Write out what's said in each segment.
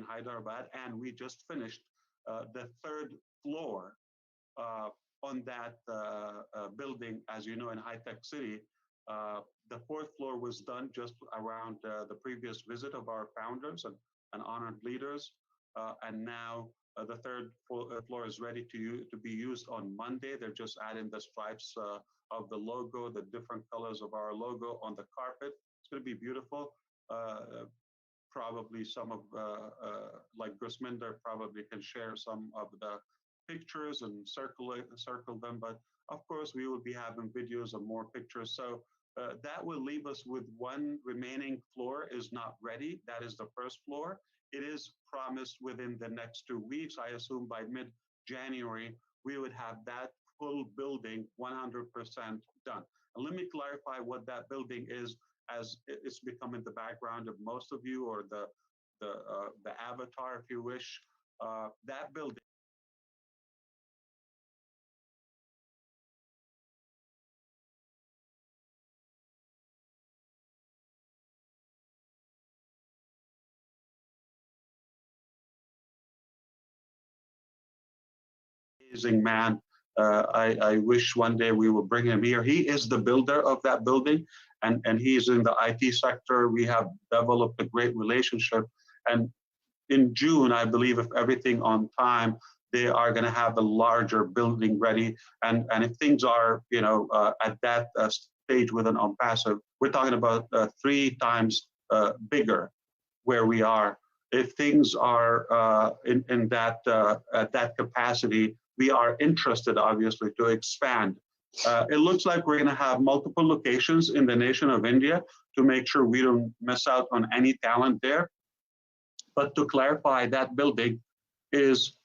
Hyderabad, and we just finished the third floor on that building. As you know, in High Tech City, the fourth floor was done just around the previous visit of our founders and honored leaders. And now the third floor is ready to be used on Monday. They're just adding the stripes of the logo, the different colors of our logo on the carpet. It's going to be beautiful. Probably some of, like Gusminder probably can share some of the pictures and circle them. But of course, we will be having videos and more pictures. So that will leave us with one remaining floor is not ready. That is the first floor. It is promised within the next 2 weeks. I assume by mid-January, we would have that full building 100% done. And let me clarify what that building is, as it's become in the background of most of you, or the avatar, if you wish. That building amazing man. I wish one day we will bring him here. He is the builder of that building, and he is in the IT sector. We have developed a great relationship. And in June, I believe, if everything on time, they are going to have a larger building ready. And if things are, at that stage with an Onpassive, we're talking about 3 times bigger where we are. If things are in that at that capacity, we are interested, obviously, to expand. It looks like we're going to have multiple locations in the nation of India to make sure we don't miss out on any talent there. But to clarify, that building is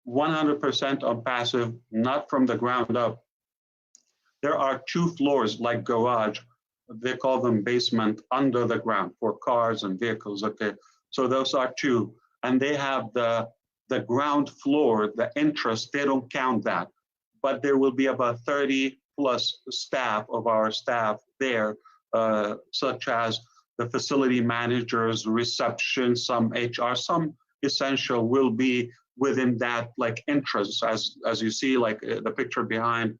100% Onpassive, not from the ground up. There are 2 floors like garage. They call them basement under the ground for cars and vehicles. Okay, so those are 2, and they have the ground floor, the entrance. They don't count that, but there will be about 30 plus staff of our staff there, such as the facility managers, reception, some HR, some essential will be within that like entrance, as you see, like the picture behind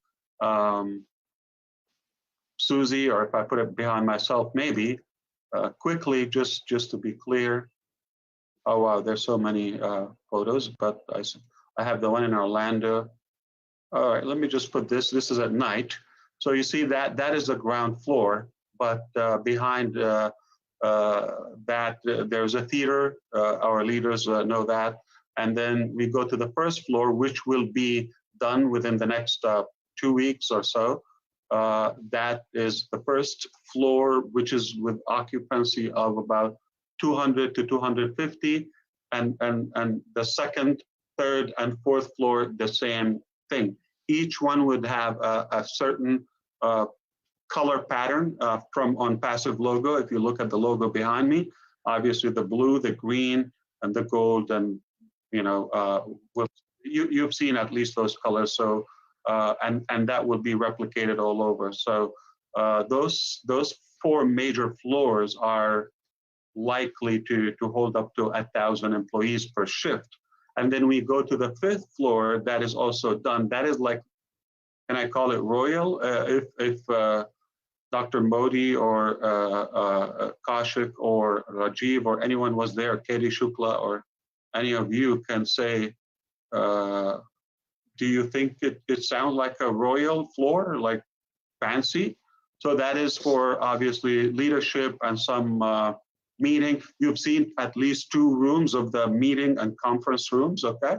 Susie, or if I put it behind myself, maybe quickly, just to be clear. Oh wow, there's so many photos, but I have the one in Orlando. All right, let me just put this. This is at night, so you see that is the ground floor, but behind that there's a theater. Our leaders know that, and then we go to the first floor, which will be done within the next 2 weeks or so. That is the first floor, which is with occupancy of about 200 to 250, and the second, third, and fourth floor, the same thing. Each one would have a certain color pattern from Onpassive logo. If you look at the logo behind me, obviously the blue, the green, and the gold, and you've seen at least those colors. So and that will be replicated all over. So those 4 major floors are likely to hold up to 1,000 employees per shift. And then we go to the 5th floor that is also done. That is like, can I call it royal? If Dr. Modi or Kaushik or Rajiv or anyone was there, Katie Shukla or any of you can say, do you think it sounds like a royal floor, like fancy? So that is for obviously leadership and some meeting. You've seen at least 2 rooms of the meeting and conference rooms, okay?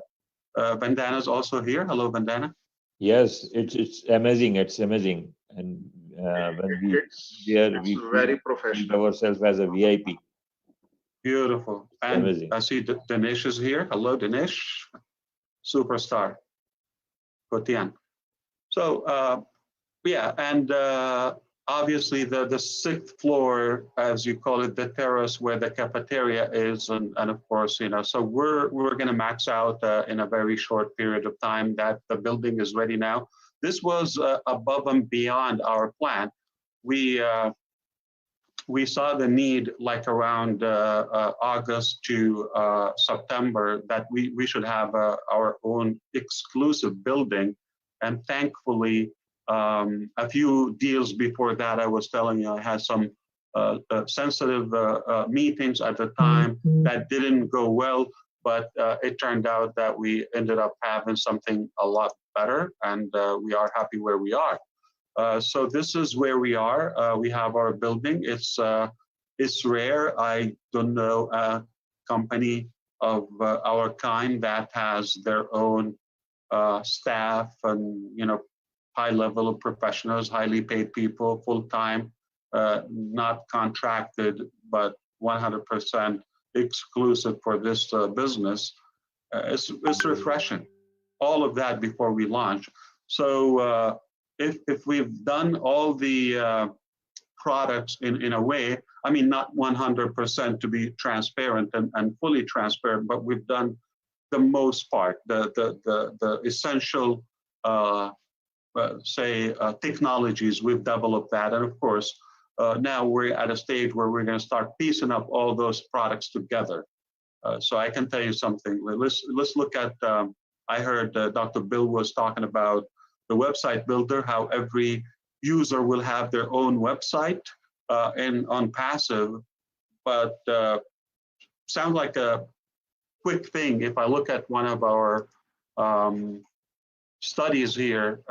Vandana's also here. Hello, Vandana. Yes, it's amazing. It's amazing. And when we very professional ourselves as a VIP. Beautiful. And amazing. I see Dinesh is here. Hello, Dinesh. Superstar. Kotian. So yeah, and obviously the 6th floor, as you call it, the terrace where the cafeteria is, and of course, so we're going to max out in a very short period of time that the building is ready now. This was above and beyond our plan. We we saw the need like around August to September that we should have our own exclusive building. And thankfully, a few deals before that, I was telling you, I had some sensitive meetings at the time that didn't go well, but it turned out that we ended up having something a lot better, and we are happy where we are. So this is where we are. We have our building. It's rare. I don't know a company of our kind that has their own staff and high level of professionals, highly paid people, full time, not contracted, but 100% exclusive for this business. It's refreshing. All of that before we launch. So. If we've done all the products in a way, I mean, not 100% to be transparent and fully transparent, but we've done the most part, the essential, technologies, we've developed that. And of course, now we're at a stage where we're going to start piecing up all those products together. So I can tell you something. Let's look at, I heard Dr. Bill was talking about the website builder, how every user will have their own website in Onpassive, but sounds like a quick thing. If I look at one of our studies here,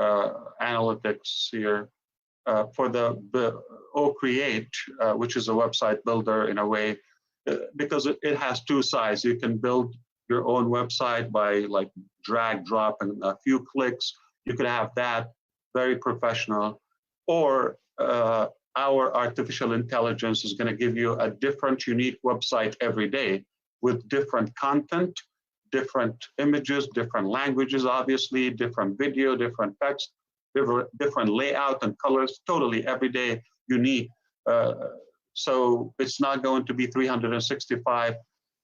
analytics here, for the OCreate, which is a website builder in a way, because it has two sides. You can build your own website by like drag, drop, and a few clicks. You could have that, very professional, or our artificial intelligence is going to give you a different, unique website every day with different content, different images, different languages, obviously, different video, different text, different layout and colors, totally every day unique. So it's not going to be 365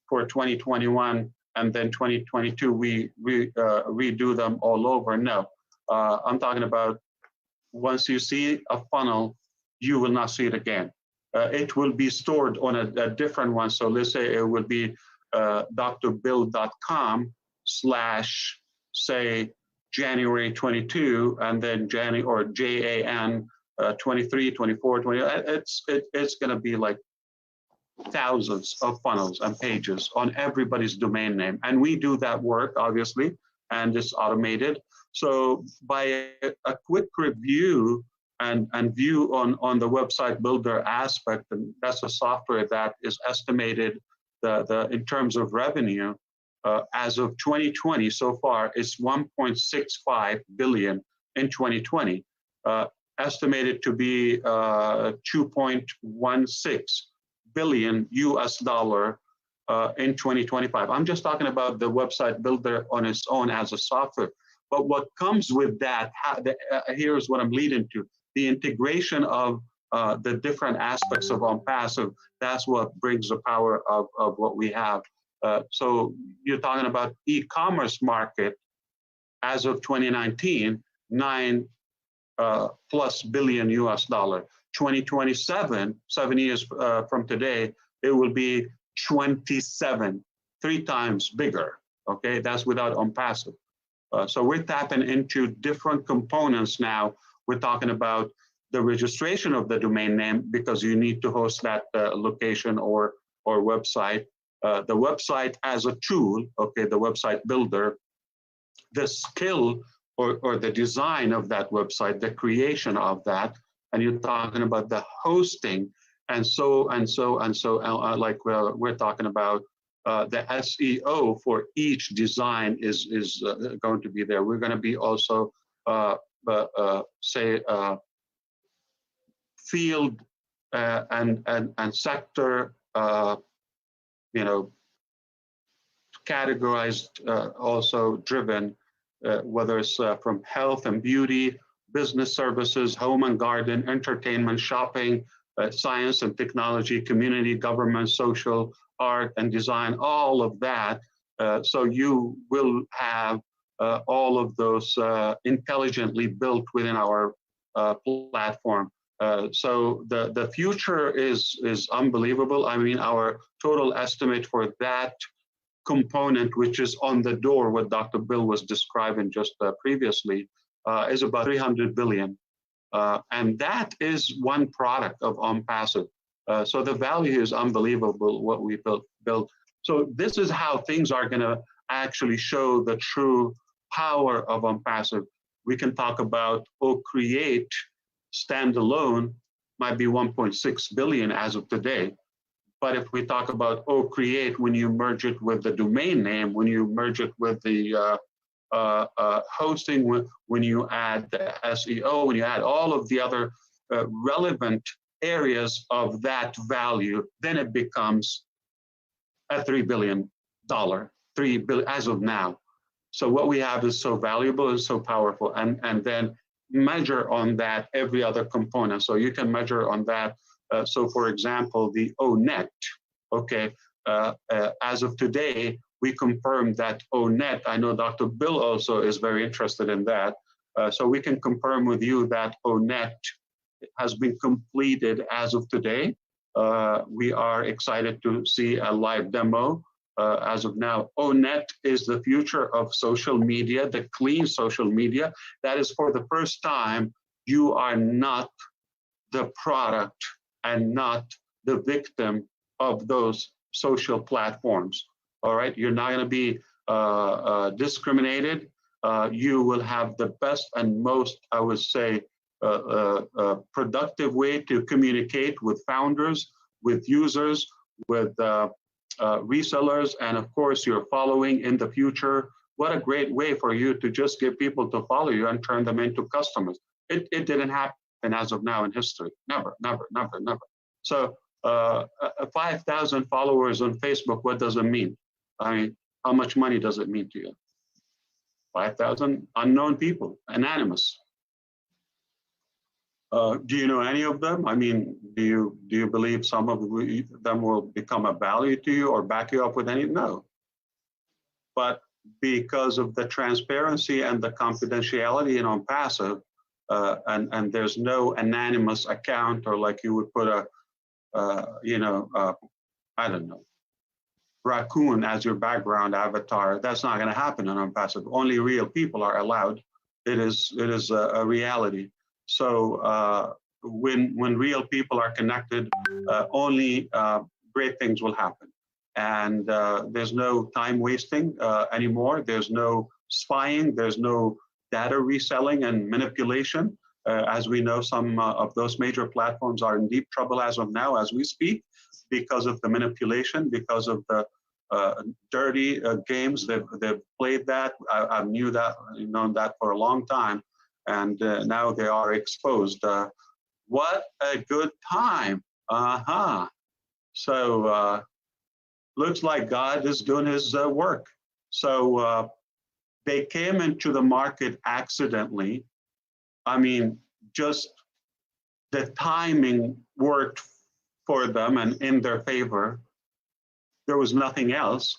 for 2021, and then 2022 we redo them all over. No. I'm talking about once you see a funnel, you will not see it again. It will be stored on a different one. So let's say it will be drbill.com / say January 22, and then Jan 23, 24, 20. It's going to be like thousands of funnels and pages on everybody's domain name. And we do that work, obviously, and it's automated. So by a quick review and view on the website builder aspect, and that's a software that is estimated in terms of revenue as of 2020 so far is 1.65 billion in 2020, estimated to be 2.16 billion US dollar in 2025. I'm just talking about the website builder on its own as a software. But what comes with that, here's what I'm leading to. The integration of the different aspects of Onpassive, that's what brings the power of what we have. So you're talking about e-commerce market as of 2019, 9+ billion US dollar. 2027, 7 years from today, it will be 27, 3 times bigger. Okay, that's without Onpassive. So we're tapping into different components now. We're talking about the registration of the domain name because you need to host that location or website. The website as a tool, okay, the website builder, the skill or the design of that website, the creation of that, and you're talking about the hosting, and so like we're talking about the SEO for each design is going to be there. We're going to be also field and sector, categorized, also driven, whether it's from health and beauty, business services, home and garden, entertainment, shopping, science and technology, community, government, social, art and design, all of that. So you will have all of those intelligently built within our platform. So the future is unbelievable. I mean, our total estimate for that component, which is on the door, what Dr. Bill was describing just previously, is about 300 billion. And that is one product of Onpassive. So the value is unbelievable, what we built. So this is how things are going to actually show the true power of Onpassive. We can talk about Create standalone might be 1.6 billion as of today. But if we talk about Create, when you merge it with the domain name, when you merge it with the hosting, when you add the SEO, when you add all of the other relevant areas of that value, then it becomes a $3 billion, $3 billion as of now. So what we have is so valuable and so powerful, and then measure on that every other component. So you can measure on that. So for example, the ONet, okay, as of today, we confirmed that ONet, I know Dr. Bill also is very interested in that. So we can confirm with you that ONet has been completed as of today. We are excited to see a live demo. As of now, ONet is the future of social media, the clean social media. That is, for the first time, you are not the product and not the victim of those social platforms. All right, you're not going to be discriminated. You will have the best and most, I would say, productive way to communicate with founders, with users, with resellers, and of course your following in the future. What a great way for you to just get people to follow you and turn them into customers. It didn't happen as of now in history. Never, never, never, never. So 5,000 followers on Facebook, what does it mean? I mean, how much money does it mean to you? 5,000 unknown people, anonymous. Do you know any of them? I mean, do you believe some of them will become a value to you or back you up with any? No. But because of the transparency and the confidentiality in Onpassive, and there's no anonymous account, or like you would put a, I don't know, raccoon as your background avatar. That's not going to happen in Onpassive. Only real people are allowed. It is a reality. So when real people are connected, only great things will happen. And there's no time wasting anymore. There's no spying. There's no data reselling and manipulation. As we know, some of those major platforms are in deep trouble as of now, as we speak, because of the manipulation, because of the dirty games they've played. That I knew that, known that for a long time. And now they are exposed. What a good time. So looks like God is doing his work. So they came into the market accidentally. I mean, just the timing worked for them and in their favor. There was nothing else.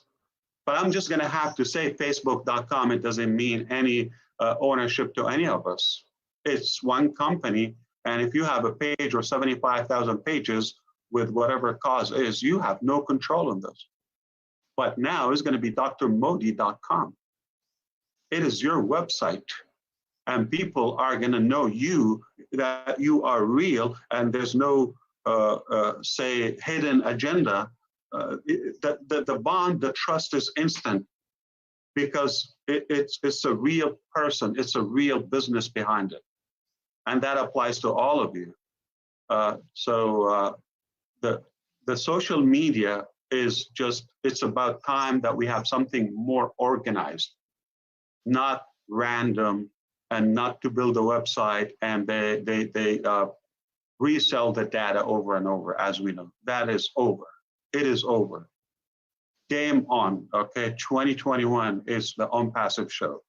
But I'm just going to have to say Facebook.com, it doesn't mean any ownership to any of us. It's one company, and if you have a page or 75,000 pages with whatever cause is, you have no control on those. But now it's going to be drmodi.com. It is your website, and people are going to know you, that you are real, and there's no, say, hidden agenda. The bond, the trust is instant, because it's a real person, it's a real business behind it. And that applies to all of you. So the social media is just, it's about time that we have something more organized, not random, and not to build a website and they resell the data over and over, as we know. That is over. It is over. Game on, okay? 2021 is the Onpassive show.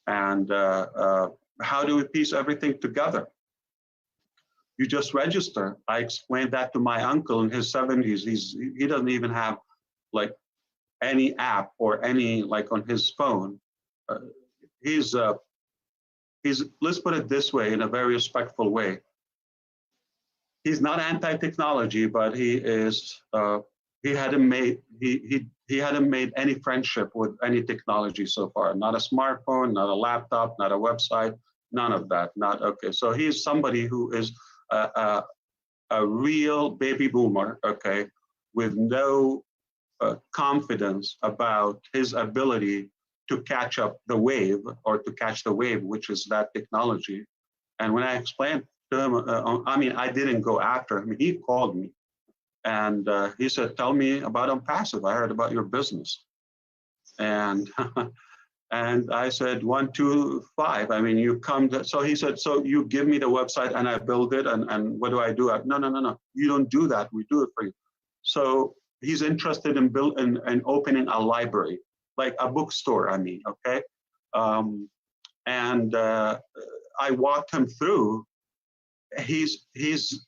And how do we piece everything together? You just register. I explained that to my uncle in his 70s. He doesn't even have like any app or any, like, on his phone. He's let's put it this way, in a very respectful way. he's not anti-technology, but he is. He hadn't made any friendship with any technology so far. Not a smartphone, not a laptop, not a website, none of that. Not okay. So he's somebody who is a real baby boomer, okay, with no confidence about his ability to catch up the wave or to catch the wave, which is that technology. And when I explained to him, I mean, I didn't go after him. He called me and he said, "Tell me about Onpassive. I heard about your business." And and I said, 1, 2, 5. I mean, you come to, so he said, "So you give me the website and I build it, and what do I do?" No, no, no, no. You don't do that. We do it for you. So he's interested in in opening a library, like a bookstore, I mean, okay? And I walked him through. He's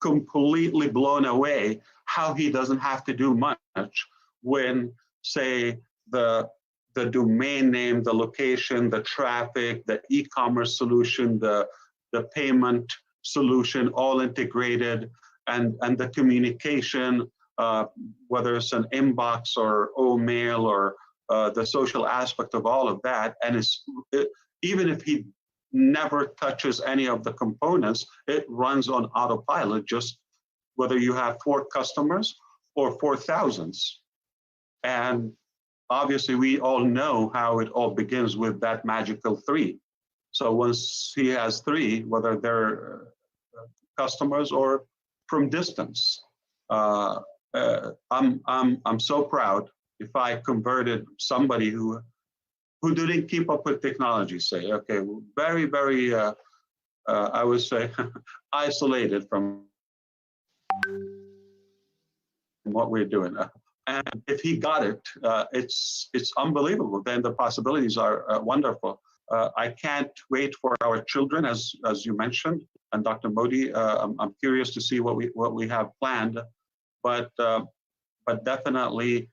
completely blown away how he doesn't have to do much when, say, the domain name, the location, the traffic, the e-commerce solution, the payment solution, all integrated, and the communication, whether it's an inbox or mail or the social aspect of all of that. And even if he never touches any of the components, it runs on autopilot, just whether you have 4 customers or 4,000. And obviously, we all know how it all begins with that magical 3. So once he has 3, whether they're customers or from distance, I'm so proud if I converted somebody who didn't keep up with technology, say, okay, very, very, I would say, isolated from what we're doing. And if he got it, it's unbelievable. Then the possibilities are wonderful. I can't wait for our children, as you mentioned, and Dr. Modi. I'm curious to see what we have planned, but definitely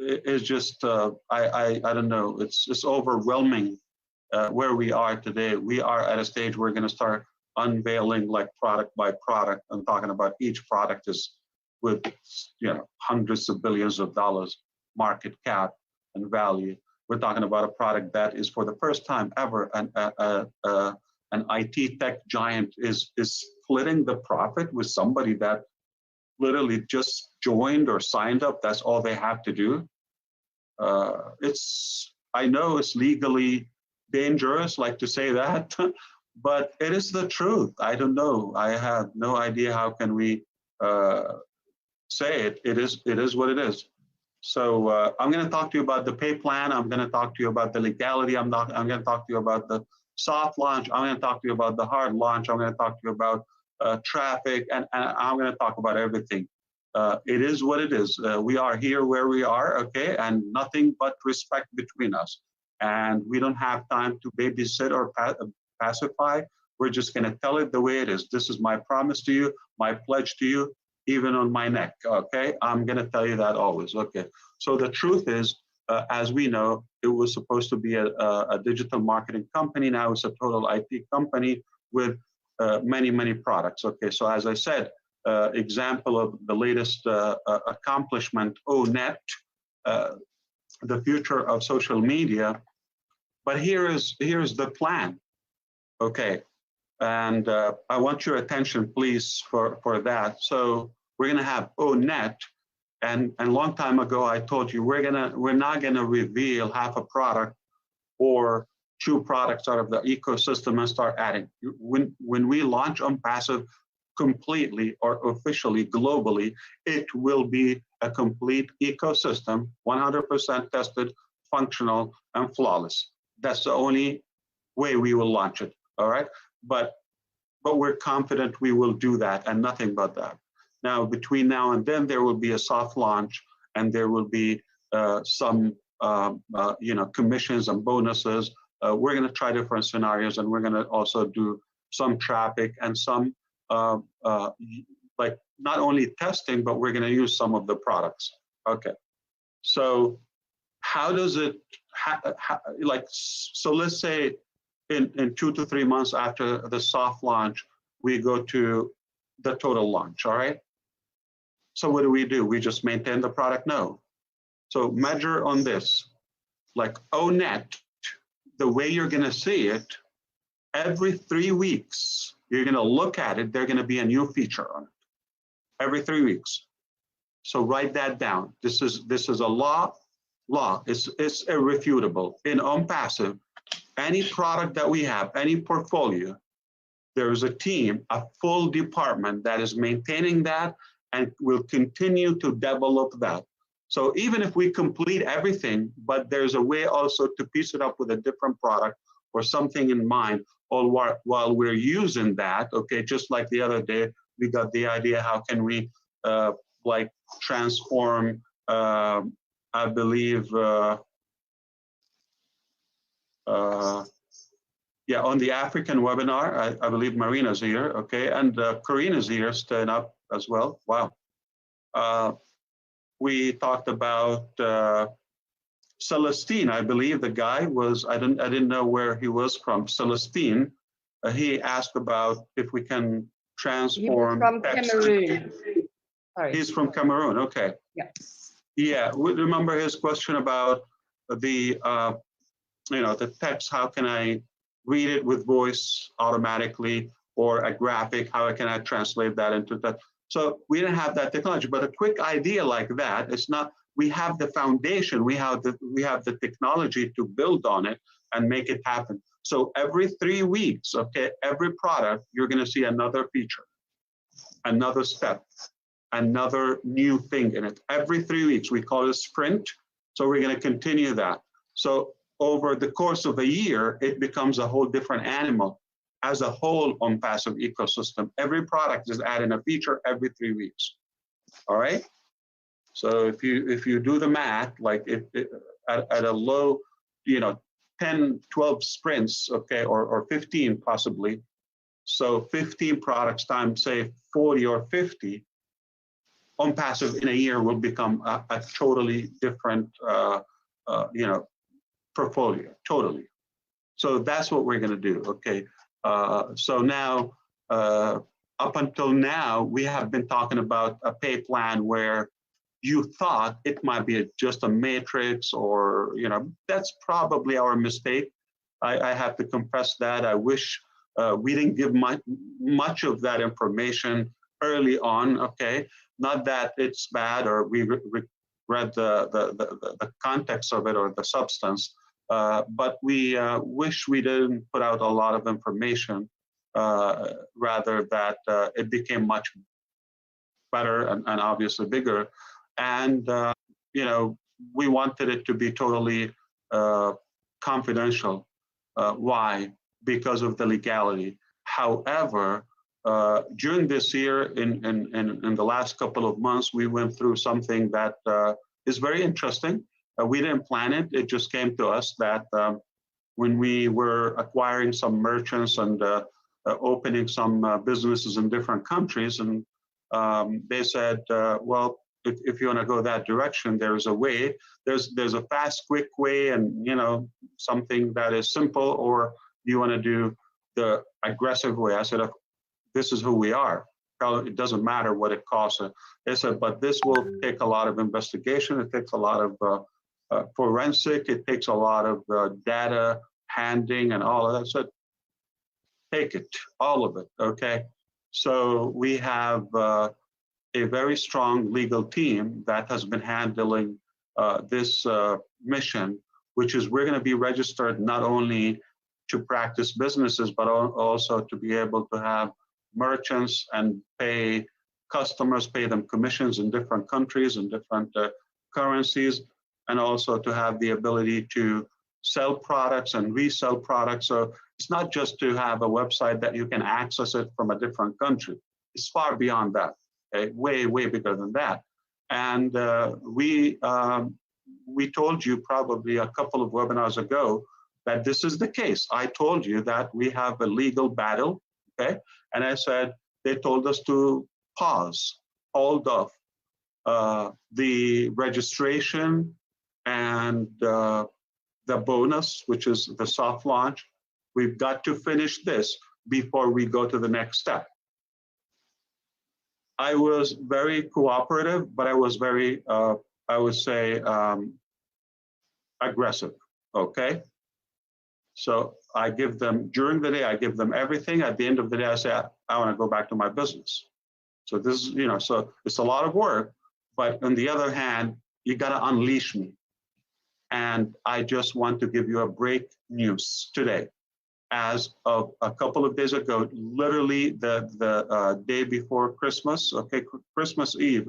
it's just I don't know. It's overwhelming where we are today. We are at a stage where we're going to start unveiling like product by product and talking about each product is with hundreds of billions of dollars market cap and value. We're talking about a product that is for the first time ever an IT tech giant is splitting the profit with somebody that literally just joined or signed up. That's all they have to do. I know it's legally dangerous, like to say that, but it is the truth. I don't know. I have no idea how can we say it. It is what it is. So I'm going to talk to you about the pay plan. I'm going to talk to you about the legality. I'm going to talk to you about the soft launch. I'm going to talk to you about the hard launch. I'm going to talk to you about traffic, and I'm going to talk about everything. It is what it is. We are here where we are, okay, and nothing but respect between us. And we don't have time to babysit or pacify. We're just going to tell it the way it is. This is my promise to you, my pledge to you, even on my neck, okay? I'm going to tell you that always, okay? So the truth is, as we know, it was supposed to be a digital marketing company. Now it's a total IT company with many, many products, okay? So as I said, example of the latest accomplishment, ONet, the future of social media. But here's the plan, okay? And I want your attention, please, for that. So we're going to have ONet, and a long time ago I told you we're not gonna reveal half a product or 2 products out of the ecosystem and start adding. When we launch Onpassive completely or officially globally, it will be a complete ecosystem, 100% tested, functional, and flawless. That's the only way we will launch it. All right, but we're confident we will do that and nothing but that. Now, between now and then, there will be a soft launch, and there will be some commissions and bonuses. We're going to try different scenarios, and we're going to also do some traffic and some like not only testing, but we're going to use some of the products. Okay, so how does it so let's say in 2 to 3 months after the soft launch, we go to the total launch, all right? So what do? We just maintain the product? No. So measure on this, like ONET, the way you're gonna see it, every 3 weeks, you're gonna look at it, there's gonna be a new feature on it. Every 3 weeks. So write that down. This is a law. It's irrefutable. In Onpassive, any product that we have, any portfolio, there is a team, a full department that is maintaining that and will continue to develop that. So even if we complete everything, but there's a way also to piece it up with a different product or something in mind, or while we're using that, okay, just like the other day, we got the idea, how can we like transform, I believe, yeah, on the African webinar, I believe Marina's here, okay, and Karina's here, stand up as well. Wow. We talked about Celestine. I believe the guy was, I didn't know where he was from. Celestine. He asked about if we can transform. From Cameroon. Sorry. He's from Cameroon. Okay. Yeah. Yeah. Remember his question about the the text. How can I read it with voice automatically, or a graphic? How can I translate that into that? So we didn't have that technology, but a quick idea like that, it's not, we have the foundation, we have the technology to build on it and make it happen. So every 3 weeks, okay, every product, you're gonna see another feature, another step, another new thing in it. Every 3 weeks, we call it a sprint. So we're gonna continue that. So over the course of a year, it becomes a whole different animal. As a whole Onpassive ecosystem, every product is adding a feature every 3 weeks. All right. So if you do the math, like at a low, 10, 12 sprints, okay, or 15 possibly. So 15 products times say 40 or 50, Onpassive in a year will become a totally different, portfolio, totally. So that's what we're going to do. Okay. So now, up until now, we have been talking about a pay plan where you thought it might be just a matrix, or, that's probably our mistake. I have to confess that. I wish we didn't give much of that information early on, okay? Not that it's bad or we read the context of it or the substance, but we wish we didn't put out a lot of information, rather that it became much better and obviously bigger. And, we wanted it to be totally confidential. Why? Because of the legality. However, during this year, in the last couple of months, we went through something that is very interesting. We didn't plan it. It just came to us that when we were acquiring some merchants and opening some businesses in different countries, and they said, well, if you want to go that direction, there's a way. There's a fast, quick way, and something that is simple, or you want to do the aggressive way. I said, this is who we are. It doesn't matter what it costs. They said, but this will take a lot of investigation. It takes a lot of forensic. It takes a lot of data handling and all of that. So take it, all of it, okay? So we have a very strong legal team that has been handling this mission, which is we're going to be registered not only to practice businesses, but also to be able to have merchants and pay customers, pay them commissions in different countries and different currencies, and also to have the ability to sell products and resell products. So it's not just to have a website that you can access it from a different country. It's far beyond that, okay? Way, way bigger than that. And we told you probably a couple of webinars ago that this is the case. I told you that we have a legal battle, okay? And I said, they told us to pause, hold off the registration and the bonus, which is the soft launch. We've got to finish this before we go to the next step. I was very cooperative, but I was very, I would say, aggressive. Okay. So I give them, during the day, I give them everything. At the end of the day, I say, I want to go back to my business. So this is, you know, so it's a lot of work, but on the other hand, you got to unleash me. And I just want to give you a break news today. As of a couple of days ago, literally the day before Christmas, okay, Christmas Eve,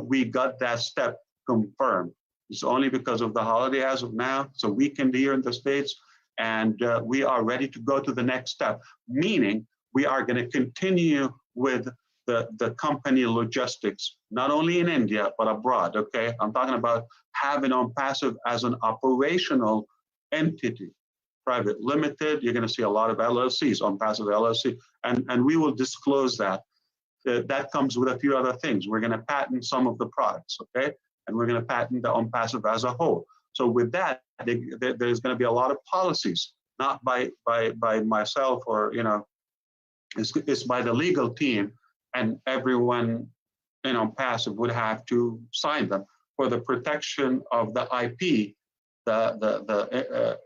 we got that step confirmed. It's only because of the holiday as of now. It's a weekend here in the States, and we are ready to go to the next step, meaning we are going to continue with the company logistics, not only in India, but abroad, okay? I'm talking about having Onpassive as an operational entity. Private limited, you're going to see a lot of LLCs, Onpassive LLC, and we will disclose that. That comes with a few other things. We're going to patent some of the products, okay? And we're going to patent the Onpassive as a whole. So with that, there's going to be a lot of policies, not by myself or, you know, it's by the legal team, and everyone in Onpassive would have to sign them for the protection of the IP, the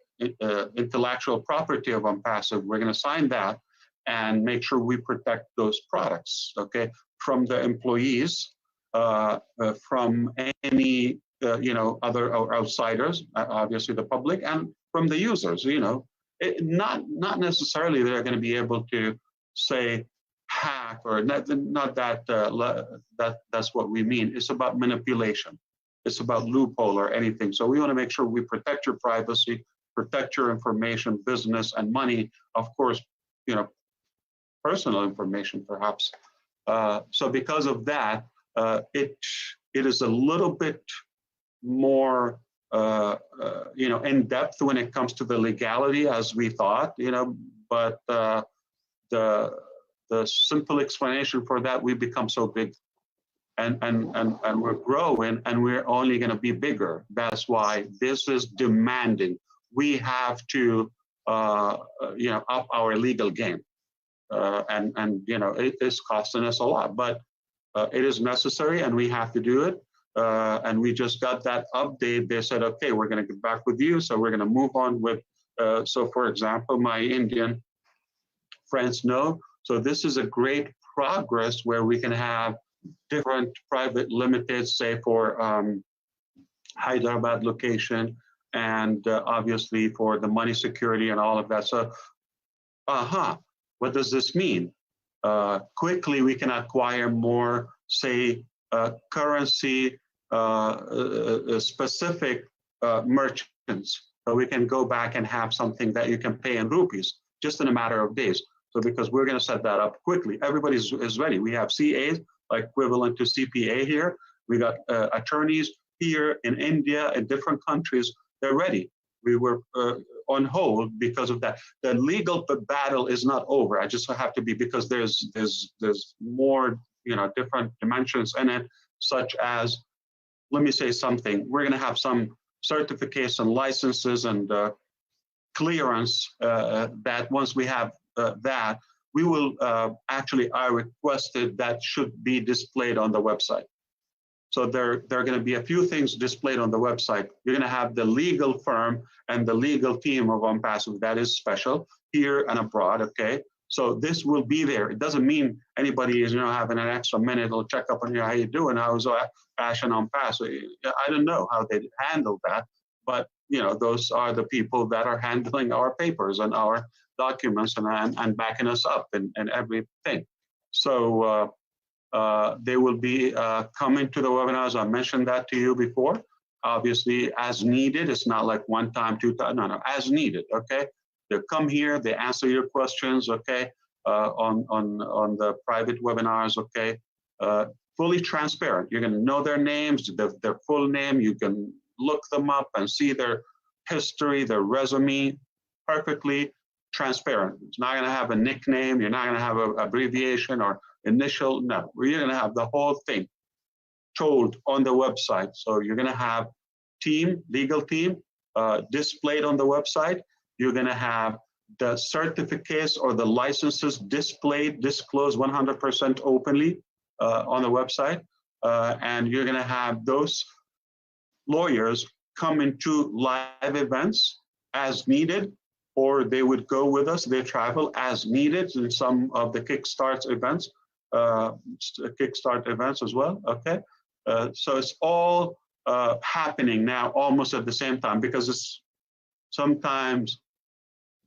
intellectual property of Onpassive. We're going to sign that and make sure we protect those products, okay, from the employees, from any you know, other outsiders, obviously the public, and from the users. You know, not necessarily they're going to be able to say hack or not that that's what we mean. It's about manipulation. It's about loophole or anything. So we want to make sure we protect your privacy, protect your information, business, and money. Of course, you know, personal information perhaps. So because of that, it is a little bit more you know, in depth when it comes to the legality as we thought, you know, but the simple explanation for that, we become so big and we're growing and we're only going to be bigger. That's why this is demanding. We have to you know, up our legal game, and you know, it is costing us a lot, but it is necessary and we have to do it. And we just got that update. They said, okay, we're going to get back with you. So we're going to move on with, so for example, my Indian friends know. So this is a great progress where we can have different private limited, say for Hyderabad location, and obviously for the money security and all of that. So, what does this mean? Quickly, we can acquire more, say, currency specific merchants. So we can go back and have something that you can pay in rupees just in a matter of days. So because we're going to set that up quickly, everybody is ready. We have CAs, like equivalent to CPA here. We got attorneys here in India, in different countries. They're ready. We were on hold because of that. The legal battle is not over. I just have to be, because there's more, you know, different dimensions in it, such as, let me say something. We're going to have some certificates and licenses and clearance that once we have that, we will actually, I requested that should be displayed on the website. So there are going to be a few things displayed on the website. You're going to have the legal firm and the legal team of Onpassive that is special here and abroad, okay? So this will be there. It doesn't mean anybody is, you know, having an extra minute or check up on you, how you doing, how's Ash and Onpassive. I don't know how they handle that, but, you know, those are the people that are handling our papers and our documents and backing us up and everything. So they will be coming to the webinars. I mentioned that to you before. Obviously, as needed. It's not like one time, two times. No, as needed. Okay. They come here. They answer your questions. Okay. On the private webinars. Okay. Fully transparent. You're going to know their names, their full name. You can look them up and see their history, their resume, perfectly transparent. It's not going to have a nickname. You're not going to have an abbreviation or initial. No, you're going to have the whole thing told on the website. So you're going to have legal team displayed on the website. You're going to have the certificates or the licenses displayed, disclosed 100% openly. on the website, and you're going to have those lawyers come into live events as needed, or they would go with us. They travel as needed in some of the Kickstart events as well. Okay, so it's all happening now almost at the same time, because it's sometimes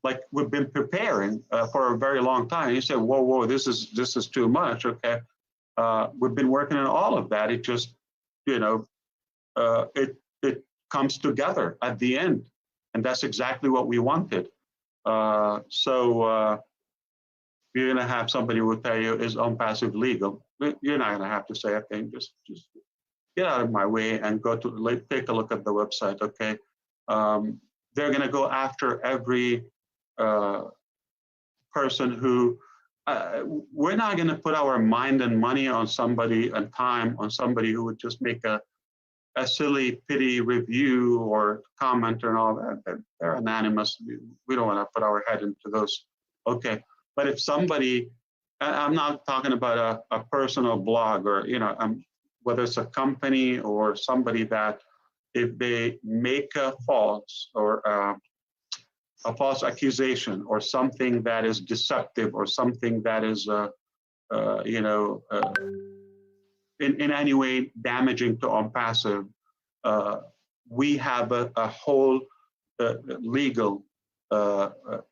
like we've been preparing for a very long time. You say, whoa, this is too much. Okay, we've been working on all of that. It just, it comes together at the end, and that's exactly what we wanted. So you're gonna have somebody who will tell you, is Onpassive legal? You're not gonna have to say a thing. Just get out of my way and go to take a look at the website. Okay, they're gonna go after every person who. We're not gonna put our mind and money on somebody and time on somebody who would just make a silly pity review or comment and all that. They're anonymous. We don't want to put our head into those. Okay, but if somebody, I'm not talking about a personal blog or whether it's a company or somebody that if they make a false or a false accusation or something that is deceptive or something that is in any way damaging to Onpassive, we have a whole legal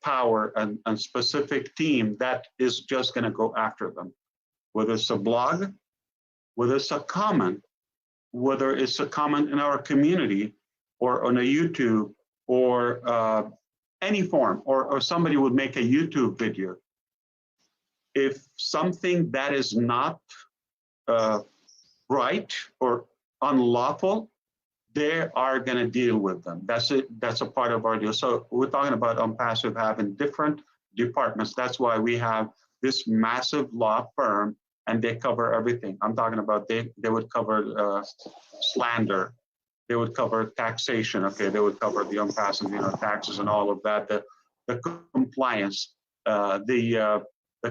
power and specific team that is just going to go after them. Whether it's a blog, whether it's a comment, whether it's a comment in our community or on a YouTube or any form, or somebody would make a YouTube video. If something that is not right or unlawful, they are going to deal with them. That's it. That's a part of our deal. So we're talking about Onpassive having different departments. That's why we have this massive law firm, and they cover everything. I'm talking about they would cover slander, they would cover taxation. Okay, they would cover the Onpassive, taxes and all of that. The compliance, the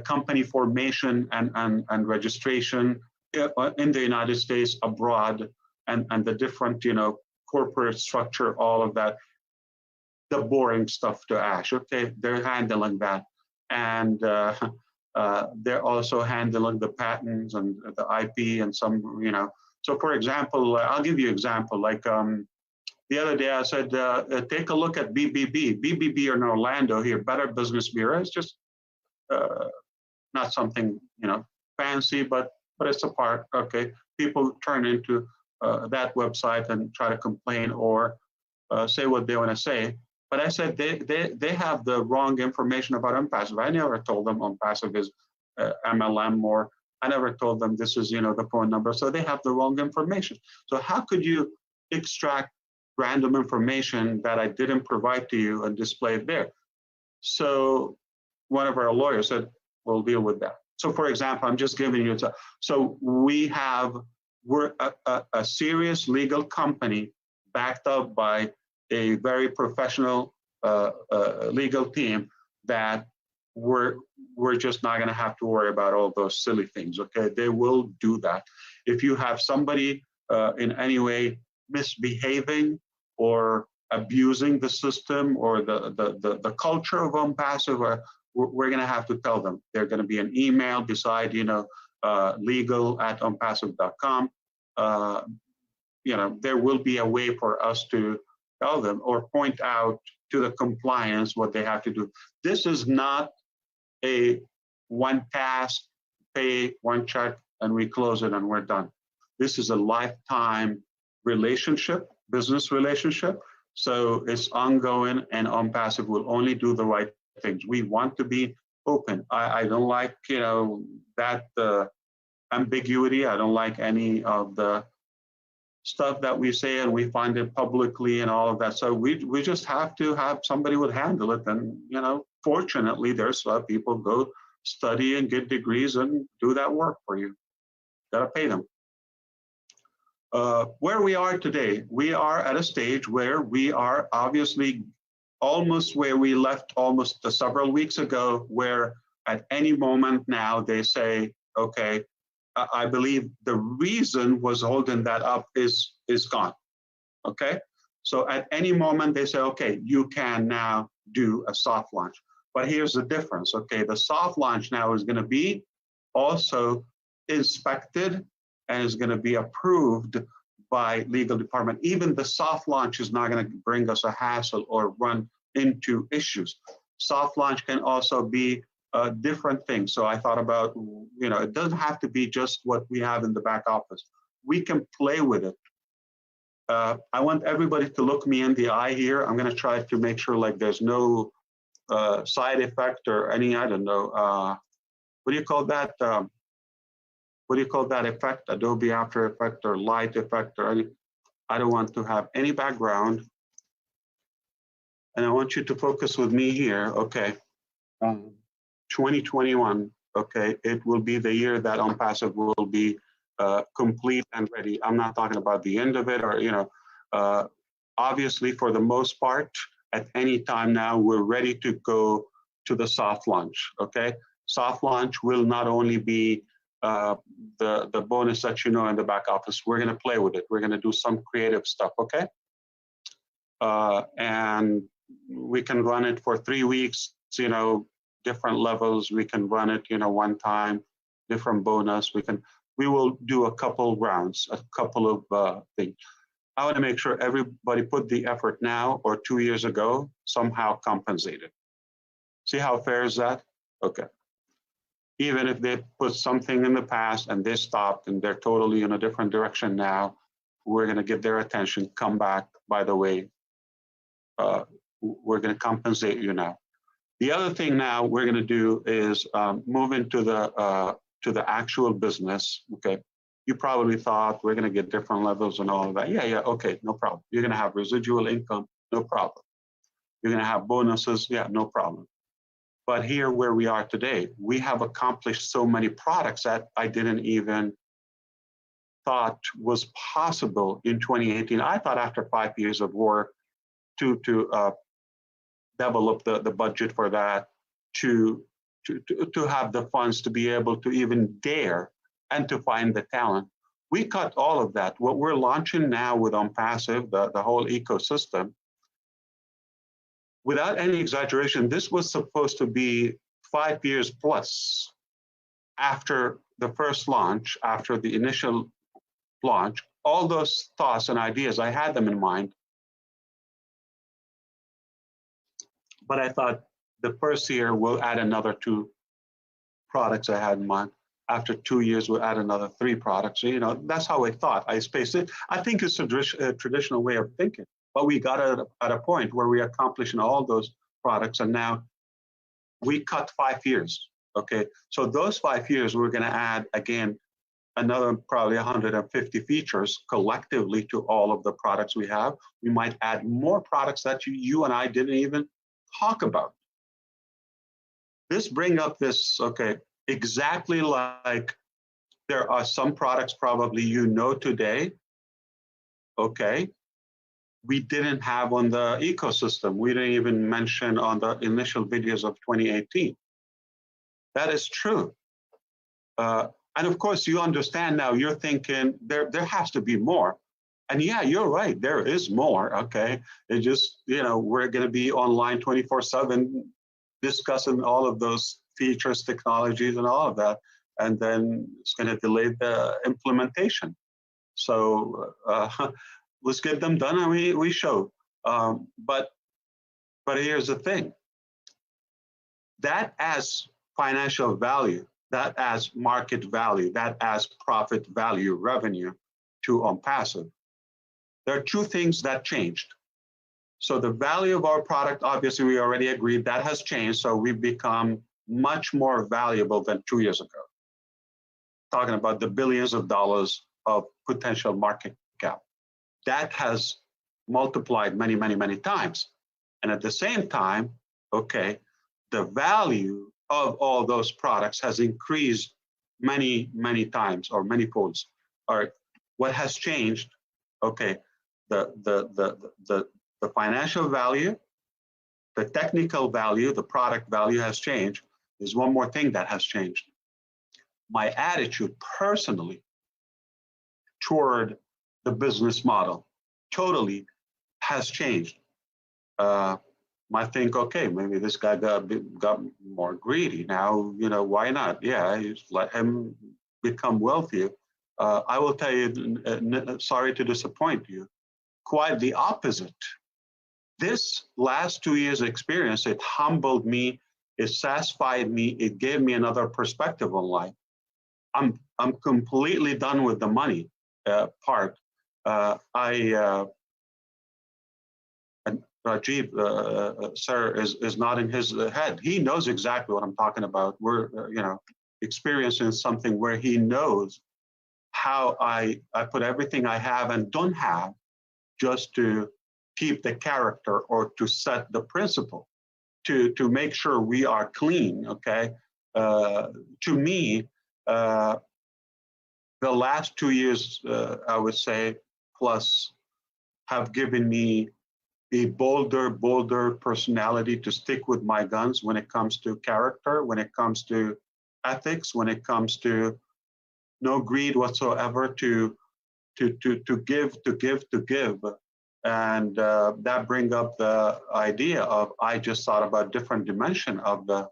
company formation and registration in the United States, abroad, and the different, corporate structure, all of that, the boring stuff to Ash. Okay, they're handling that. And they're also handling the patents and the IP and some, So for example, I'll give you an example. Like the other day I said, take a look at BBB. BBB in Orlando here, Better Business Bureau. It's just not something, fancy, but it's a part. Okay, people turn into that website and try to complain or say what they want to say. But I said they have the wrong information about Onpassive. I never told them Onpassive is MLM, or I never told them this is the phone number. So they have the wrong information. So how could you extract random information that I didn't provide to you and display it there? So one of our lawyers said, we'll deal with that. So for example, I'm just giving you, so we're a serious legal company backed up by a very professional legal team that we're just not going to have to worry about all those silly things. Okay, they will do that. If you have somebody in any way misbehaving or abusing the system or the culture of Onpassive, we're going to have to tell them. There's going to be an email beside legal@onpassive.com. There will be a way for us to tell them or point out to the compliance what they have to do. This is not a one task, pay one check, and we close it and we're done. This is a lifetime relationship, business relationship. So it's ongoing, and Onpassive will only do the right things. We want to be open. I don't like, that ambiguity. I don't like any of the stuff that we say and we find it publicly and all of that. So we just have to have somebody would handle it. And, fortunately, there's people go study and get degrees and do that work for you. Got to pay them. Where we are today, we are at a stage where we are obviously almost where we left almost several weeks ago, where at any moment now they say, okay, I believe the reason was holding that up is gone. Okay, so at any moment they say, okay, you can now do a soft launch. But here's the difference. Okay, the soft launch now is going to be also inspected and is going to be approved by legal department. Even the soft launch is not going to bring us a hassle or run into issues. Soft launch can also be different things. So I thought about, you know, it doesn't have to be just what we have in the back office. We can play with it. I want everybody to look me in the eye here. I'm going to try to make sure like there's no side effect or any, I don't know, what do you call that? What do you call that effect? Adobe After Effect or light effect or any, I don't want to have any background. And I want you to focus with me here, okay. 2021, okay, it will be the year that Onpassive will be complete and ready. I'm not talking about the end of it or, you know, obviously for the most part, at any time now, we're ready to go to the soft launch, okay? Soft launch will not only be the bonus that you know in the back office. We're going to play with it. We're going to do some creative stuff, okay? And we can run it for 3 weeks, you know, different levels. We can run it, you know, one time, different bonus. We will do a couple rounds, a couple of things. I want to make sure everybody put the effort now or 2 years ago, somehow compensated. See how fair is that? Okay. Even if they put something in the past and they stopped and they're totally in a different direction now, we're going to get their attention, come back, by the way, we're going to compensate you now. The other thing now we're going to do is move into the actual business, okay? You probably thought we're going to get different levels and all of that. Yeah, okay, no problem. You're going to have residual income, no problem. You're going to have bonuses, yeah, no problem. But here where we are today, we have accomplished so many products that I didn't even thought was possible in 2018. I thought after 5 years of work to develop the budget for that, to have the funds to be able to even dare and to find the talent. We cut all of that. What we're launching now with Onpassive, the whole ecosystem, without any exaggeration, this was supposed to be 5 years plus after the first launch, after the initial launch. All those thoughts and ideas, I had them in mind. But I thought the first year we'll add another 2 products I had in mind. After 2 years, we'll add another 3 products. So, you know, that's how I thought. I spaced it. I think it's a traditional way of thinking. But we got at a point where we accomplishing all those products, and now we cut 5 years. Okay, so those 5 years we're going to add again another probably 150 features collectively to all of the products we have. We might add more products that you and I didn't even talk about. This bring up this, okay, exactly like there are some products probably you know today, okay, we didn't have on the ecosystem. We didn't even mention on the initial videos of 2018. That is true. And of course, you understand now, you're thinking there has to be more. And yeah, you're right, there is more, okay? It just, you know, we're gonna be online 24/7 discussing all of those features, technologies, and all of that. And then it's gonna delay the implementation. So let's get them done, and we show. But here's the thing. That as financial value, that as market value, that as profit value revenue to Onpassive, there are 2 things that changed. So the value of our product, obviously we already agreed, that has changed. So we've become much more valuable than 2 years ago. Talking about the billions of dollars of potential market cap. That has multiplied many, many, many times. And at the same time, okay, the value of all those products has increased many, many times or many folds. All right, what has changed? Okay, the financial value, the technical value, the product value has changed. There's one more thing that has changed. my attitude personally toward the business model totally has changed. Might think, okay, maybe this guy got more greedy. Now, why not? Yeah, just let him become wealthy. I will tell you, sorry to disappoint you, quite the opposite. This last 2 years experience, it humbled me, it satisfied me, it gave me another perspective on life. I'm completely done with the money part. And Rajiv, sir, is nodding his head. He knows exactly what I'm talking about. We're, experiencing something where he knows how I put everything I have and don't have just to keep the character or to set the principle, to make sure we are clean, okay? To me, the last 2 years, I would say, plus have given me a bolder personality to stick with my guns when it comes to character, when it comes to ethics, when it comes to no greed whatsoever, to give. And that bring up the idea of, I just thought about different dimension of the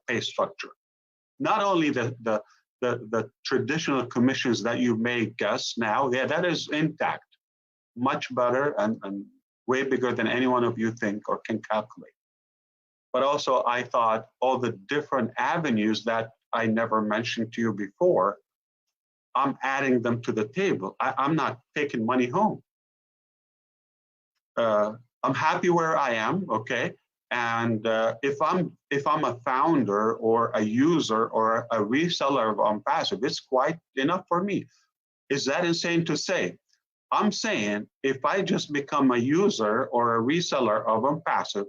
pay structure. Not only the traditional commissions that you may guess now, yeah, that is intact, much better and way bigger than any one of you think or can calculate. But also I thought all the different avenues that I never mentioned to you before, I'm adding them to the table. I'm not taking money home. I'm happy where I am, okay? And if I'm a founder or a user or a reseller of Onpassive, it's quite enough for me. Is that insane to say? I'm saying if I just become a user or a reseller of Onpassive,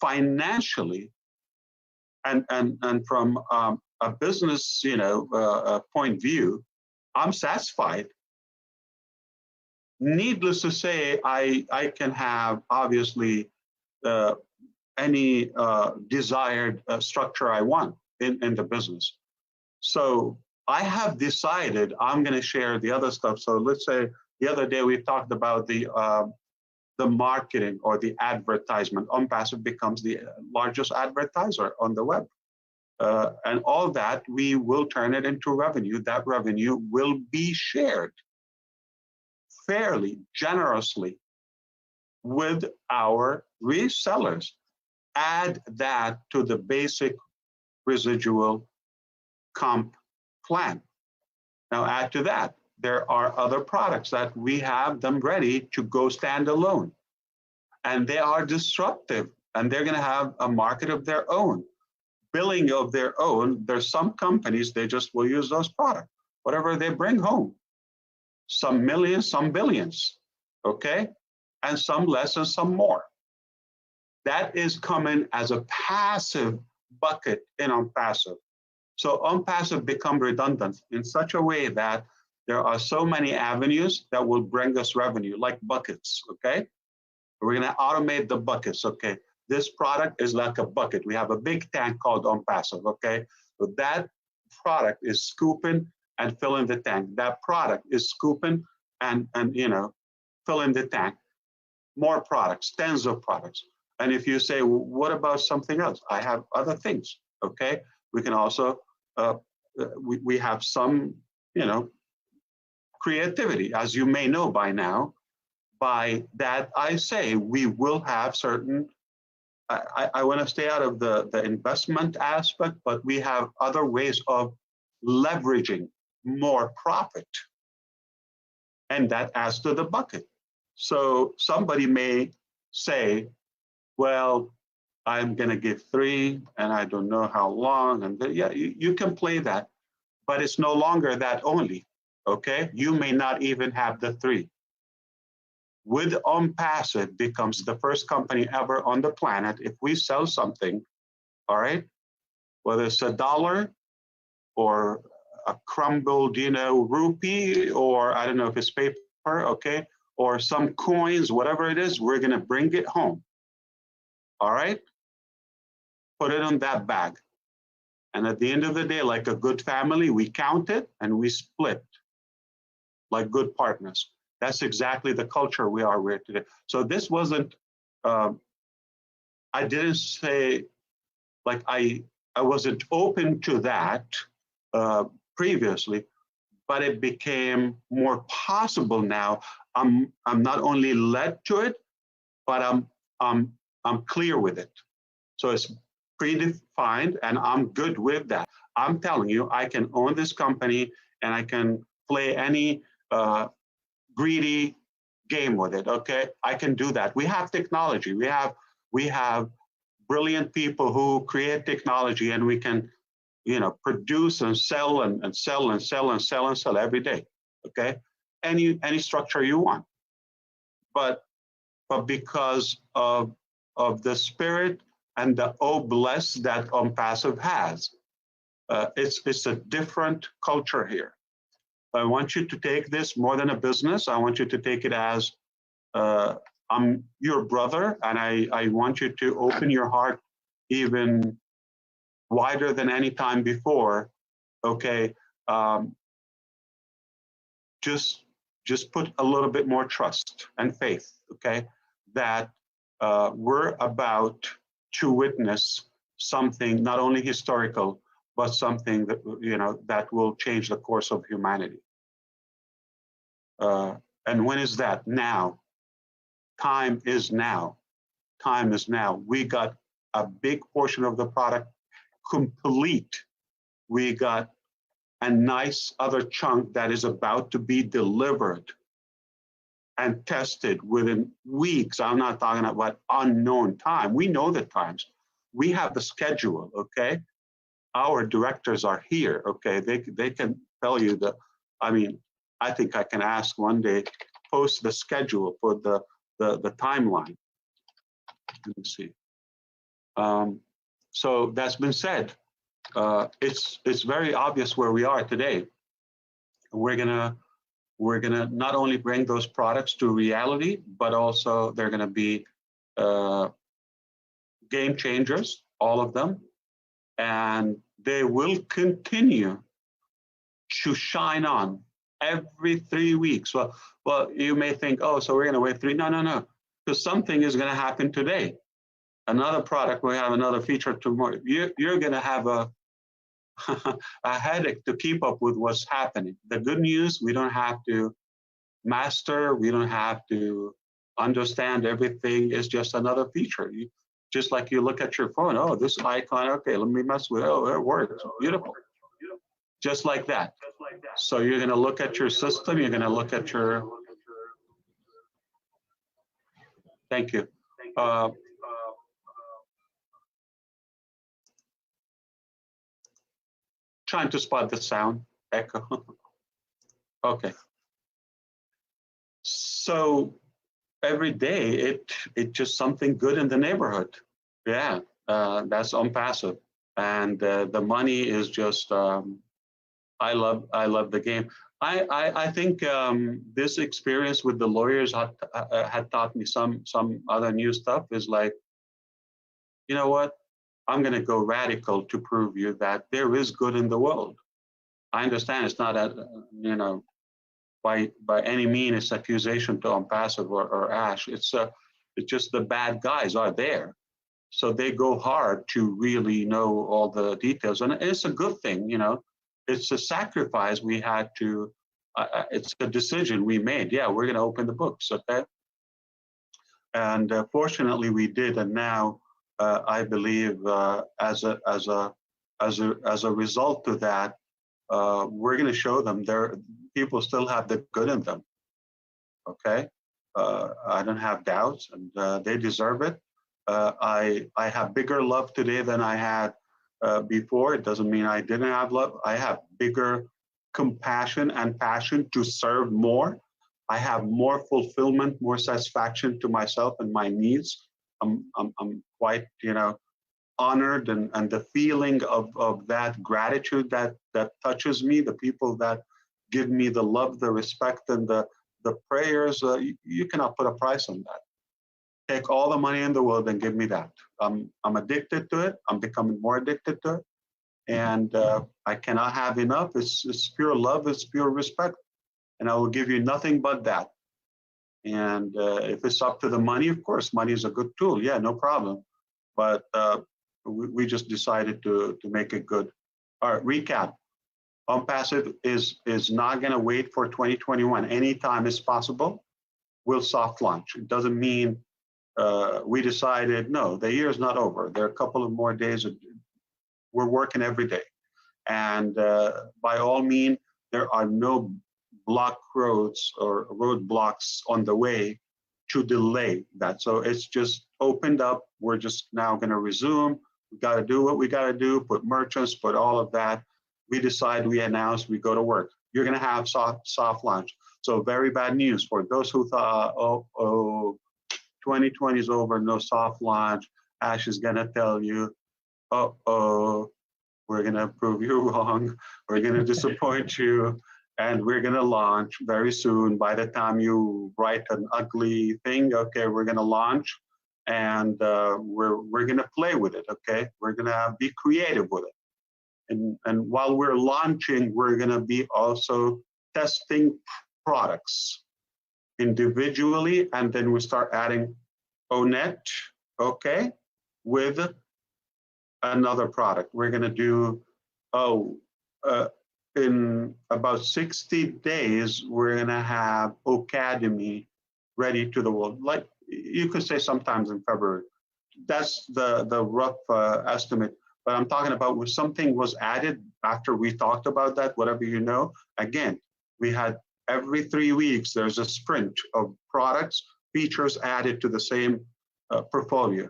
financially and from a business point of view, I'm satisfied. Needless to say, I can have obviously any desired structure I want in the business. So I have decided I'm going to share the other stuff. So let's say the other day we talked about the marketing or the advertisement. Onpassive becomes the largest advertiser on the web. And all that, we will turn it into revenue. That revenue will be shared fairly, generously with our resellers. Add that to the basic residual comp plan. Now add to that, there are other products that we have them ready to go standalone. And they are disruptive, and they're going to have a market of their own, billing of their own. There's some companies, they just will use those products, whatever they bring home. Some millions, some billions, okay? And some less and some more. That is coming as a passive bucket in Onpassive. So Onpassive become redundant in such a way that there are so many avenues that will bring us revenue, like buckets, okay? We're gonna automate the buckets, okay? This product is like a bucket. We have a big tank called Onpassive, okay? So that product is scooping and filling the tank. That product is scooping and filling the tank. More products, tens of products. And if you say, well, what about something else? I have other things, okay? We can also, we have some, creativity, as you may know by now. By that, I say we will have certain, I want to stay out of the investment aspect, but we have other ways of leveraging more profit. And that adds to the bucket. So somebody may say, well, I'm going to give 3 and I don't know how long. And yeah, you can play that, but it's no longer that only, okay? You may not even have the 3. With Onpassive becomes the first company ever on the planet, if we sell something, all right, whether it's $1 or a crumbled, rupee, or I don't know if it's paper, okay, or some coins, whatever it is, we're gonna bring it home, all right? Put it on that bag. And at the end of the day, like a good family, we count it and we split like good partners. That's exactly the culture we are with today. So this wasn't, I didn't say, like I wasn't open to that previously, but it became more possible now. I'm not only led to it, but I'm clear with it. So it's predefined, and I'm good with that. I'm telling you, I can own this company, and I can play any greedy game with it. Okay, I can do that. We have technology. We have brilliant people who create technology, and we can, produce and sell and sell and sell and sell and sell every day. Okay, any structure you want, but because of the spirit and the bless that Onpassive has, it's a different culture here. I want you to take this more than a business. I want you to take it as I'm your brother, and I want you to open your heart even wider than any time before. Okay, just put a little bit more trust and faith. Okay, that we're about to witness something not only historical, but something that that will change the course of humanity. And when is that? Now. Time is now. Time is now. We got a big portion of the product complete. We got a nice other chunk that is about to be delivered and tested within weeks. I'm not talking about unknown time. We know the times. We have the schedule, okay? Our directors are here, okay? They can tell you I think I can ask one day, post the schedule for the timeline. Let me see. So that's been said. It's very obvious where we are today. We're gonna not only bring those products to reality, but also they're gonna be game changers, all of them, and they will continue to shine on every 3 weeks. Well, you may think, oh, so we're gonna wait 3. No, because something is gonna happen today. Another product, we have another feature tomorrow. You're gonna have a headache to keep up with what's happening. The good news, we don't have to master, we don't have to understand everything. It's just another feature. Just like you look at your phone, oh, this icon, okay, let me mess with it. Oh, it works, beautiful. Just like that. So you're gonna look at your system, you're gonna look at your, thank you. Trying to spot the sound, echo. Okay. So every day, it just something good in the neighborhood. Yeah, that's Onpassive. And the money is just, I love the game. I think this experience with the lawyers had taught me some other new stuff. Is like, you know what? I'm going to go radical to prove you that there is good in the world. I understand it's not by any means accusation to Onpassive or Ash. It's just the bad guys are there, so they go hard to really know all the details, and it's a good thing. It's a sacrifice we had to. It's a decision we made. Yeah, we're going to open the books, okay? And fortunately, we did, and now. I believe as a result of that, we're going to show them people still have the good in them. Okay, I don't have doubts, and they deserve it. I have bigger love today than I had before. It doesn't mean I didn't have love. I have bigger compassion and passion to serve more. I have more fulfillment, more satisfaction to myself and my needs. I'm quite honored, and the feeling of that gratitude that touches me, the people that give me the love, the respect, and the prayers, you cannot put a price on that. Take all the money in the world and give me that. I'm addicted to it. I'm becoming more addicted to it, And I cannot have enough. It's pure love, it's pure respect. And I will give you nothing but that. And if it's up to the money, of course, money is a good tool. Yeah, no problem. But we just decided to make it good. All right, recap. Onpassive is not going to wait for 2021. Anytime is possible, we'll soft launch. It doesn't mean we decided, no, the year is not over. There are a couple of more days. We're working every day. And by all means, there are no block roads or roadblocks on the way to delay that. So it's just opened up. We're just now going to resume. We got to do what we got to do, put merchants, put all of that. We decide, we announce, we go to work. You're going to have soft launch. So very bad news for those who thought, oh, 2020 is over, no soft launch. Ash is going to tell you, we're going to prove you wrong. We're going to disappoint you. And we're going to launch very soon. By the time you write an ugly thing, okay, we're going to launch. And we're going to play with it, okay? We're going to be creative with it. And while we're launching, we're going to be also testing products individually, and then we start adding ONET, okay, with another product. We're going to do, in about 60 days, we're going to have Academy ready to the world. Like you could say sometimes in February. That's the rough estimate. But I'm talking about when something was added after we talked about that, whatever you know. Again, we had every 3 weeks, there's a sprint of products, features added to the same portfolio.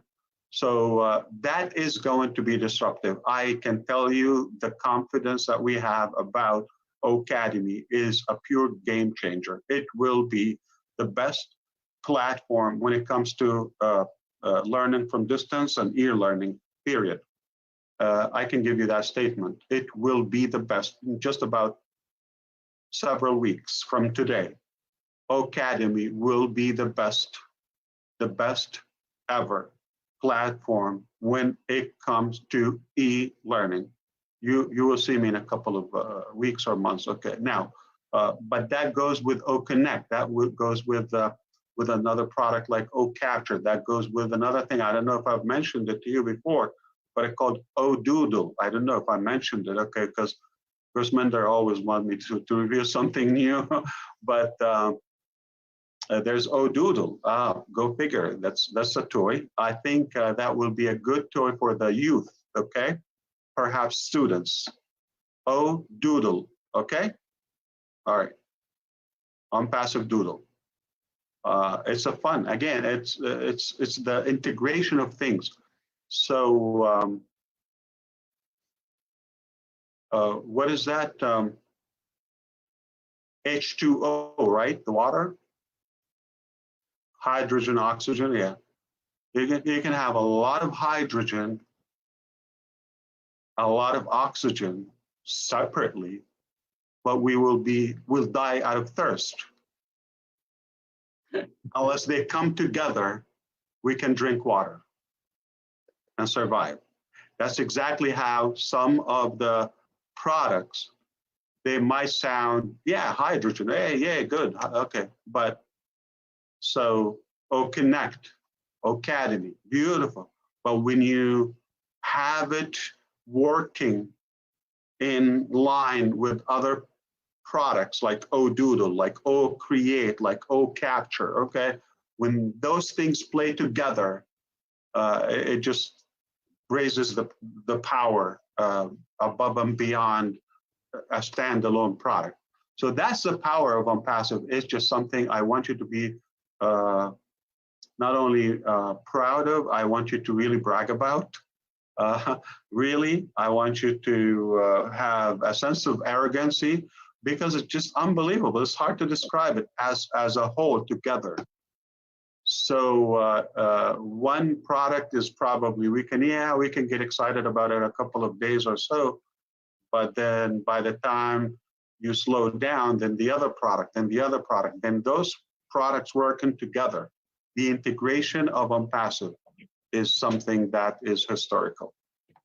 So that is going to be disruptive. I can tell you the confidence that we have about Academy is a pure game changer. It will be the best platform when it comes to learning from distance and e-learning, period. I can give you that statement. It will be the best in just about several weeks from today. Academy will be the best ever platform when it comes to e-learning. You will see me in a couple of weeks or months. Okay, now, but that goes with OConnect. That goes with another product like OCapture. That goes with another thing. I don't know if I've mentioned it to you before, but it's called ODoodle. I don't know if I mentioned it. Okay, because Chris Mender always wanted me to reveal something new, but there's ODoodle. Go figure. That's a toy. I think that will be a good toy for the youth. Okay, perhaps students. ODoodle. Okay. All right. Onpassive Doodle. It's a fun. Again, it's the integration of things. So what is that? H2O, right? The water. Hydrogen, oxygen, yeah. You can have a lot of hydrogen, a lot of oxygen separately, but we'll die out of thirst. Unless they come together, we can drink water and survive. That's exactly how some of the products, they might sound, yeah, hydrogen, hey, yeah, good, okay, but so Connect, Academy, beautiful. But when you have it working in line with other products like ODoodle, like Create, like Capture, okay? When those things play together, it just raises the power above and beyond a standalone product. So that's the power of Onpassive. It's just something I want you to be not only proud of, I want you to really brag about. Really, I want you to have a sense of arrogancy, because it's just unbelievable. It's hard to describe it as a whole together. So one product is probably, we can get excited about it a couple of days or so, but then by the time you slow down, then the other product, then the other product, then those products working together. The integration of Onpassive is something that is historical.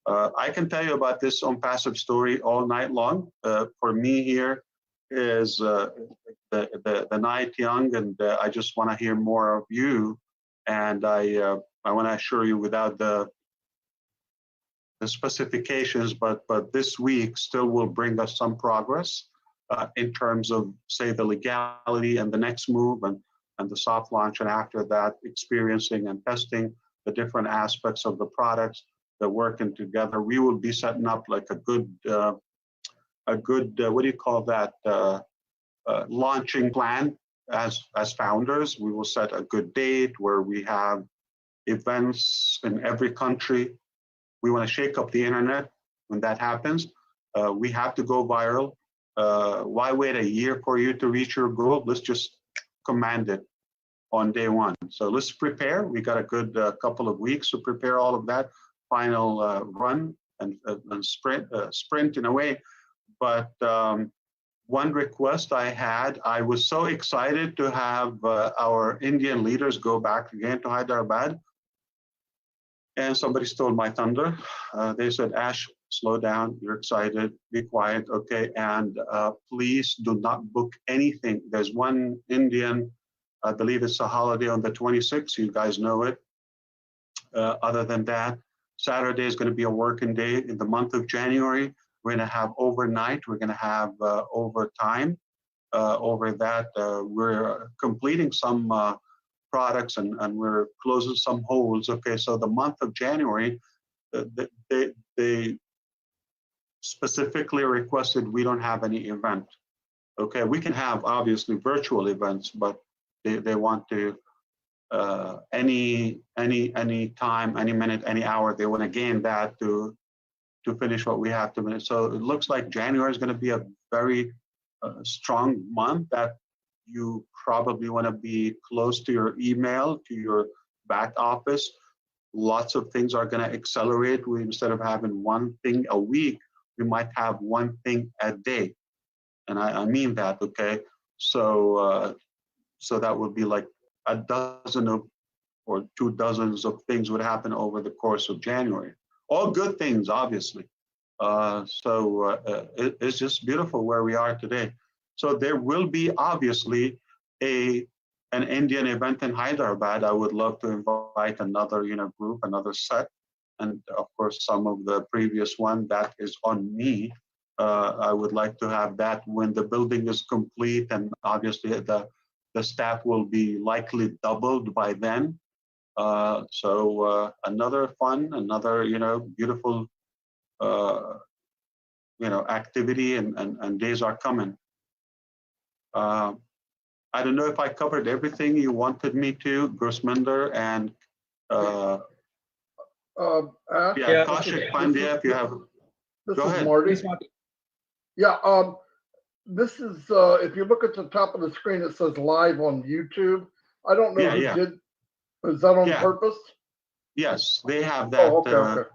I can tell you about this Onpassive story all night long. For me here is the night young, and I just want to hear more of you. And I want to assure you, without the specifications, but this week still will bring us some progress in terms of, say, the legality and the next move, and the soft launch, and after that, experiencing and testing the different aspects of the products. That working together, we will be setting up like a good what do you call that, launching plan as founders. We will set a good date where we have events in every country. We want to shake up the internet. When that happens, we have to go viral. Why wait a year for you to reach your goal? Let's just command it on day one. So let's prepare. We got a good couple of weeks to prepare all of that final run and sprint in a way. But one request I had, I was so excited to have our Indian leaders go back again to Hyderabad, and somebody stole my thunder. They said, Ash, slow down, you're excited, be quiet, okay, and please do not book anything. There's one Indian, I believe it's a holiday on the 26th, you guys know it. Other than that, Saturday is going to be a working day in the month of January. We're going to have overnight. We're going to have overtime. Over that, we're completing some products and we're closing some holes. Okay, so the month of January, they specifically requested we don't have any event. Okay, we can have obviously virtual events, but they want to any time, any minute, any hour, they want to gain that to finish what we have to finish. So it looks like January is going to be a very strong month that you probably want to be close to your email, to your back office. Lots of things are going to accelerate. Instead of having one thing a week, we might have one thing a day. And I mean that, okay? So so that would be like a dozen of, or 2 dozens of things would happen over the course of January. All good things, obviously. It's just beautiful where we are today. So there will be obviously an Indian event in Hyderabad. I would love to invite another group, another set, and of course some of the previous one. That is on me. I would like to have that when the building is complete, and obviously the staff will be likely doubled by then. Another fun, another beautiful activity, and days are coming. I don't know if I covered everything you wanted me to, Gurusminder, and Kaushik Pandya, if you have. This Go is ahead. Marty. Yeah, this is, if you look at the top of the screen, it says live on YouTube. I don't know who did, is that on purpose? Yes, they have that. Oh, okay, okay.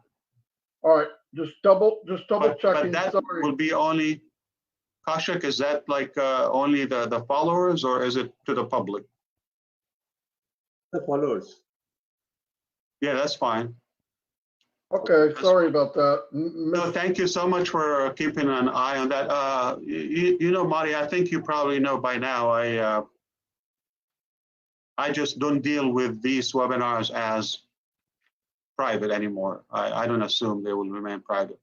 All right, just double checking. But that Sorry. will be only, Kaushik, is that like only the followers, or is it to the public? The followers. Yeah, that's fine. Okay, sorry about that. No, thank you so much for keeping an eye on that. Marty, I think you probably know by now, I just don't deal with these webinars as private anymore. I don't assume they will remain private.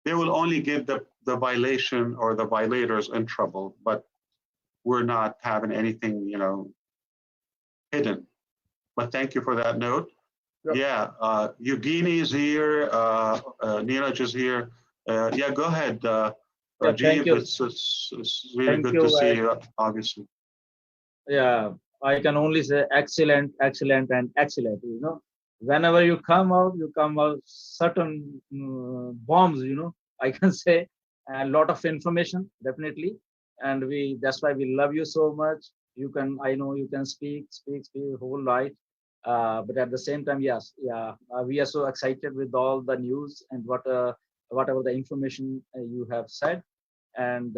They will only get the violation or the violators in trouble, but we're not having anything, hidden. But thank you for that note. Yep. Yeah, Yugini is here, Neeraj is here. Yeah, go ahead, Rajiv. It's really good to see you, obviously. Yeah, I can only say excellent, excellent, and excellent. Whenever you come out certain bombs. I can say a lot of information, definitely, and that's why we love you so much. I know you can speak whole night. But at the same time, yes, we are so excited with all the news and whatever the information you have said, and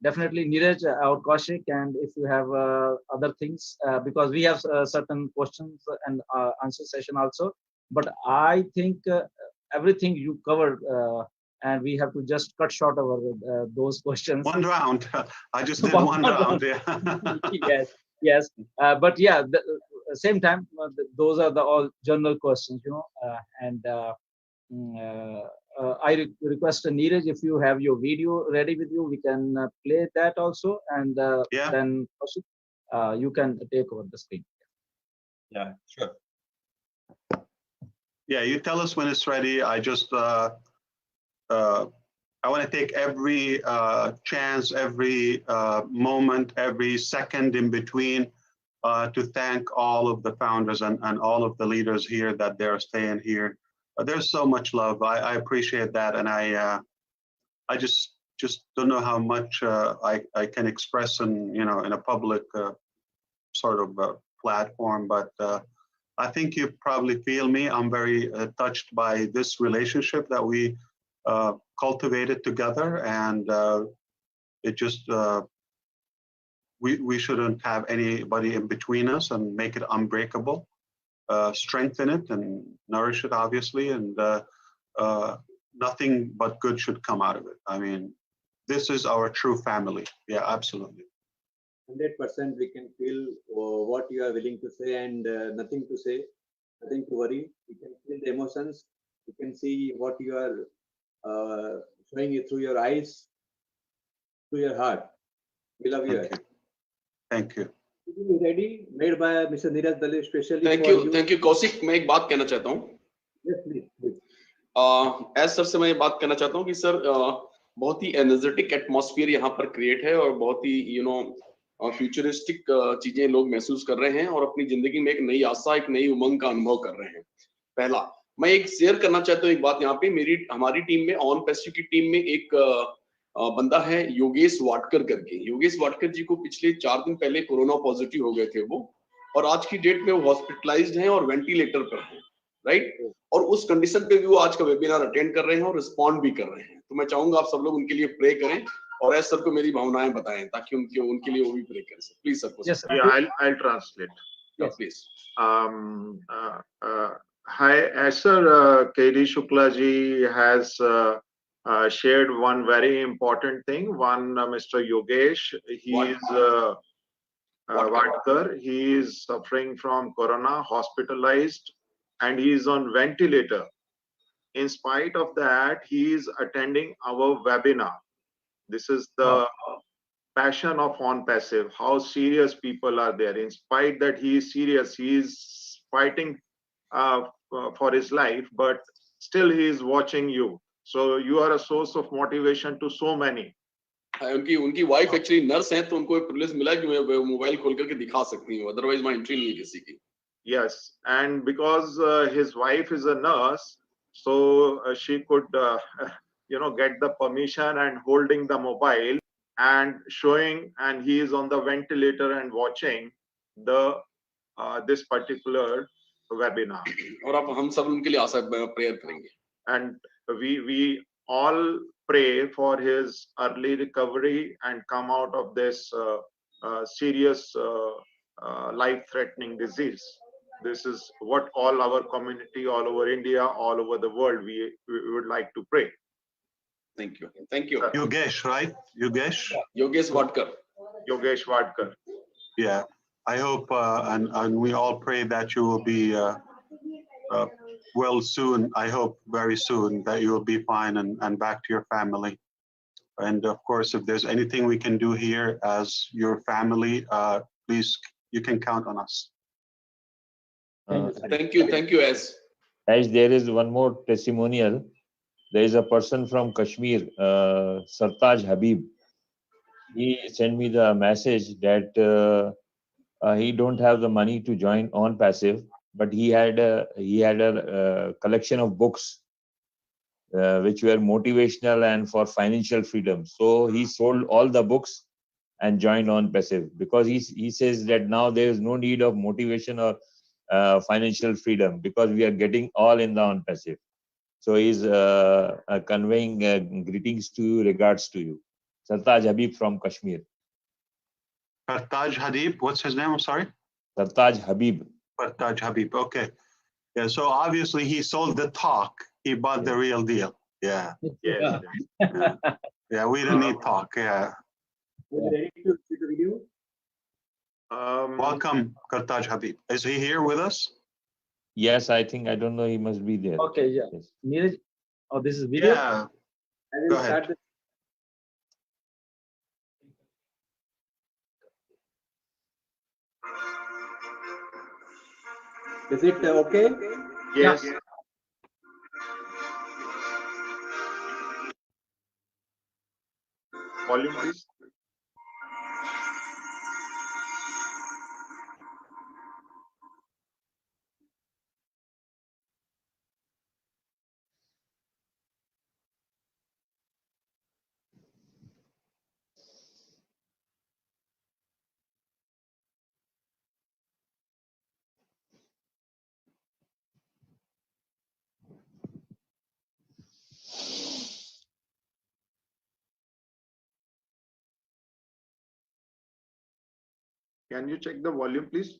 definitely Neeraj or Kaushik, and if you have other things, because we have certain questions and answer session also. But I think everything you covered, and we have to just cut short our those questions. One round. I just did one round. Yeah. Yes, yes. But yeah, same time, those are the all general questions, and I request Neeraj, if you have your video ready with you, we can play that also, and then you can take over the screen. Yeah, sure. Yeah, you tell us when it's ready. I just I want to take every chance, every moment, every second in between to thank all of the founders and all of the leaders here that they're staying here. There's so much love. I appreciate that, and I just don't know how much I can express in in a public sort of platform, but I think you probably feel me. I'm very touched by this relationship that we cultivated together, and it just we shouldn't have anybody in between us, and make it unbreakable. Strengthen it and nourish it, obviously, and nothing but good should come out of it. I mean, this is our true family. Yeah, absolutely. 100% we can feel what you are willing to say, and nothing to say, nothing to worry. We can feel the emotions. We can see what you are showing it through your eyes, through your heart. We love you. Thank you. Ready, made by Mr. Neeraj Dale, specially. Thank you, Kaushik. मैं एक बात कहना चाहता हूँ. Yes, please. As sir से मैं ये बात कहना चाहता हूँ कि सर बहुत ही एनर्जेटिक एटमॉस्फेयर यहाँ पर क्रिएट है, और बहुत ही फ्यूचरिस्टिक चीजें लोग महसूस कर रहे हैं, और अपनी जिंदगी में एक नई आशा, एक नई उमंग का अनुभव कर रहे हैं. पहला मैं एक शेयर करना चाहता हूँ एक बात यहाँ पे. हमारी टीम में, ऑनपैसिव की टीम में एक बंदा है योगेश वाटकर करके. योगेश वाटकर जी को पिछले 4 दिन पहले कोरोना पॉजिटिव हो गए थे वो, और आज की डेट में वो हॉस्पिटलाइज्ड हैं और वेंटिलेटर पर हैं, राइट. और उस कंडीशन पे भी वो आज का वेबिनार अटेंड कर रहे हैं और रिस्पॉन्ड भी कर रहे हैं. तो मैं चाहूंगा आप सब लोग उनके लिए प्रे करें, और एस सर को मेरी भावनाएं बताएं, ताकि उनके लिए वो भी प्रे करें. Please sir. Yes, sir. Yeah, I'll translate. Yes, please. Hi, as sir, KD Shukla ji has shared one very important thing. One, Mr. Yogesh, he is Vatkar. He is suffering from corona, hospitalized, and he is on ventilator. In spite of that, he is attending our webinar. This is the passion of Onpassive, how serious people are there. In spite that he is serious, he is fighting for his life, but still he is watching you. So you are a source of motivation to so many. उनकी wife actually nurse हैं, तो उनको एक privilege मिला कि मैं mobile खोल करके दिखा सकती हूँ, अदरवाइज मैं एंट्री नहीं किसी की. Yes, and because his wife is a nurse, so she could get the permission and holding the mobile and showing, and he is on the ventilator and watching the this particular webinar. और आप हम सब उनके लिए आशा prayer करेंगे. And we all pray for his early recovery and come out of this serious life-threatening disease. This is what all our community, all over India, all over the world, we would like to pray. Thank you. Thank you. Yogesh, right? Yogesh? Yogesh Vatkar. Yogesh Vatkar. Yeah. I hope, and we all pray that you will be well soon. I hope very soon that you will be fine and back to your family. And of course, if there's anything we can do here as your family, please, you can count on us. Thank you, S. As there is one more testimonial, there is a person from Kashmir, Sartaj Habib. He sent me the message that he don't have the money to join Onpassive, but he had a collection of books which were motivational and for financial freedom. So he sold all the books and joined Onpassive, because he says that now there is no need of motivation or financial freedom, because we are getting all in the Onpassive. So he's conveying greetings to you, regards to you. Sartaj Habib from Kashmir. Sartaj Habib, what's his name? I'm sorry? Sartaj Habib. Sartaj Habib, okay. Yeah, so obviously he sold the talk He bought the real deal. Yeah. Yes. Yeah. Yeah, we don't need talk. Yeah. Ready to see the video? Welcome, Kartaj Habib. Is he here with us? Yes, I think, I don't know, he must be there. Okay, yeah. Yes. Neeraj, oh, this is video? Yeah. I will Go ahead. start the Is it okay? Yes. Volume, please. Can you check the volume, please?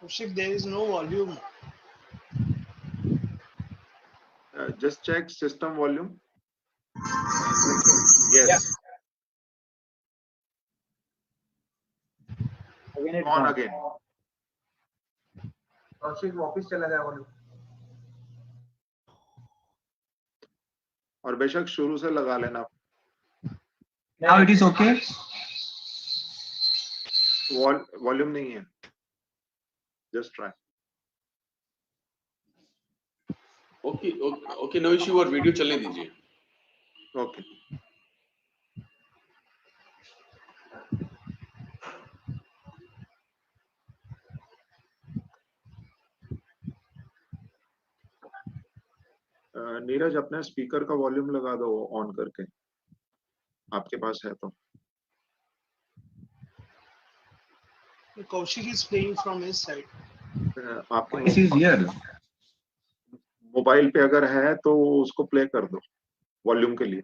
Kaushik, there is no volume. Just check system volume. Yes. Yeah. Again, it's On gone. again. Kaushik वापस चला गया volume. और बेशक शुरू से लगा लेना. Now it is okay. Volume नहीं है. Just try. Okay no issue और वीडियो चलने दीजिए. Okay. नीरज अपने स्पीकर का वॉल्यूम लगा दो ऑन करके, आपके पास है तो. Kaushik is playing from his side. आपके This is here. मोबाइल पे अगर है तो उसको प्ले कर दो वॉल्यूम के लिए.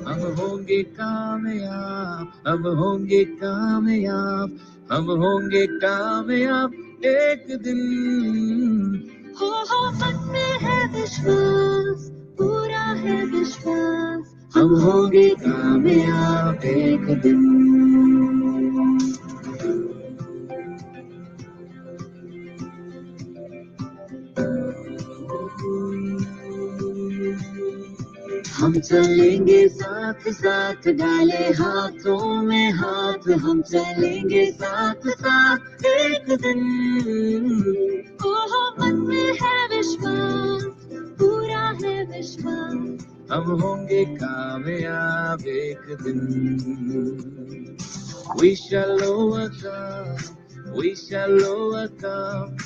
हम होंगे कामयाब, हम होंगे कामयाब, हम होंगे कामयाब एक दिन। हो मन में है विश्वास, पूरा है विश्वास, हम होंगे कामयाब एक दिन। हम चलेंगे साथ साथ, डाले हाथों में हाथ, हम चलेंगे साथ साथ एक दिन। ओह मन में है विश्वास, पूरा है विश्वास, हम होंगे कामयाब एक दिन। We shall overcome, we shall overcome,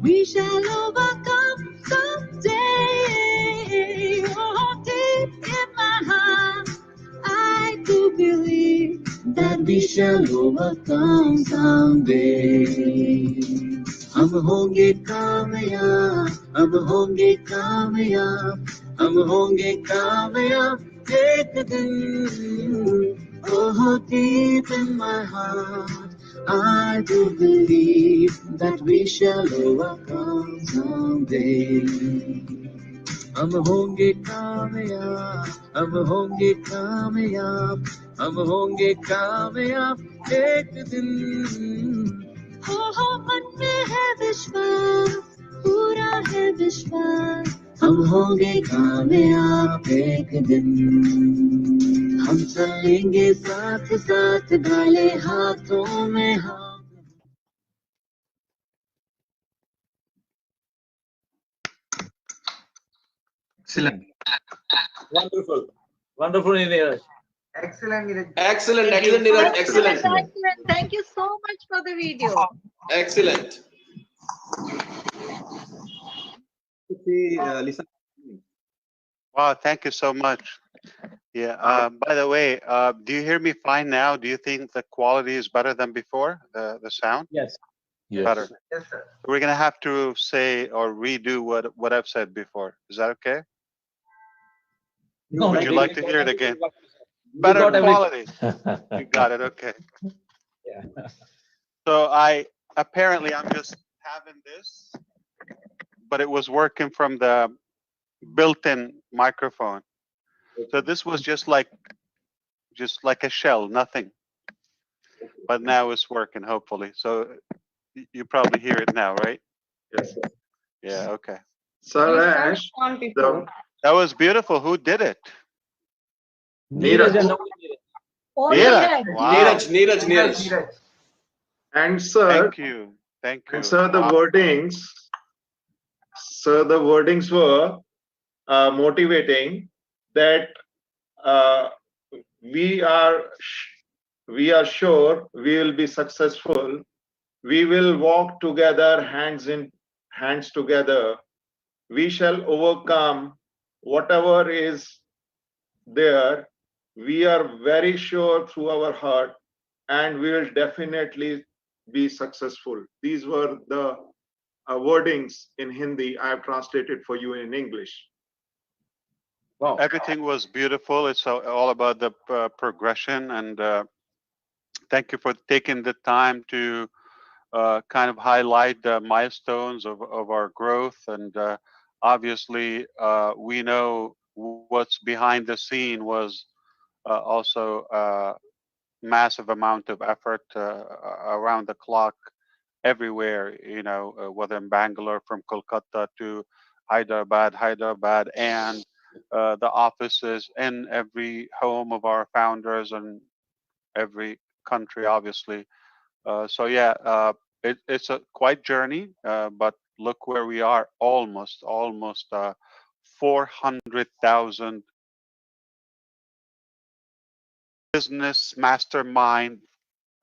we shall overcome someday. Oh, deep in my heart, I do believe that we shall overcome someday. हम होंगे कामयाब, हम होंगे कामयाब, हम होंगे कामयाब एक दिन। Oh, deep in my heart, I do believe that we shall overcome someday. हम होंगे कामयाब, हम होंगे कामयाब, हम होंगे कामयाब एक दिन। हो मन में है विश्वास, पूरा है विश्वास, हम होंगे कामयाब एक दिन। हम चलेंगे साथ साथ, डाले हाथों में हाथ। Excellent. Wonderful. Wonderful, Neeraj. Excellent, Neeraj. Excellent, excellent, Neeraj. Excellent. Excellent. Thank you so much for the video. Excellent. Lisa. Wow, thank you so much. Yeah. By the way, do you hear me fine now? Do you think the quality is better than before? The sound? Yes. Yes. Better. Yes, sir. We're gonna have to say or redo what I've said before. Is that okay? No, Would you like to hear it again? Better got quality. You got it. Okay. Yeah. So apparently I'm just having this, but it was working from the built-in microphone. So this was just like a shell, nothing. But now it's working, hopefully. So you probably hear it now, right? Yes. Yeah. Okay. Sir He Ash, started on before. That was beautiful. Who did it? Neeraj and Neeraj. Only Neeraj. Neeraj. Wow. Neeraj. And sir, Thank you. Thank and you. sir, the Wow. wordings, sir, the wordings were motivating that uh, we are sure we will be successful. We will walk together, hands together. We shall overcome whatever is there. We are very sure through our heart, and we will definitely be successful. These were the wordings in Hindi. I have translated for you in English. wow. Everything was beautiful. It's all about the progression, and thank you for taking the time to kind of highlight the milestones of our growth. And obviously, we know what's behind the scene was also a massive amount of effort around the clock everywhere, whether in Bangalore, from Kolkata to Hyderabad, and the offices in every home of our founders and every country, obviously. So yeah, it's a quite journey, but look where we are, almost 400,000 business mastermind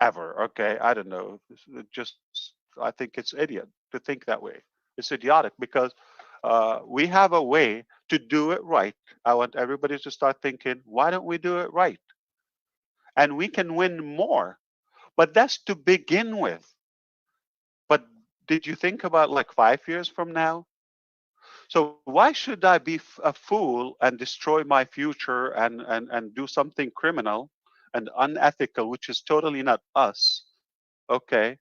ever. Okay, I don't know. Just I think it's idiot to think that way. It's idiotic because we have a way to do it right. I want everybody to start thinking, why don't we do it right? And we can win more, but that's to begin with. But did you think about like 5 years from now? So why should I be a fool and destroy my future and do something criminal and unethical, which is totally not us? Okay.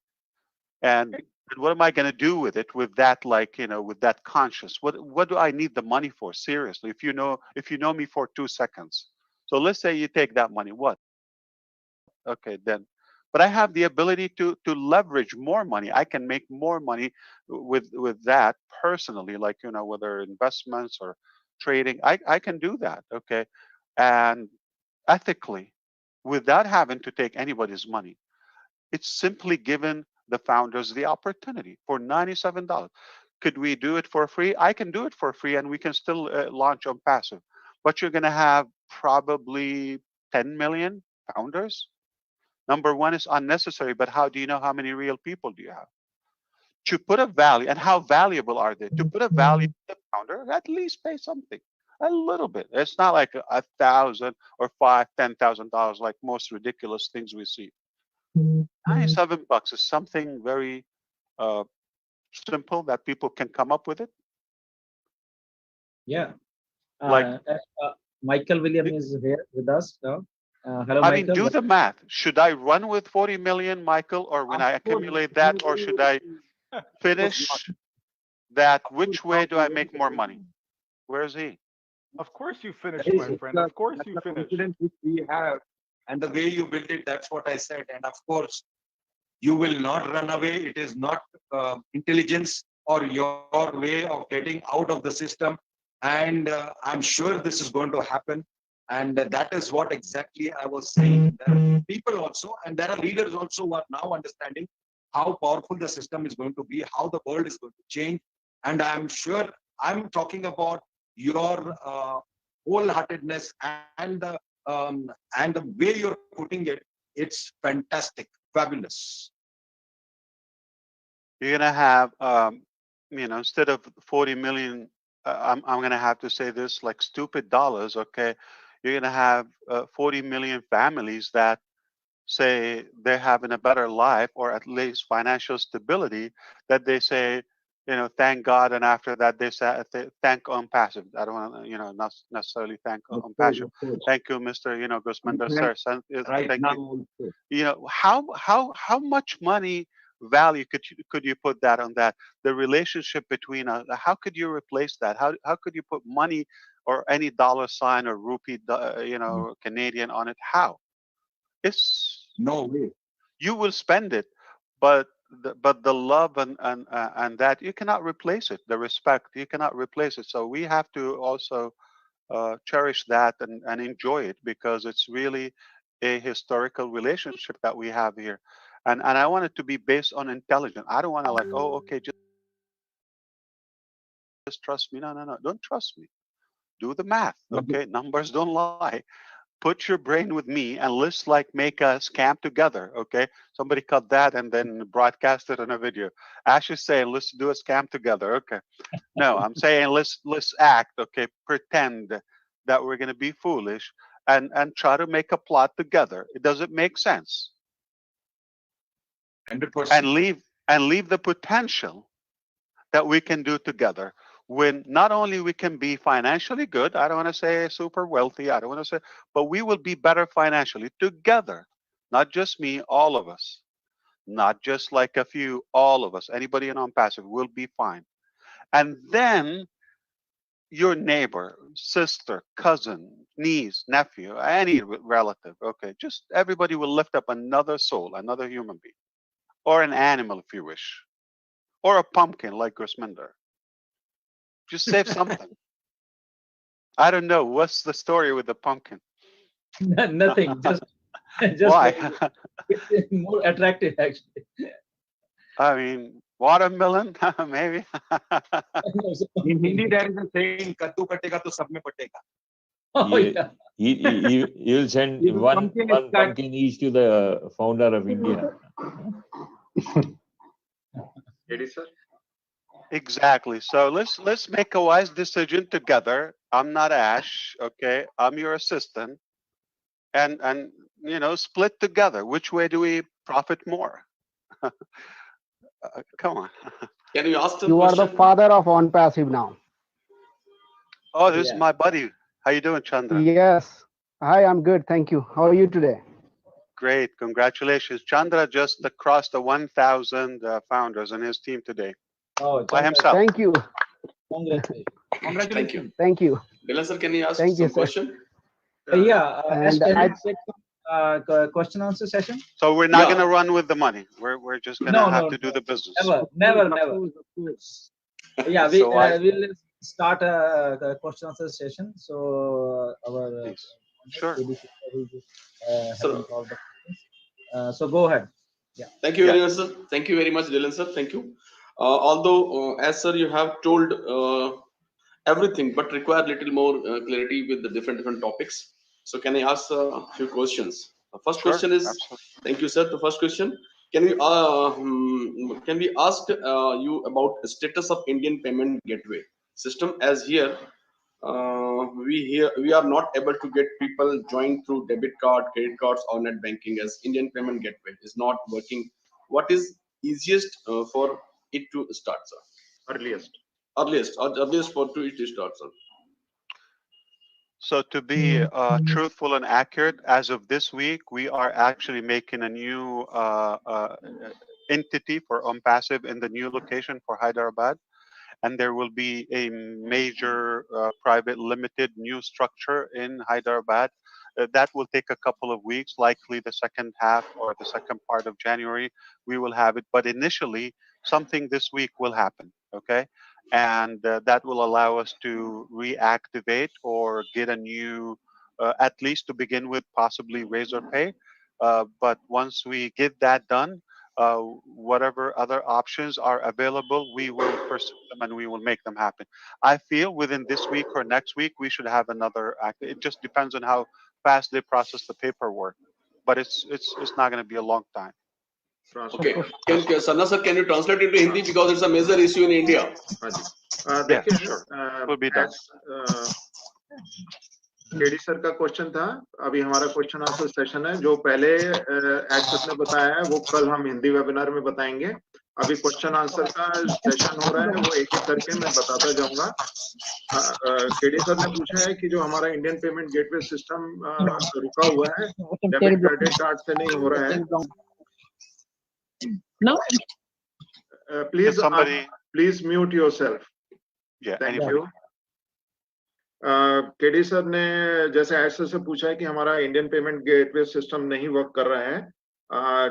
And what am I going to do with it, with that, like, with that conscience? What do I need the money for? Seriously, if you know me for 2 seconds. So let's say you take that money. What? Okay, then. But I have the ability to leverage more money. I can make more money with that personally, like, whether investments or trading. I can do that. Okay. And ethically, without having to take anybody's money. It's simply given the founders the opportunity for $97. Could we do it for free? I can do it for free, and we can still launch Onpassive. But you're going to have probably 10 million founders. Number one is unnecessary, but how do you know how many real people do you have? To put a value, and how valuable are they? To put a value to the founder, at least pay something, a little bit. It's not like $1,000 or $10,000 like most ridiculous things we see. $97 is something very simple that people can come up with it. Yeah. Like Michael William is here with us now. Hello, I Michael. mean, do the math. Should I run with 40 million, Michael, or when I accumulate that, or should I finish that? Which way do I make more money? Where is he? Of course you finish, my friend. Of course you finish. Confidence which we have and the way you build it, that's what I said. And of course, you will not run away. It is not intelligence or your way of getting out of the system. And I'm sure this is going to happen. And that is what exactly I was saying. There are people also, and there are leaders also who are now understanding how powerful the system is going to be, how the world is going to change. And I'm sure I'm talking about your wholeheartedness and the way you're putting it. It's fantastic, fabulous. You're gonna have, instead of 40 million, I'm gonna have to say this like stupid dollars. Okay, you're gonna have 40 million families that say they're having a better life or at least financial stability, that they say, thank God, and after that they say thank Onpassive. I don't want to, not necessarily thank Onpassive. Thank you, Mr. Gusmander sir. Right thank now, you. How much money value could you put that on that? The relationship between how could you replace that? How could you put money or any dollar sign or rupee, Canadian on it? How? It's no way. You will spend it, but but the love and that you cannot replace it. The respect you cannot replace it. So we have to also cherish that and enjoy it, because it's really a historical relationship that we have here. And I want it to be based on intelligence. I don't want to like, oh, okay, just trust me. No, don't trust me. Do the math. Okay, numbers don't lie. Put your brain with me and let's like make a scam together. Okay, somebody cut that and then broadcast it on a video. Ash is saying let's do a scam together. Okay, no, I'm saying let's act. Okay, pretend that we're going to be foolish and try to make a plot together. It doesn't make sense. 100%. And leave the potential that we can do together, when not only we can be financially good, I don't want to say super wealthy, I don't want to say, but we will be better financially together. Not just me, all of us. Not just like a few, all of us. Anybody in Onpassive will be fine. And then your neighbor, sister, cousin, niece, nephew, any relative, okay, just everybody will lift up another soul, another human being, or an animal if you wish, or a pumpkin like Grisminder. Just save something. I don't know. What's the story with the pumpkin? Nothing. Just Why? it's more attractive actually. I mean, watermelon, maybe. In Hindi, there is a saying, "Kaddu katega to sab mein patega." Oh, yeah. You'll send one pumpkin each to the founder of India. Sir? Exactly. So let's make a wise decision together. I'm not Ash, okay? I'm your assistant, and split together. Which way do we profit more? Come on. Can you ask You are the father of Onpassive now. Oh, this is my buddy. How you doing, Chandra? Yes. Hi, I'm good. Thank you. How are you today? Great. Congratulations. Chandra just crossed the 1,000 founders in his team today. Oh, by himself. Thank you. Thank you. Thank you. Dylan sir, can you ask Thank you, some sir. question? Yeah. And Can I- you take question answer session? So we're not going to run with the money. We're just going to have to do the business. Never. Yeah, we So will start a question answer session. So our sure. So go ahead. Yeah. Thank you very much, sir. Thank you very much, Dylan sir. Thank you. Although, as sir, you have told everything, but require little more clarity with the different topics. So can I ask a few questions? The first question is, thank you, sir. The first question, can we ask you about the status of Indian payment gateway system? As here, we are not able to get people join through debit card, credit cards, or net banking, as Indian payment gateway is not working. What is easiest for it to start, sir? Earliest for it to start, sir. So to be truthful and accurate, as of this week, we are actually making a new entity for Onpassive in the new location for Hyderabad. And there will be a major private limited new structure in Hyderabad. That will take a couple of weeks, likely the second half or the second part of January, we will have it. But initially, something this week will happen, okay? And that will allow us to reactivate or get a new, at least to begin with, possibly Razor Pay. But once we get that done, whatever other options are available, we will pursue them and we will make them happen. I feel within this week or next week, we should have another act. It just depends on how fast they process the paperwork, but it's not going to be a long time. Okay. Sanna sir, can you translate it to Hindi, because it's a major issue in India? Yeah, sure. Will be done. KD sir का question था, अभी हमारा question answer session है, जो पहले add sir ने बताया है वो कल हम हिंदी वेबिनार में बताएंगे। अभी क्वेश्चन आंसर का सेशन हो रहा है, वो एक एक करके मैं बताता जाऊंगा। केडी सर ने पूछा है कि जो हमारा इंडियन पेमेंट गेटवे सिस्टम रुका हुआ है, डेबिट क्रेडिट कार्ड से नहीं हो रहा है। Please mute yourself. Thank you. KD sir ने जैसे एड सर से पूछा है कि हमारा इंडियन पेमेंट गेटवे सिस्टम नहीं वर्क कर रहा है,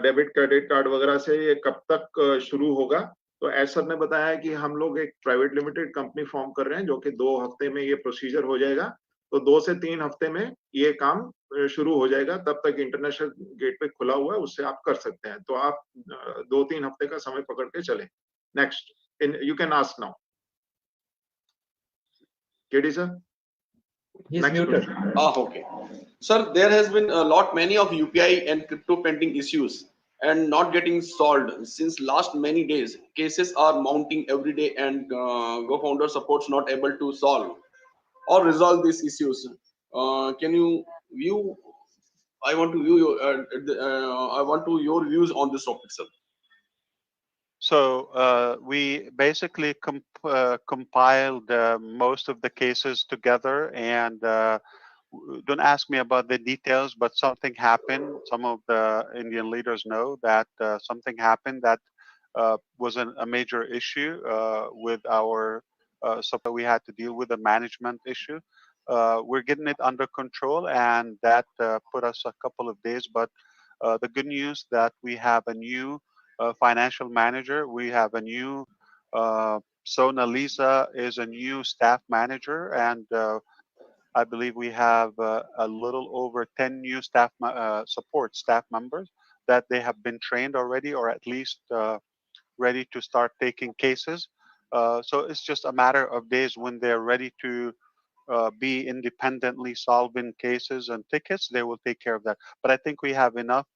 डेबिट क्रेडिट कार्ड वगैरह से ये कब तक शुरू होगा? तो एस सर ने बताया कि हम लोग एक प्राइवेट लिमिटेड कंपनी फॉर्म कर रहे हैं, जो कि 2 हफ्ते में ये प्रोसीजर हो जाएगा। तो 2 से 3 हफ्ते में ये काम शुरू हो जाएगा। तब तक इंटरनेशनल गेटवे खुला हुआ है, उससे आप कर सकते हैं। तो आप 2-3 हफ्ते का समय पकड़ के चलें। Next, you can ask now. KD sir? He's Next muted. question. Okay. Sir, there has been many of UPI and crypto pending issues and not getting solved since last many days. Cases are mounting every day and Go-founder supports not able to solve or resolve these issues. Can you view? I want to view your. I want to your views on this topic, sir. So we basically compiled most of the cases together, and don't ask me about the details, but something happened. Some of the Indian leaders know that something happened that was a major issue with our supply. We had to deal with a management issue. We're getting it under control, and that put us a couple of days. But the good news that we have a new financial manager. We have a new Sona Lisa is a new staff manager, and I believe we have a little over 10 new support staff members that they have been trained already, or at least ready to start taking cases. So it's just a matter of days when they're ready to be independently solving cases and tickets. They will take care of that. But I think we have enough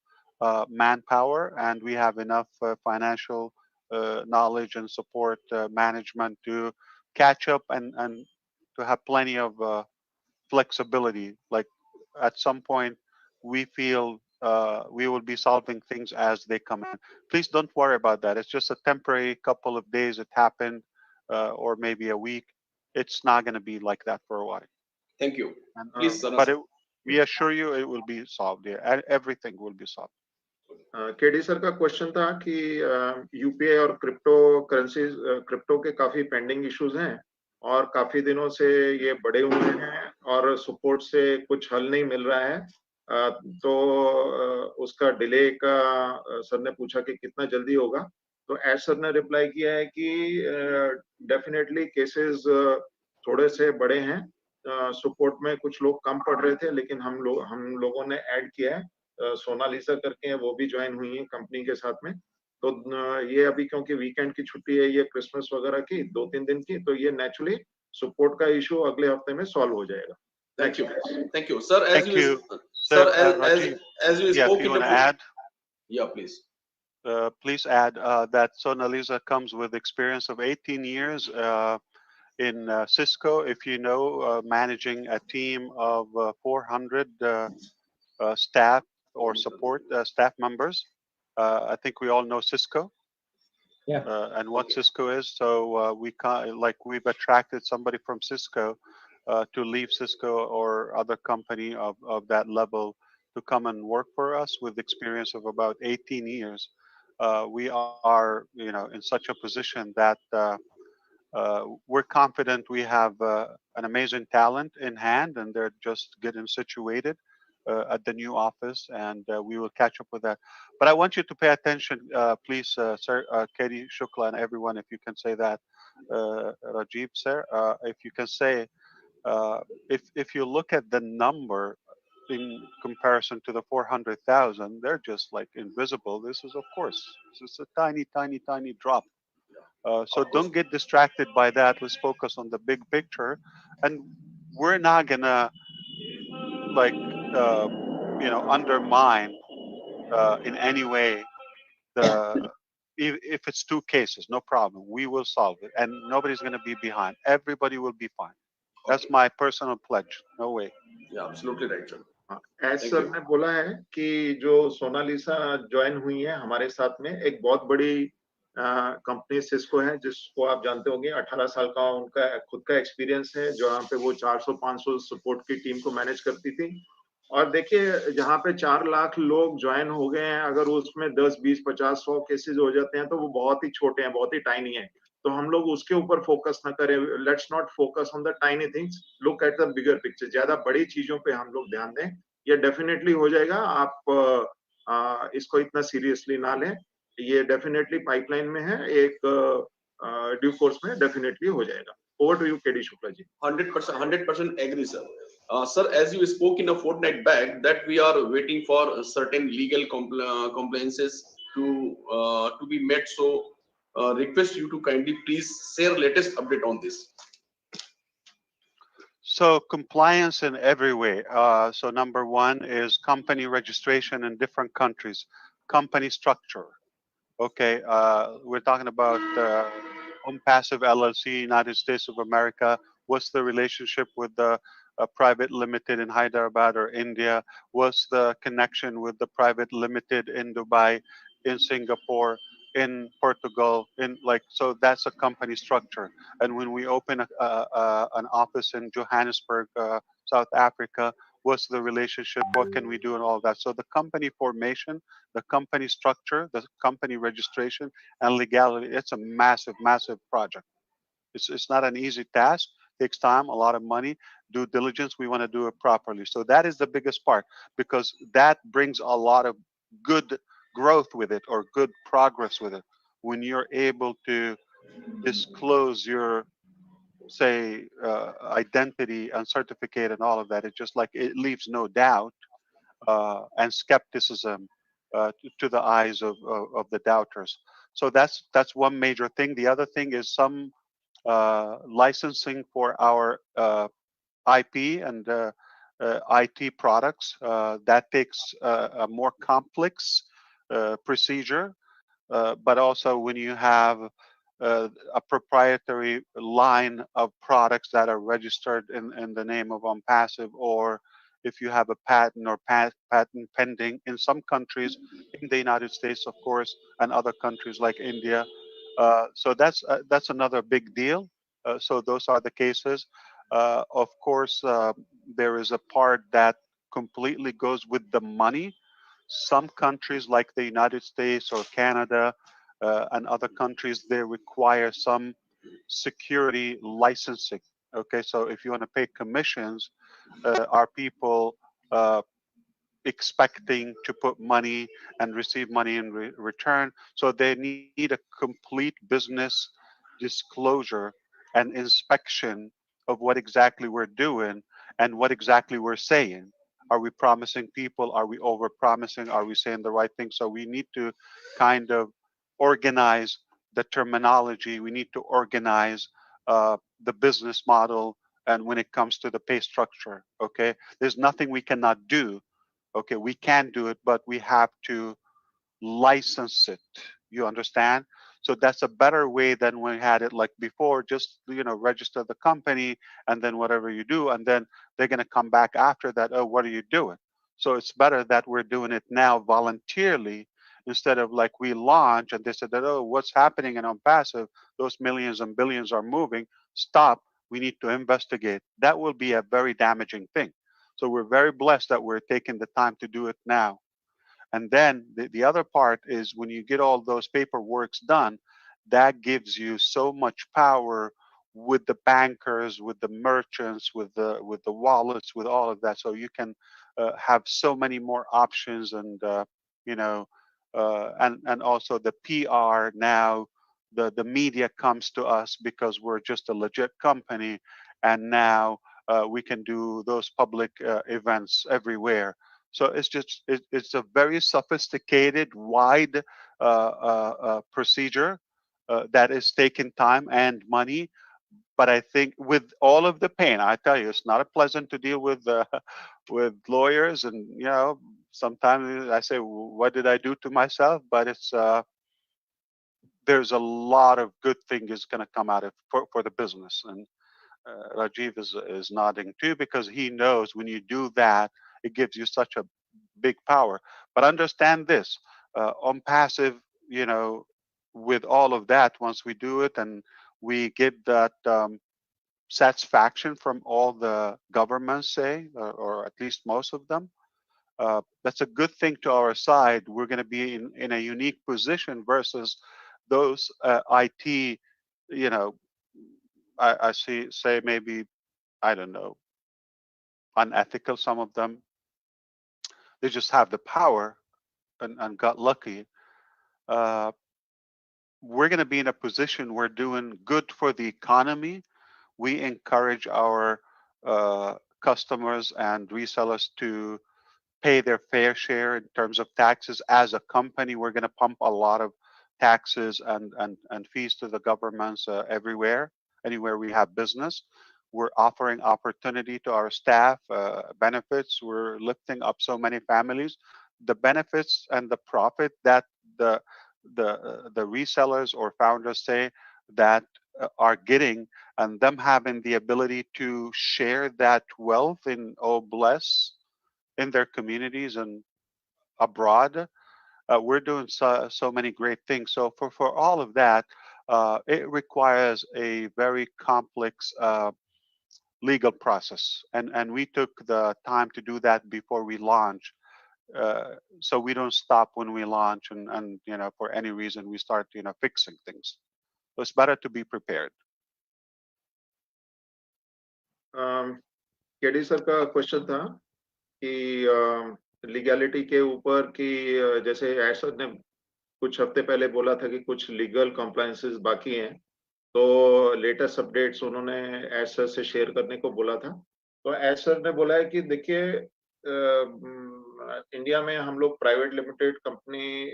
manpower, and we have enough financial knowledge and support management to catch up and to have plenty of flexibility. Like at some point, we feel we will be solving things as they come in. Please don't worry about that. It's just a temporary couple of days. It happened, or maybe a week. It's not going to be like that for a while. Thank you. And, Please, but we assure you it will be solved. Yeah, everything will be solved. KD sir का question था कि UPI और crypto currencies, crypto के काफी pending issues हैं और काफी दिनों से ये बढ़े हुए हैं और सपोर्ट से कुछ हल नहीं मिल रहा है। तो उसका डिले का सर ने पूछा कि कितना जल्दी होगा। तो एस सर ने रिप्लाई किया है कि डेफिनेटली केसेस थोड़े से बड़े हैं। सपोर्ट में कुछ लोग कम पड़ रहे थे, लेकिन हम लोगों ने ऐड किया है। सोनालिसा करके हैं, वो भी ज्वाइन हुई है कंपनी के साथ में। तो ये अभी क्योंकि वीकेंड की छुट्टी है, ये क्रिसमस वगैरह की 2-3 दिन की, तो ये नेचुरली सपोर्ट का इशू अगले हफ्ते में सॉल्व हो जाएगा। Thank you. Thank you, sir. As you spoke in the add, yeah, please. Please add that Sonalisa comes with experience of 18 years in Cisco. If you know, managing a team of 400 staff or support staff members. I think we all know Cisco. Yeah. And what Cisco is. So we've attracted somebody from Cisco to leave Cisco or other company of that level to come and work for us with experience of about 18 years. We are, in such a position that we're confident we have an amazing talent in hand, and they're just getting situated at the new office, and we will catch up with that. But I want you to pay attention, please, sir, Katie Shukla, and everyone, if you can say that, Rajiv, sir, if you can say, if you look at the number in comparison to the 400,000, they're just like invisible. This is, of course, this is a tiny, tiny, tiny drop. So don't get distracted by that. Let's focus on the big picture, and we're not gonna undermine in any way if it's 2 cases, no problem. We will solve it, and nobody's gonna be behind. Everybody will be fine. That's my personal pledge. No way. Yeah, absolutely right, sir. S sir ने बोला है कि जो सोनालिसा join हुई है हमारे साथ में, एक बहुत बड़ी कंपनी सिस्को है, जिसको आप जानते होंगे। 18 साल का उनका खुद का एक्सपीरियंस है, जहाँ पे वो 400-500 सपोर्ट की टीम को मैनेज करती थी। और देखिए, जहाँ पे 4 लाख लोग ज्वाइन हो गए हैं, अगर उसमें 10, 20, 50, 100 केसेस हो जाते हैं, तो वो बहुत ही छोटे हैं, बहुत ही टाइनी है। तो हम लोग उसके ऊपर फोकस ना करें। Let's not focus on the tiny things, look at the bigger picture. ज्यादा बड़ी चीजों पे हम लोग ध्यान दें, ये डेफिनेटली हो जाएगा। आप इसको इतना सीरियसली ना लें, ये डेफिनेटली पाइपलाइन में है, एक ड्यू कोर्स में डेफिनेटली हो जाएगा. Over to you, KD Shukla ji. 100% agree, sir. Sir, as you spoke in a fortnight back that we are waiting for certain legal compliances to be met. So, request you to kindly please share latest update on this. So compliance in every way. So number one is company registration in different countries, company structure. Okay, we're talking about Onpassive LLC, United States of America. What's the relationship with the private limited in Hyderabad or India? What's the connection with the private limited in Dubai, in Singapore, in Portugal? In like, so that's a company structure. And when we open an office in Johannesburg, South Africa, what's the relationship? What can we do and all that? So the company formation, the company structure, the company registration, and legality, it's a massive, massive project. It's not an easy task. It takes time, a lot of money, due diligence. We want to do it properly. So that is the biggest part, because that brings a lot of good growth with it, or good progress with it. When you're able to disclose your, say, identity and certificate and all of that, it's just like it leaves no doubt and skepticism to the eyes of the doubters. So that's one major thing. The other thing is some licensing for our IP and IT products. That takes a more complex procedure, but also when you have a proprietary line of products that are registered in the name of Onpassive, or if you have a patent or patent pending in some countries, in the United States, of course, and other countries like India. So that's another big deal. So those are the cases. Of course, there is a part that completely goes with the money. Some countries like the United States or Canada and other countries, they require some security licensing. Okay, so if you want to pay commissions, are people expecting to put money and receive money in return? So they need a complete business disclosure and inspection of what exactly we're doing and what exactly we're saying. Are we promising people? Are we over promising? Are we saying the right thing? So we need to kind of organize the terminology. We need to organize the business model. And when it comes to the pay structure, okay, there's nothing we cannot do. Okay, we can do it, but we have to license it. You understand? So that's a better way than we had it like before. Just register the company, and then whatever you do, and then they're going to come back after that. Oh, what are you doing? So it's better that we're doing it now voluntarily, instead of like we launch and they said that, oh, what's happening in Onpassive? Those millions and billions are moving. Stop. We need to investigate. That will be a very damaging thing. So we're very blessed that we're taking the time to do it now. And then the other part is when you get all those paperworks done, that gives you so much power with the bankers, with the merchants, with the wallets, with all of that. So you can have so many more options, and and also the PR now. The media comes to us because we're just a legit company, and now we can do those public events everywhere. So it's a very sophisticated, wide procedure that is taking time and money. But I think with all of the pain, I tell you, it's not a pleasant to deal with with lawyers, and sometimes I say, what did I do to myself? But it's there's a lot of good things going to come out of for the business, and Rajiv is nodding too, because he knows when you do that, it gives you such a big power. But understand this, Onpassive, with all of that, once we do it and we get that satisfaction from all the governments, say, or at least most of them, that's a good thing to our side. We're going to be in a unique position versus those IT, I say maybe, I don't know, unethical, some of them. They just have the power and got lucky, we're going to be in a position we're doing good for the economy. We encourage our customers and resellers to pay their fair share in terms of taxes. As a company, we're going to pump a lot of taxes and fees to the governments everywhere, anywhere we have business. We're offering opportunity to our staff, benefits. We're lifting up so many families. The benefits and the profit that the resellers or founders say that are getting, and them having the ability to share that wealth in bless in their communities and abroad. We're doing so many great things. So for all of that, it requires a very complex legal process, and we took the time to do that before we launch, so we don't stop when we launch and for any reason we start fixing things. So it's better to be prepared. KD sir का question था कि legality के ऊपर कि जैसे Asher ने कुछ हफ्ते पहले बोला था कि कुछ लीगल कंप्लायंसेस बाकी हैं, तो लेटेस्ट अपडेट्स उन्होंने ऐशर से शेयर करने को बोला था। तो ऐशर ने बोला है कि देखिए इंडिया में हम लोग प्राइवेट लिमिटेड कंपनी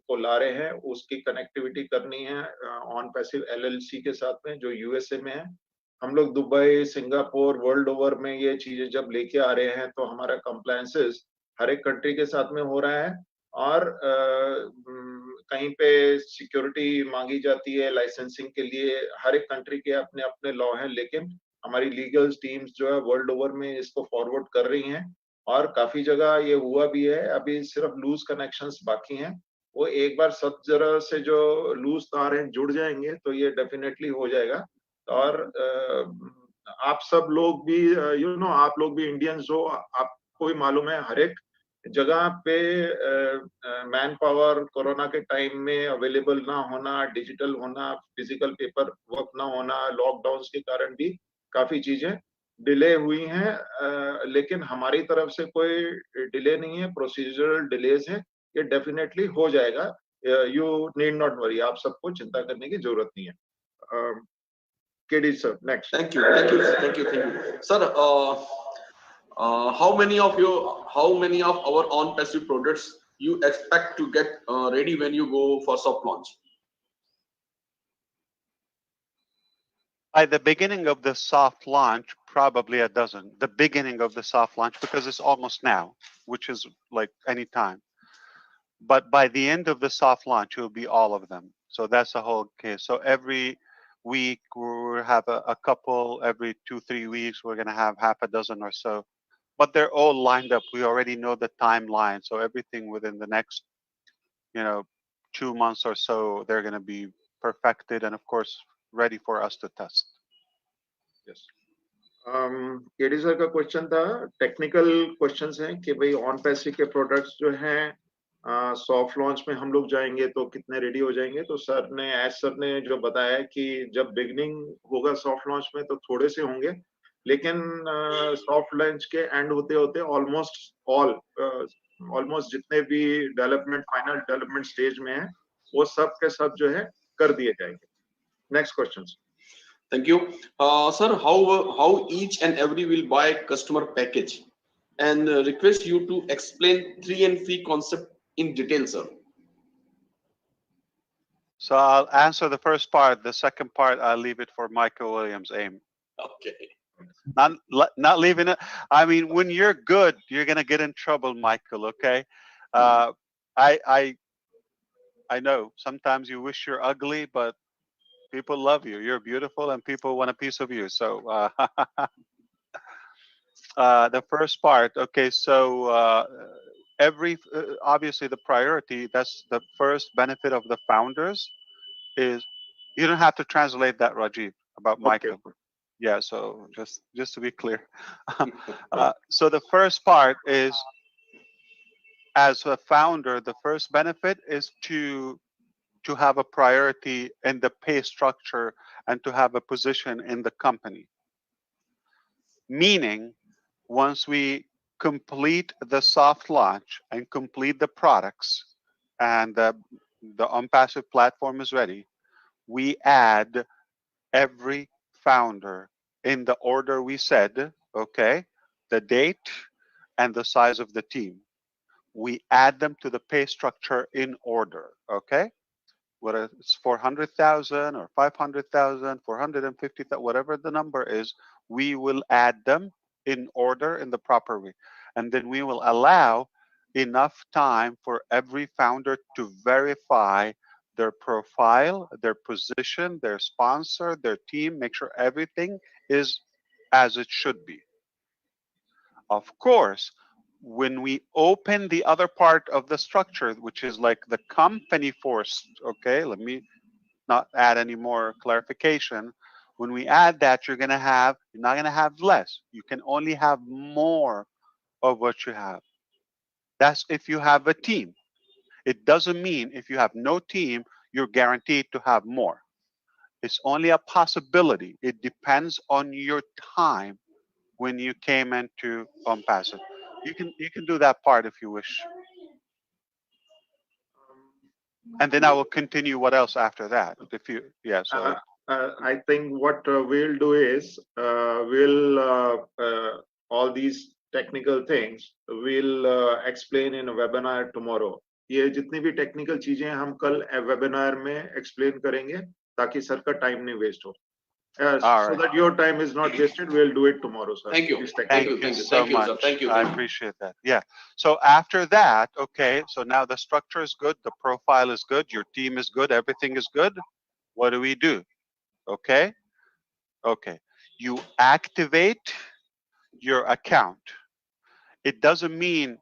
को ला रहे हैं, उसकी कनेक्टिविटी करनी है ऑनपैसिव एलएलसी के साथ में जो यूएसए में है। हम लोग दुबई, सिंगापुर, वर्ल्ड ओवर में ये चीजें जब लेके आ रहे हैं तो हमारा कंप्लायंसेस हर एक कंट्री के साथ में हो रहा है और कहीं पे सिक्योरिटी मांगी जाती है लाइसेंसिंग के लिए। हर एक कंट्री के अपने अपने लॉ हैं, लेकिन हमारी लीगल टीम्स जो है वर्ल्ड ओवर में इसको फॉरवर्ड कर रही हैं और काफी जगह ये हुआ भी है। अभी सिर्फ लूज कनेक्शंस बाकी हैं, वो एक बार सब जगह से जो लूज तार हैं जुड़ जाएंगे तो ये डेफिनेटली हो जाएगा। और आप सब लोग भी आप लोग भी इंडियंस हो, आपको भी मालूम है हर एक जगह पे मैन पावर कोरोना के टाइम में अवेलेबल ना होना, डिजिटल होना, फिजिकल पेपर वर्क ना होना, लॉकडाउन के कारण भी काफी चीजें डिले हुई हैं, लेकिन हमारी तरफ से कोई डिले नहीं है, प्रोसीजरल डिलेज है, ये डेफिनेटली हो जाएगा। यू नीड नॉट वरी, आप सबको चिंता करने की जरूरत नहीं है। KD sir, next. Thank you, sir. How many of our Onpassive products you expect to get ready when you go for soft launch? By the beginning of the soft launch, probably a dozen. The beginning of the soft launch, because it's almost now, which is like any time. But by the end of the soft launch, it will be all of them. So that's the whole case. So every week we'll have a couple. Every 2-3 weeks we're going to have half a dozen or so. But they're all lined up. We already know the timeline. So everything within the next, 2 months or so, they're going to be perfected and, of course, ready for us to test. Yes. KD sir का question था, technical questions हैं कि भाई OnPassive के products जो हैं soft launch में हम लोग जाएंगे तो कितने रेडी हो जाएंगे। तो सर ने जो बताया है कि जब बिगनिंग होगा सॉफ्ट लॉन्च में तो थोड़े से होंगे, लेकिन सॉफ्ट लॉन्च के एंड होते होते ऑलमोस्ट जितने भी फाइनल डेवलपमेंट स्टेज में है वो सब के सब जो है कर दिए जाएंगे। Next question. Thank you, sir. How each and every will buy customer package, and request you to explain 3 and 3 concept in detail, sir. So I'll answer the first part. The second part, I'll leave it for Michael Williams, AIM. Okay. Not leaving it. I mean, when you're good, you're gonna get in trouble, Michael. Okay. I know sometimes you wish you're ugly, but people love you. You're beautiful, and people want a piece of you. So the first part. Okay. So obviously the priority. That's the first benefit of the founders. Is you don't have to translate that, Rajiv, about Michael. Okay. Yeah. So just to be clear. So the first part is, as a founder, the first benefit is to have a priority in the pay structure and to have a position in the company. Meaning, once we complete the soft launch and complete the products, and the Onpassive platform is ready, we add every founder in the order we said, okay, the date and the size of the team. We add them to the pay structure in order, okay? Whether it's 400,000 or 500,000, 450,000, whatever the number is, we will add them in order in the proper way. And then we will allow enough time for every founder to verify their profile, their position, their sponsor, their team, make sure everything is as it should be. Of course, when we open the other part of the structure, which is like the company force, okay, let me not add any more clarification. When we add that, you're not gonna have less. You can only have more of what you have. That's if you have a team. It doesn't mean if you have no team, you're guaranteed to have more. It's only a possibility. It depends on your time when you came into Onpassive. You can do that part if you wish. And then I will continue what else after that. If you, yeah, so. I think what we'll do is all these technical things we'll explain in a webinar tomorrow. ये जितनी भी technical चीजें हम कल webinar में explain करेंगे ताकि sir का टाइम नहीं वेस्ट हो. So that your time is not wasted, we'll do it tomorrow, sir. Thank you. Thank you so much. Sir. Thank you. I appreciate that. Yeah. So after that, okay, so now the structure is good, the profile is good, your team is good, everything is good. What do? Okay. Okay. You activate your account. It doesn't mean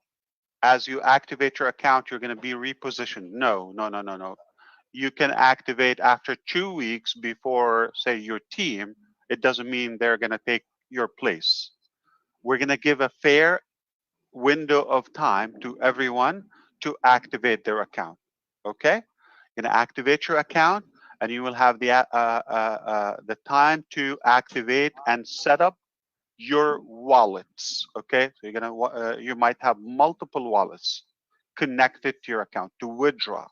as you activate your account, you're going to be repositioned. No. You can activate after 2 weeks before, say, your team. It doesn't mean they're going to take your place. We're going to give a fair window of time to everyone to activate their account. Okay? You're going to activate your account, and you will have the time to activate and set up your wallets. Okay? So you're gonna you might have multiple wallets connected to your account to withdraw.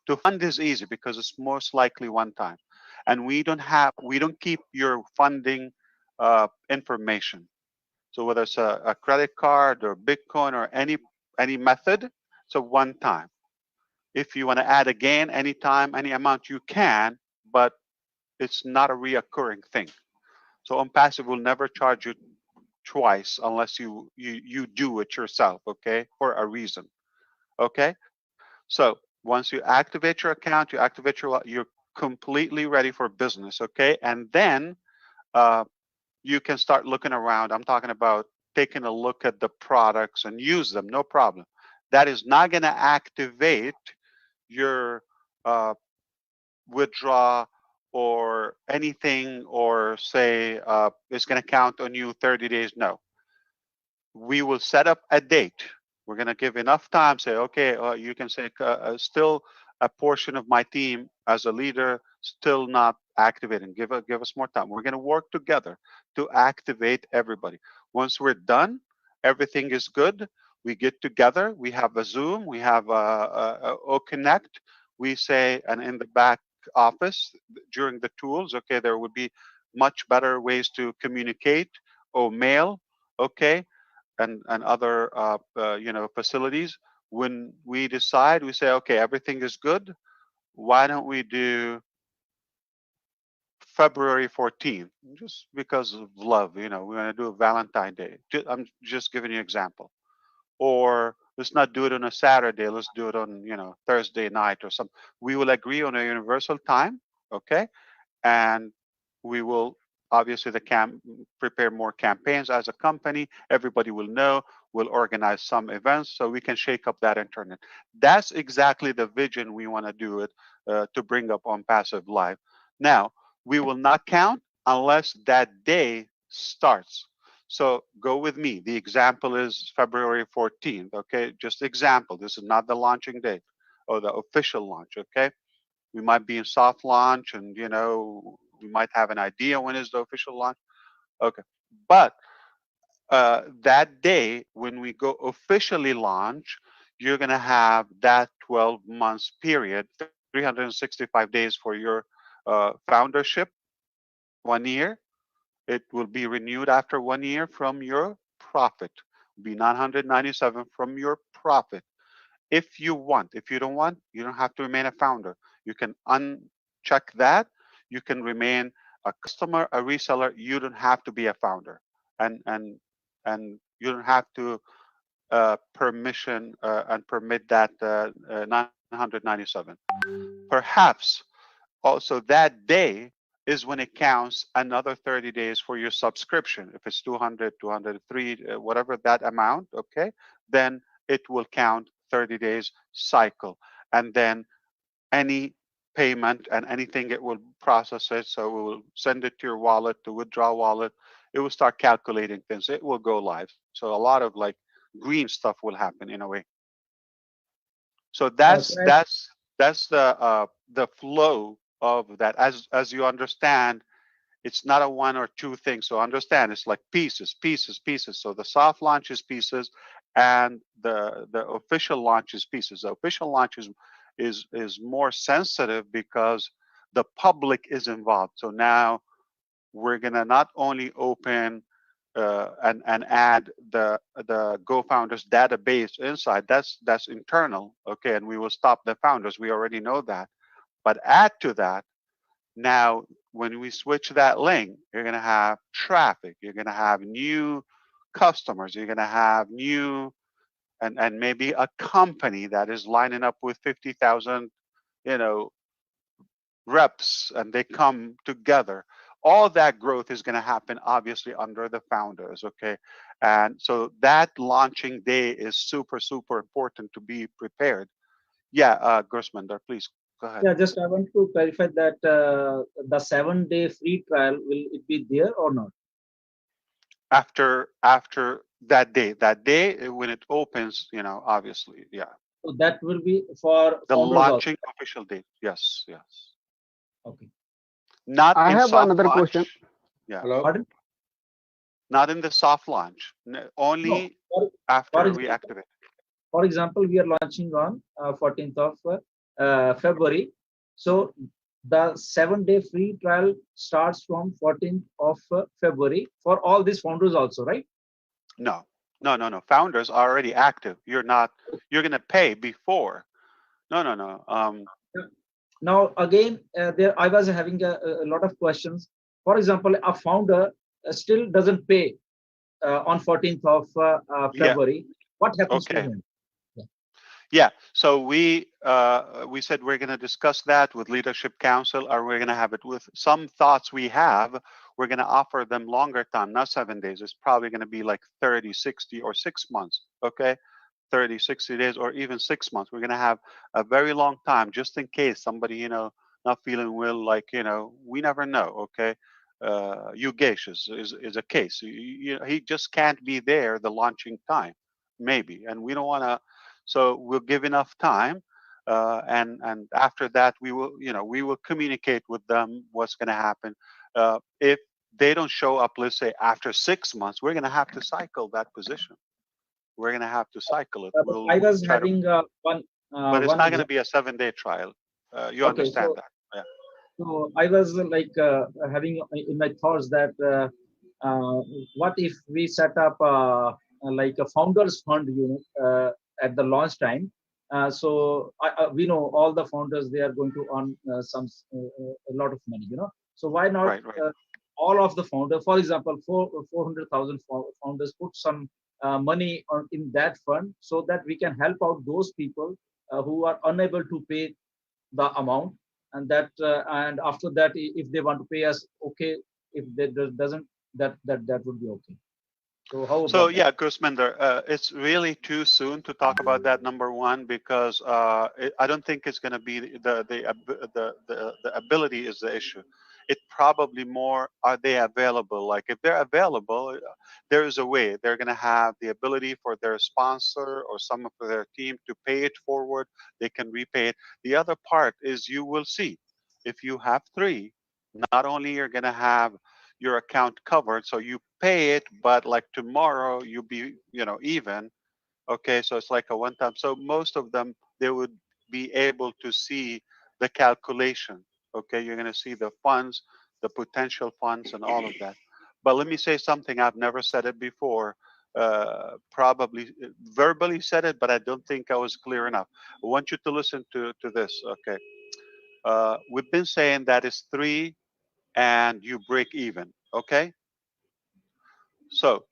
To fund is easy because it's most likely one time, and we don't keep your funding information. So whether it's a credit card or Bitcoin or any method, it's a one time. If you want to add again anytime, any amount, you can, but it's not a reoccurring thing. So Onpassive will never charge you twice unless you do it yourself, okay, for a reason. Okay, so once you activate your account, you're completely ready for business, okay? And then you can start looking around. I'm talking about taking a look at the products and use them, no problem. That is not going to activate your withdraw or anything, or say it's going to count on you 30 days. No. We will set up a date. We're going to give enough time, say, okay, you can say still a portion of my team as a leader still not activating. Give us more time. We're going to work together to activate everybody. Once we're done, everything is good. We get together. We have a Zoom. We have a Connect. We say, and in the back office during the tools, okay, there would be much better ways to communicate or mail, okay, and other facilities. When we decide, we say, okay, everything is good. Why don't we do February 14th? Just because of love, we're going to do a Valentine Day. I'm just giving you an example. Or let's not do it on a Saturday. Let's do it on, Thursday night or something. We will agree on a universal time, okay? And we will obviously prepare more campaigns as a company. Everybody will know. We'll organize some events so we can shake up that internet. That's exactly the vision we want to do it to bring up Onpassive live. Now, we will not count unless that day starts. So go with me. The example is February 14th, okay? Just example. This is not the launching date or the official launch, okay? We might be in soft launch and, we might have an idea when is the official launch. Okay. But that day when we go officially launch, you're going to have that 12 months period, 365 days for your foundership, 1 year. It will be renewed after 1 year from your profit. Be 997 from your profit. If you want, if you don't want, you don't have to remain a founder. You can uncheck that. You can remain a customer, a reseller. You don't have to be a founder, and you don't have to permission and permit that 997. Perhaps also that day is when it counts another 30 days for your subscription. If it's 200, 203, whatever that amount, okay, then it will count 30 days cycle. And then any payment and anything, it will process it. So it will send it to your wallet, to withdraw wallet. It will start calculating things. It will go live. So a lot of like green stuff will happen in a way. So that's the flow of that. As you understand, it's not a one or two thing. So understand, it's like pieces, pieces, pieces. So the soft launch is pieces, and the official launch is pieces. The official launch is more sensitive because the public is involved. So now we're gonna not only open and add the GoFounders database inside. That's internal, okay, and we will stop the founders. We already know that. But add to that, now when we switch that link, you're gonna have traffic. You're gonna have new customers. You're gonna have new and maybe a company that is lining up with 50,000, you know, reps, and they come together. All that growth is going to happen obviously under the founders, okay? And so that launching day is super, super important to be prepared. Yeah, Gersmander, please go ahead. Yeah, just I want to clarify that the 7-day free trial, will it be there or not? After that day when it opens, you know, obviously, yeah. So that will be for the launching also. official date. Yes, yes. Okay. Not I in have soft another launch. question. Yeah. Hello? Pardon? Not in the soft launch. Only after we activate. For example, we are launching on 14th of February. So the 7-day free trial starts from 14th of February for all these founders also, right? No. Founders are already active. You're going to pay before. No. Now again, there I was having a lot of questions. For example, a founder still doesn't pay on 14th of February. Yeah. What happens to Okay. him? Yeah, so we said we're going to discuss that with Leadership Council, or we're going to have it with some thoughts we have. We're going to offer them longer time, not 7 days. It's probably going to be like 30, 60, or 6 months, okay? 30, 60 days, or even 6 months. We're going to have a very long time, just in case somebody, you know, not feeling well, like, you know, we never know, okay? Yogesh is a case. He just can't be there the launching time, maybe, and we don't want to. So we'll give enough time, and after that we will communicate with them what's going to happen. If they don't show up, let's say after 6 months, we're going to have to cycle that position. We're going to have to cycle it. I was having one. But it's not going to be a 7-day trial. You Okay, understand that? Yeah. So I was like having in my thoughts that what if we set up like a founders fund unit at the launch time. So we know all the founders, they are going to earn a lot of money, you know. So why not Right. all of the founders, for example, 400,000 founders put some money in that fund, so that we can help out those people who are unable to pay the amount, and that and after that, if they want to pay us, okay. If they doesn't, that would be okay. So how about So that? yeah, Gusminder, it's really too soon to talk about that. Number one, because I don't think it's going to be the ability is the issue. It probably more, are they available? Like if they're available, there is a way they're going to have the ability for their sponsor or some of their team to pay it forward. They can repay it. The other part is you will see if you have 3, not only you're going to have your account covered. So you pay it, but like tomorrow you be, even. Okay, so it's like a one time. So most of them, they would be able to see the calculation. Okay, you're going to see the funds, the potential funds, and all of that. But let me say something. I've never said it before. Probably verbally said it, but I don't think I was clear enough. I want you to listen to this. Okay, we've been saying that is 3 and you break even. Okay, so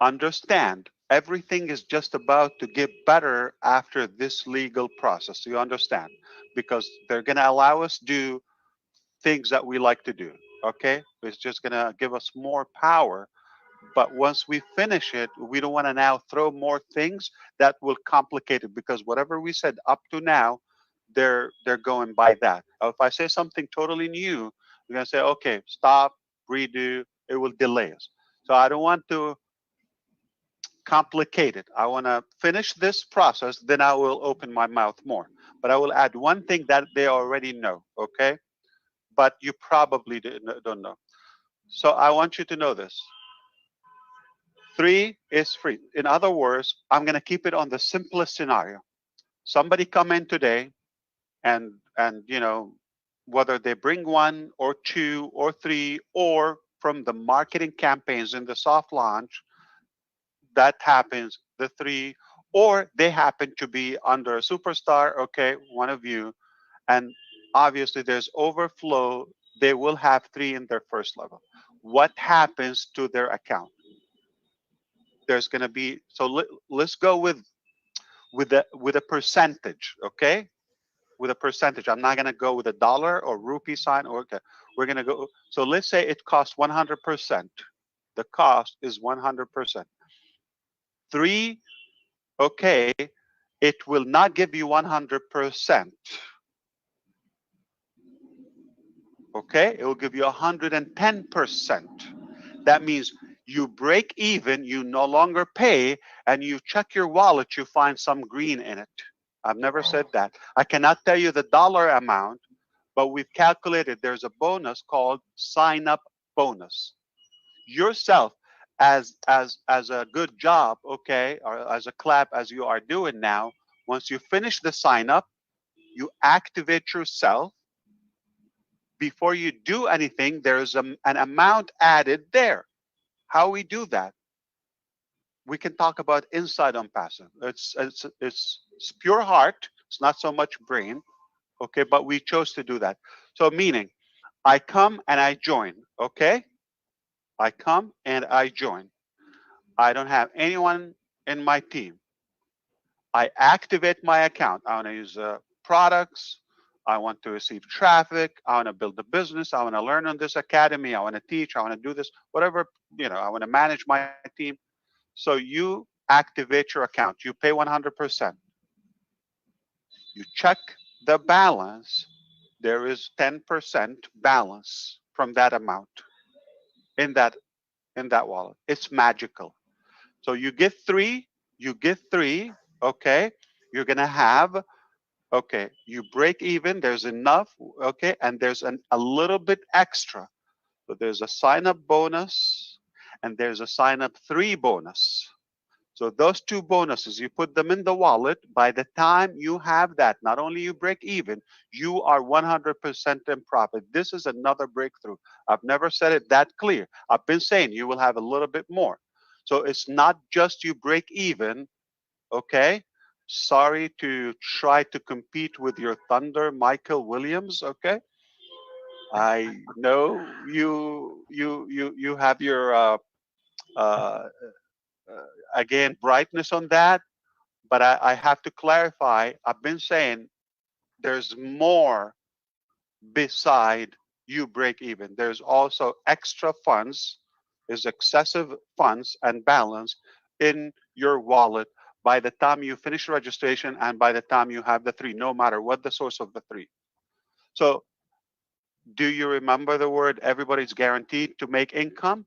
understand everything is just about to get better after this legal process. You understand? Because they're going to allow us do things that we like to do. Okay, it's just going to give us more power. But once we finish it, we don't want to now throw more things that will complicate it, because whatever we said up to now, they're going by that. Now, if I say something totally new, you're going to say, okay, stop, redo. It will delay us. So I don't want to complicate it. I want to finish this process, then I will open my mouth more. But I will add one thing that they already know, okay? But you probably don't know. So I want you to know this. 3 is free. In other words, I'm going to keep it on the simplest scenario. Somebody come in today and whether they bring 1 or 2 or 3, or from the marketing campaigns in the soft launch, that happens, the 3, or they happen to be under a superstar, okay, one of you, and obviously there's overflow, they will have 3 in their first level. What happens to their account? There's going to be, so let's go with a percentage, okay? With a percentage. I'm not going to go with a dollar or rupee sign, or okay. We're going to go, so let's say it costs 100%. The cost is 100%. 3, okay, it will not give you 100%. Okay, it will give you 110%. That means you break even, you no longer pay, and you check your wallet, you find some green in it. I've never said that. I cannot tell you the dollar amount, but we've calculated there's a bonus called sign up bonus. Yourself, as a good job, okay, or as a clap as you are doing now, once you finish the sign up, you activate yourself. Before you do anything, there's an amount added there. How we do that? We can talk about inside Onpassive. It's pure heart. It's not so much brain, okay? But we chose to do that. So meaning, I come and I join, okay? I come and I join. I don't have anyone in my team. I activate my account. I want to use products. I want to receive traffic. I want to build a business. I want to learn on this academy. I want to teach. I want to do this, whatever, I want to manage my team. So you activate your account. You pay 100%. You check the balance. There is 10% balance from that amount in that wallet. It's magical. So you get 3. You get 3. Okay. You're gonna have. Okay, you break even, there's enough, okay, and there's a little bit extra. So there's a sign up bonus and there's a sign up 3 bonus. So those 2 bonuses, you put them in the wallet. By the time you have that, not only you break even, you are 100% in profit. This is another breakthrough. I've never said it that clear. I've been saying you will have a little bit more. So it's not just you break even, okay? Sorry to try to compete with your thunder, Michael Williams. Okay, I know you have your again brightness on that, but I have to clarify. I've been saying there's more beside you break even. There's also extra funds, there's excessive funds and balance in your wallet by the time you finish registration and by the time you have the 3, no matter what the source of the 3. So do you remember the word everybody's guaranteed to make income?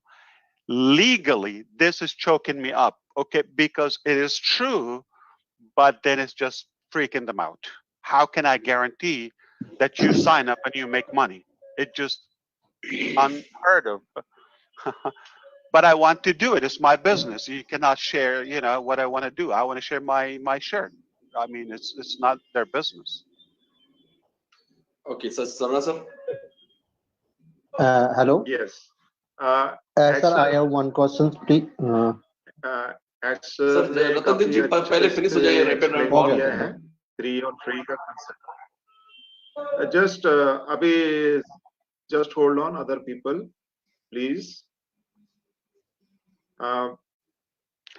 Legally, this is choking me up, okay, because it is true, but then it's just freaking them out. How can I guarantee that you sign up and you make money? It just unheard of. but I want to do it. It's my business. You cannot share, you know, what I want to do. I want to share my shirt. I mean, it's not their business. Okay, so Sarana sir. Hello. Yes. Sir, I have one question, please. Sir Ratandeep ji पहले finish हो जाइए rapid round और किया है 3 और 3 का concept. Just अभी just hold on, other people, please.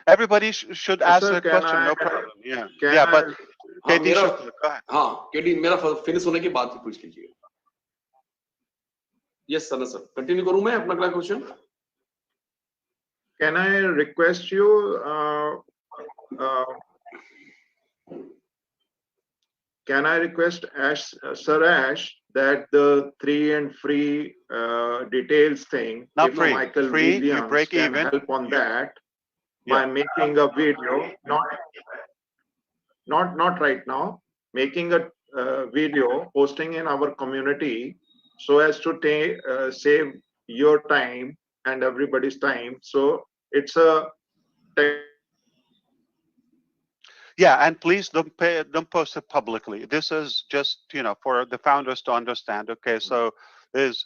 Everybody should ask a question, no problem. Yeah, yeah, but KD go ahead. हाँ KD मेरा फिनिश होने के बाद ही पूछ लीजिए. Yes, Sarana sir. Continue करूँ मैं अपना अगला question. Can I request you, can I request Sir Ash that the 3 and free details thing, Not if free. Michael Free, Williams you break can even. help on that by making a video, not right now, making a video, posting in our community so as to save your time and everybody's time. So it's a Yeah, and please don't post it publicly. This is just, you know, for the founders to understand. Okay, so there's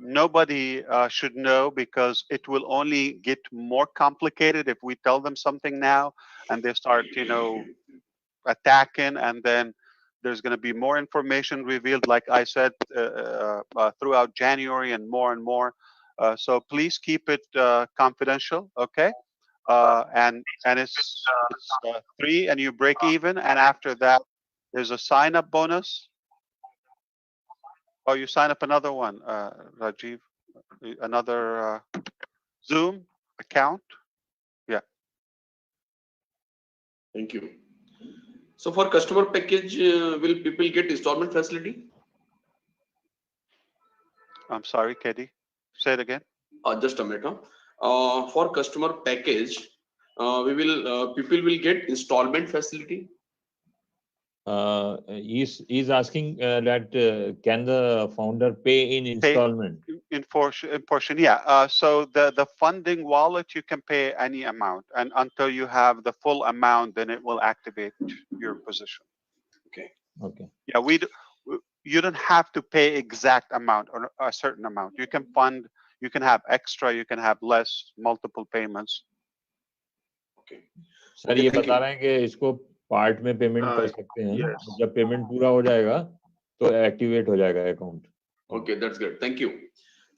nobody should know, because it will only get more complicated if we tell them something now and they start, you know, attacking, and then there's going to be more information revealed, like I said, throughout January and more. So please keep it confidential, okay? And it's 3 and you break even, and after that there's a sign-up bonus. Oh, you sign up another one, Rajiv, another Zoom account. Yeah. Thank you. So for customer package, will people get installment facility? I'm sorry, Katie. Say it again. Just a minute. For customer package, people will get installment facility. He's asking that can the founder pay in installment? In portion, yeah. So the funding wallet, you can pay any amount, and until you have the full amount, then it will activate your position. Okay. Okay. Yeah, you don't have to pay exact amount or a certain amount. You can fund, you can have extra, you can have less, multiple payments. Okay. Sir ये बता रहे हैं कि इसको part में payment कर सकते हैं. जब पेमेंट पूरा हो जाएगा तो एक्टिवेट हो जाएगा account. Okay, that's good. Thank you.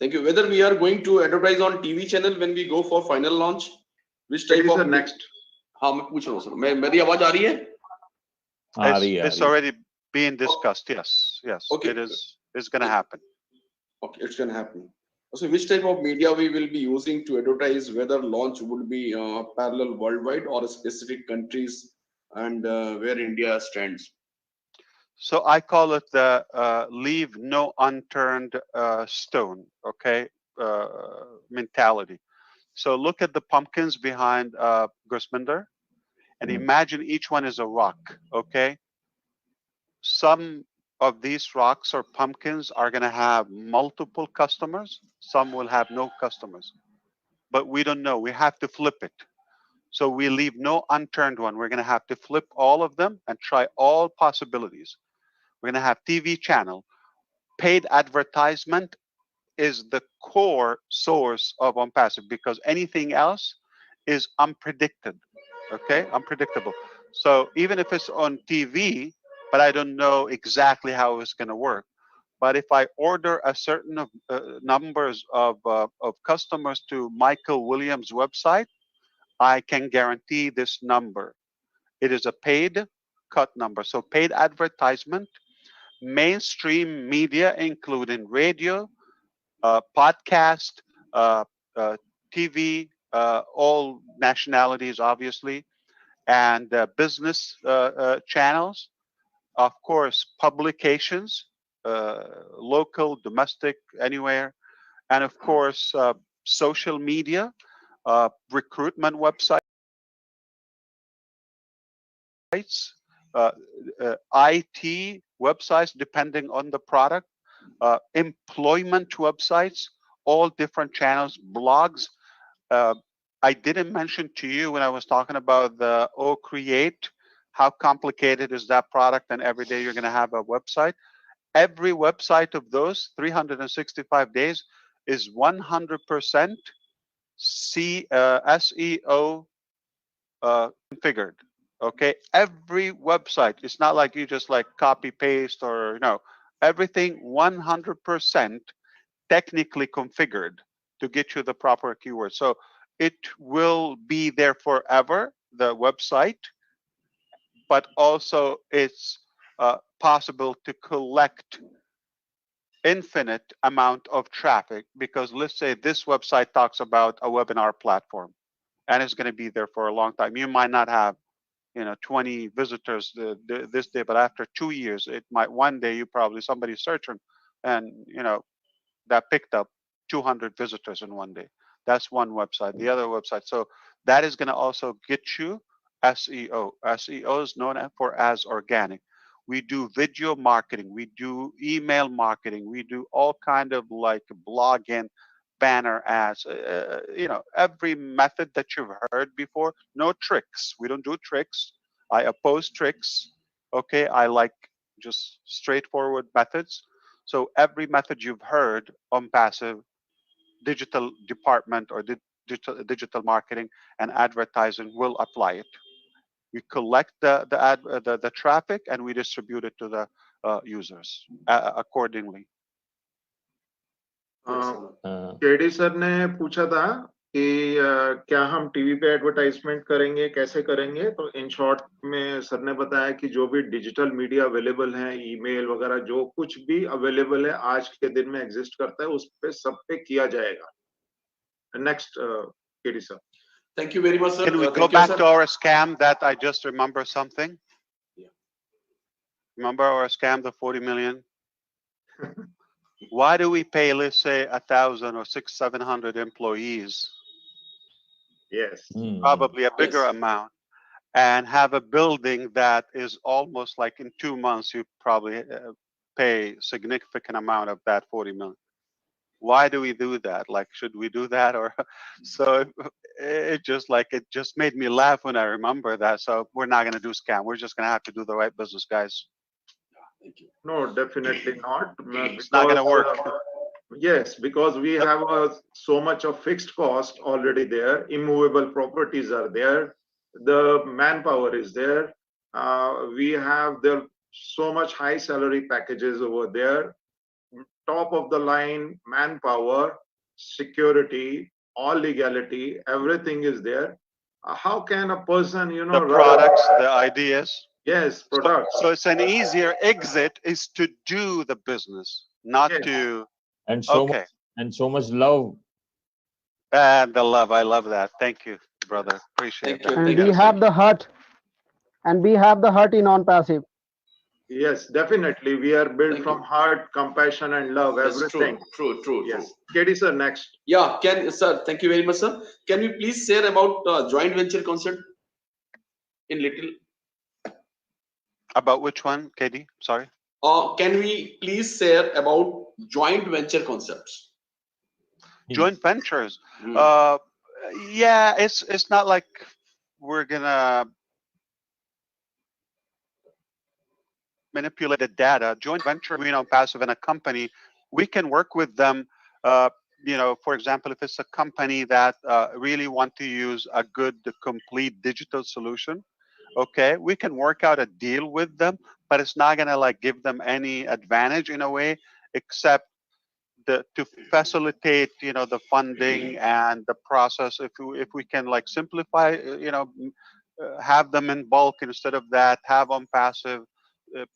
Thank you. Whether we are going to advertise on TV channel when we go for final launch, which type of next? हाँ मैं पूछ रहा हूँ सर. मेरी आवाज आ रही है? It's already being discussed. Yes. Okay. It's going to happen. Okay, it's going to happen. So which type of media we will be using to advertise, whether launch would be parallel worldwide or specific countries, and where India stands? So I call it the leave no unturned stone, okay, mentality. So look at the pumpkins behind Gusminder, and imagine each one is a rock, okay? Some of these rocks or pumpkins are going to have multiple customers. Some will have no customers. But we don't know. We have to flip it. So we leave no unturned one. We're going to have to flip all of them and try all possibilities. We're going to have TV channel. Paid advertisement is the core source of Onpassive, because anything else is unpredicted, okay? Unpredictable. So even if it's on TV, but I don't know exactly how it's going to work. But if I order a certain numbers of customers to Michael Williams' website, I can guarantee this number. It is a paid cut number. So paid advertisement, mainstream media, including radio, podcast, TV, all nationalities, obviously, and business channels. Of course, publications, local, domestic, anywhere. And of course, social media, recruitment websites, IT websites, depending on the product, employment websites, all different channels, blogs. I didn't mention to you when I was talking about the Create, how complicated is that product, and every day you're going to have a website. Every website of those 365 days is 100% SEO configured. Okay, every website. It's not like you just like copy paste or no. Everything 100% technically configured to get you the proper keywords. So it will be there forever, the website, but also it's possible to collect infinite amount of traffic, because let's say this website talks about a webinar platform and it's going to be there for a long time. You might not have 20 visitors this day, but after 2 years, it might one day you probably somebody searching and that picked up 200 visitors in one day. That's one website. The other website. So that is going to also get you SEO. SEO is known for as organic. We do video marketing. We do email marketing. We do all kind of like blogging, banner ads. Every method that you've heard before. No tricks. We don't do tricks. I oppose tricks. Okay, I like just straightforward methods. So every method you've heard on passive digital department or digital marketing and advertising will apply it. We collect the traffic and we distribute it to the users accordingly. KD sir ने पूछा था कि क्या हम TV पे advertisement करेंगे, कैसे करेंगे? तो इन शॉर्ट में सर ने बताया कि जो भी डिजिटल मीडिया अवेलेबल है, ईमेल वगैरह जो कुछ भी अवेलेबल है आज के दिन में एग्जिस्ट करता है, उस पे सब पे किया जाएगा. Next, KD sir. Thank you very much, sir. Can we go back to our scam that I just remember something? Yeah. Remember our scam, the 40 million? Why do we pay, let's say, 1,000 or 600-700 employees? Yes. Probably a bigger amount, and have a building that is almost like in 2 months, you probably pay significant amount of that 40 million. Why do we do that? Like, should we do that? Or so it just made me laugh when I remember that. So we're not going to do scam. We're just going to have to do the right business, guys. Thank you. No, definitely not. It's not going to work. Yes, because we have so much of fixed cost already there. Immovable properties are there. The manpower is there. We have there so much high salary packages over there. Top of the line manpower, security, all legality, everything is there. How can a person, the products, the ideas? Yes, products. So it's an easier exit is to do the business, not to. And so much love. And the love, I love that. Thank you, brother. Appreciate it. And we have the heart. And we have the heart in Onpassive. Yes, definitely. We are built from heart, compassion, and love. That's everything. True. Yes. KD sir, next. Yeah, sir, thank you very much, sir. Can you please share about joint venture concept in little? About which one, KD? Sorry. Can we please share about joint venture concepts? Joint ventures. Yeah, it's not like we're gonna manipulate the data. Joint venture between Onpassive and a company, we can work with them. For example, if it's a company that really want to use a good, complete digital solution, okay, we can work out a deal with them, but it's not gonna like give them any advantage in a way, except to facilitate, the funding and the process. If we can like simplify, have them in bulk instead of that, have Onpassive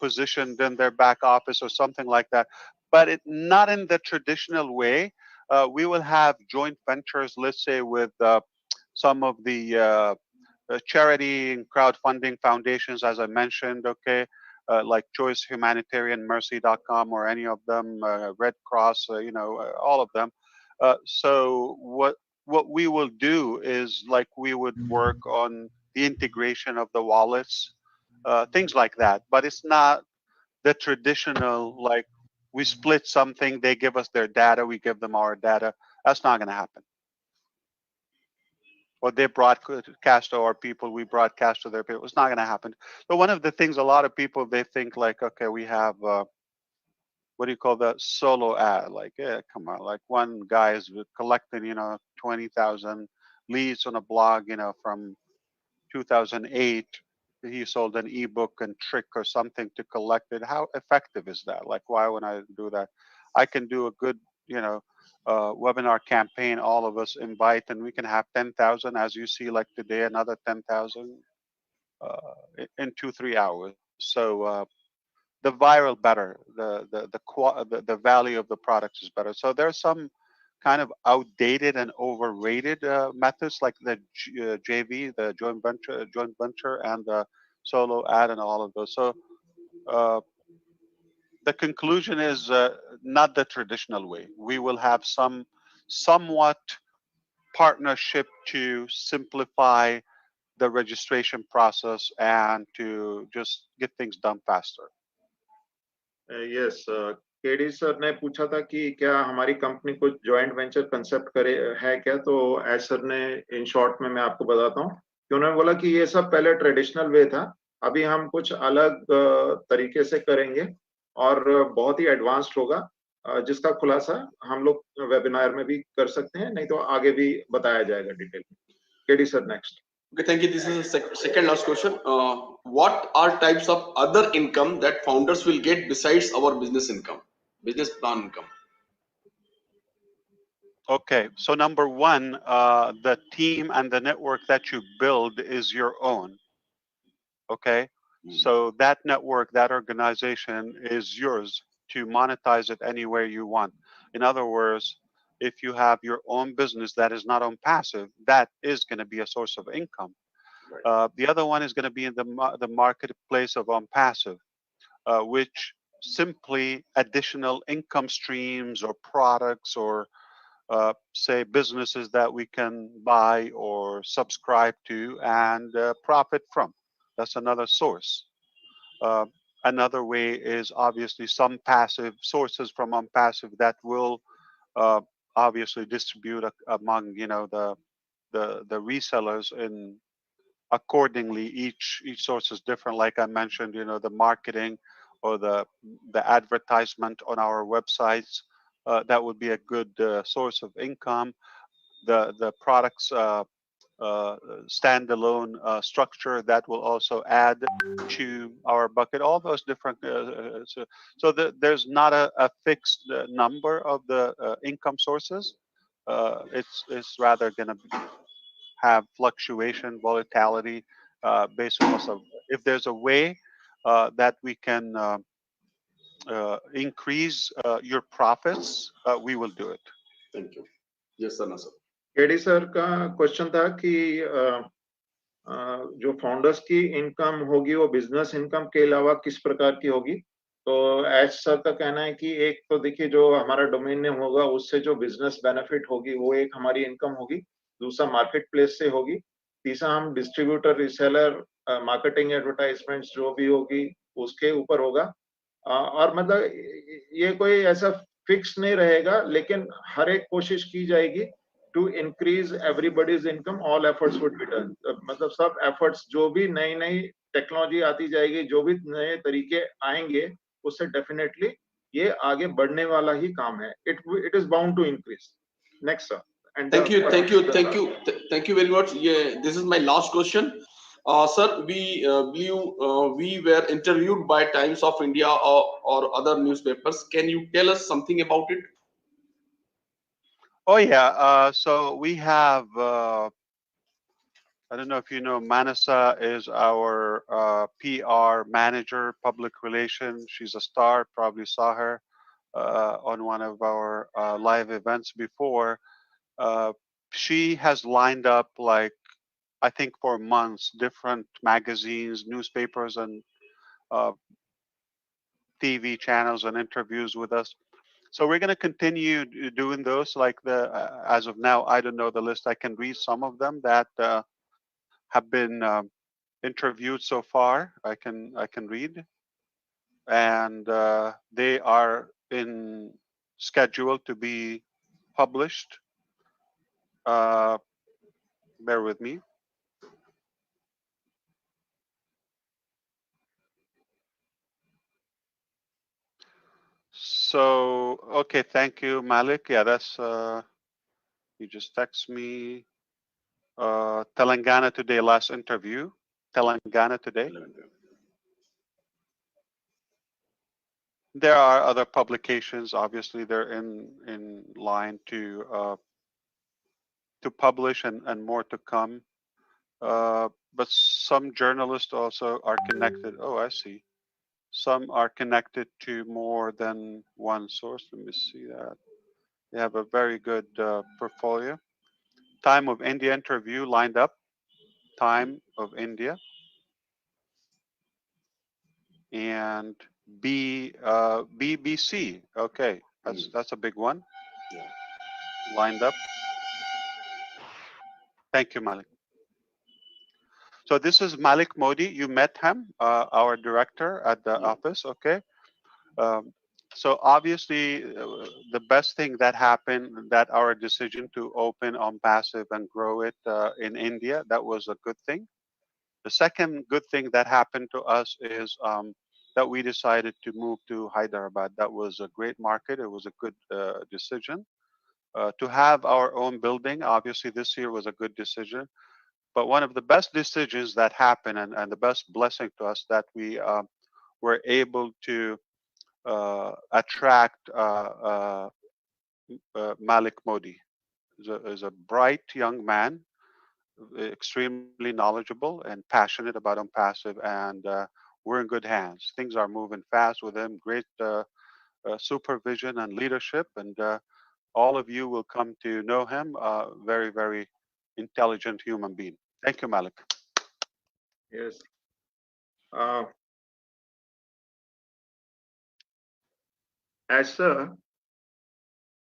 positioned in their back office or something like that, but not in the traditional way. We will have joint ventures, let's say, with some of the charity and crowdfunding foundations, as I mentioned, okay, like Choice Humanitarian, Mercy.com, or any of them, Red Cross, all of them. So what we will do is like we would work on the integration of the wallets, things like that. But it's not the traditional like we split something, they give us their data, we give them our data. That's not going to happen. Or they broadcast to our people, we broadcast to their people. It's not going to happen. So one of the things, a lot of people, they think like, okay, we have, what do you call that, solo ad? Like, yeah, come on, like one guy is collecting, 20,000 leads on a blog, from 2008. He sold an ebook and trick or something to collect it. How effective is that? Like, why would I do that? I can do a good, webinar campaign. All of us invite, and we can have 10,000, as you see, like today, another 10,000 in 2-3 hours. So the viral better, the value of the products is better. So there's some kind of outdated and overrated methods like the JV, the joint venture, and the solo ad, and all of those. So the conclusion is not the traditional way. We will have some somewhat partnership to simplify the registration process and to just get things done faster. Yes, KD sir ने पूछा था कि क्या हमारी company कुछ joint venture concept करे है क्या, तो एज सर ने इन शॉर्ट में मैं आपको बताता हूँ कि उन्होंने बोला कि ये सब पहले ट्रेडिशनल वे था, अभी हम कुछ अलग तरीके से करेंगे और बहुत ही एडवांस्ड होगा, जिसका खुलासा हम लोग वेबिनार में भी कर सकते हैं, नहीं तो आगे भी बताया जाएगा डिटेल में. KD sir next. Okay, thank you. This is the second last question. What are types of other income that founders will get besides our business income, business plan income? Okay, so number one, the team and the network that you build is your own. Okay, so that network, that organization is yours to monetize it anywhere you want. In other words, if you have your own business that is not Onpassive, that is going to be a source of income. The other one is going to be in the marketplace of Onpassive, which simply additional income streams or products or say businesses that we can buy or subscribe to and profit from. That's another source. Another way is obviously some passive sources from Onpassive that will obviously distribute among the resellers in accordingly. Each source is different. Like I mentioned, the marketing or the advertisement on our websites, that would be a good source of income. The products standalone structure that will also add to our bucket. All those different. So there's not a fixed number of the income sources. It's rather going to have fluctuation, volatility based on us. If there's a way that we can increase your profits, we will do it. Thank you. Yes, sir. KD sir का question था कि जो founders की income होगी वो business income के अलावा किस प्रकार की होगी. तो एज सर का कहना है कि एक तो देखिए जो हमारा डोमेन नेम होगा उससे जो बिजनेस बेनिफिट होगी वो एक हमारी इनकम होगी, दूसरा मार्केट प्लेस से होगी, तीसरा हम डिस्ट्रीब्यूटर, रिसेलर, मार्केटिंग, एडवर्टाइजमेंट्स जो भी होगी उसके ऊपर होगा. और मतलब ये कोई ऐसा फिक्स नहीं रहेगा, लेकिन हर एक कोशिश की जाएगी to increase everybody's income. All efforts would be done. मतलब सब efforts, जो भी नई नई टेक्नोलॉजी आती जाएगी, जो भी नए तरीके आएंगे, उससे definitely ये आगे बढ़ने वाला ही काम है. It is bound to increase. Next sir. And thank you very much. Yeah, this is my last question. Sir, we believe we were interviewed by Times of India or other newspapers. Can you tell us something about it? Oh yeah, so we have, I don't know if you know, Manasa is our PR manager, public relations. She's a star, probably saw her on one of our live events before. She has lined up, like, I think for months, different magazines, newspapers, and TV channels and interviews with us. So we're going to continue doing those. Like as of now, I don't know the list. I can read some of them that have been interviewed so far. I can read, and they are in schedule to be published. Bear with me. So, okay, thank you, Malik. Yeah, that's, you just text me. Telangana Today, last interview. Telangana Today. There are other publications. Obviously, they're in line to publish and more to come. But some journalists also are connected. Oh, I see. Some are connected to more than one source. Let me see that. They have a very good portfolio. Time of India interview lined up. Time of India. And BBC. Okay, that's a big one. Lined up. Thank you, Malik. So this is Malik Modi. You met him, our director at the office. Okay. So obviously, the best thing that happened, that our decision to open Onpassive and grow it in India, that was a good thing. The second good thing that happened to us is that we decided to move to Hyderabad. That was a great market. It was a good decision. To have our own building, obviously this year was a good decision. But one of the best decisions that happened and the best blessing to us that we were able to attract Malik Modi. Is a bright young man, extremely knowledgeable and passionate about Onpassive, and we're in good hands. Things are moving fast with him. Great supervision and leadership, and all of you will come to know him. Very, very intelligent human being. Thank you, Malik. Yes. Sir.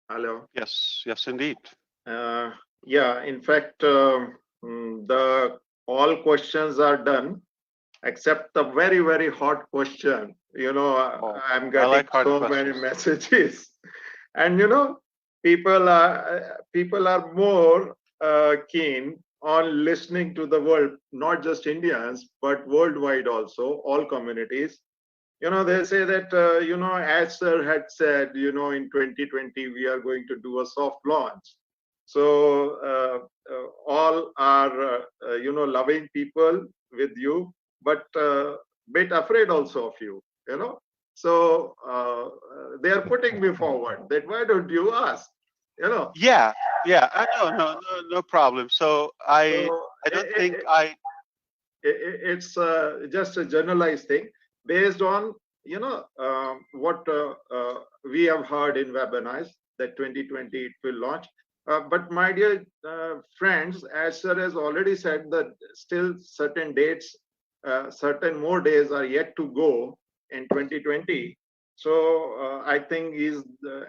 Hello. Yes, yes, indeed. Yeah, in fact, the all questions are done except the very, very hot question. You know, I'm getting like so many messages, and you know, people are more keen on listening to the world, not just Indians, but worldwide also, all communities. You know, they say that, you know, as sir had said, you know, in 2020, we are going to do a soft launch. So all are, you know, loving people with you, but bit afraid also of you, you know. So they are putting me forward that why don't you ask, you know? Yeah, yeah, no problem. So I don't think it's just a generalized thing based on, you know, what we have heard in webinars that 2020 it will launch. But my dear friends, as sir has already said, that still certain dates, certain more days are yet to go in 2020. So I think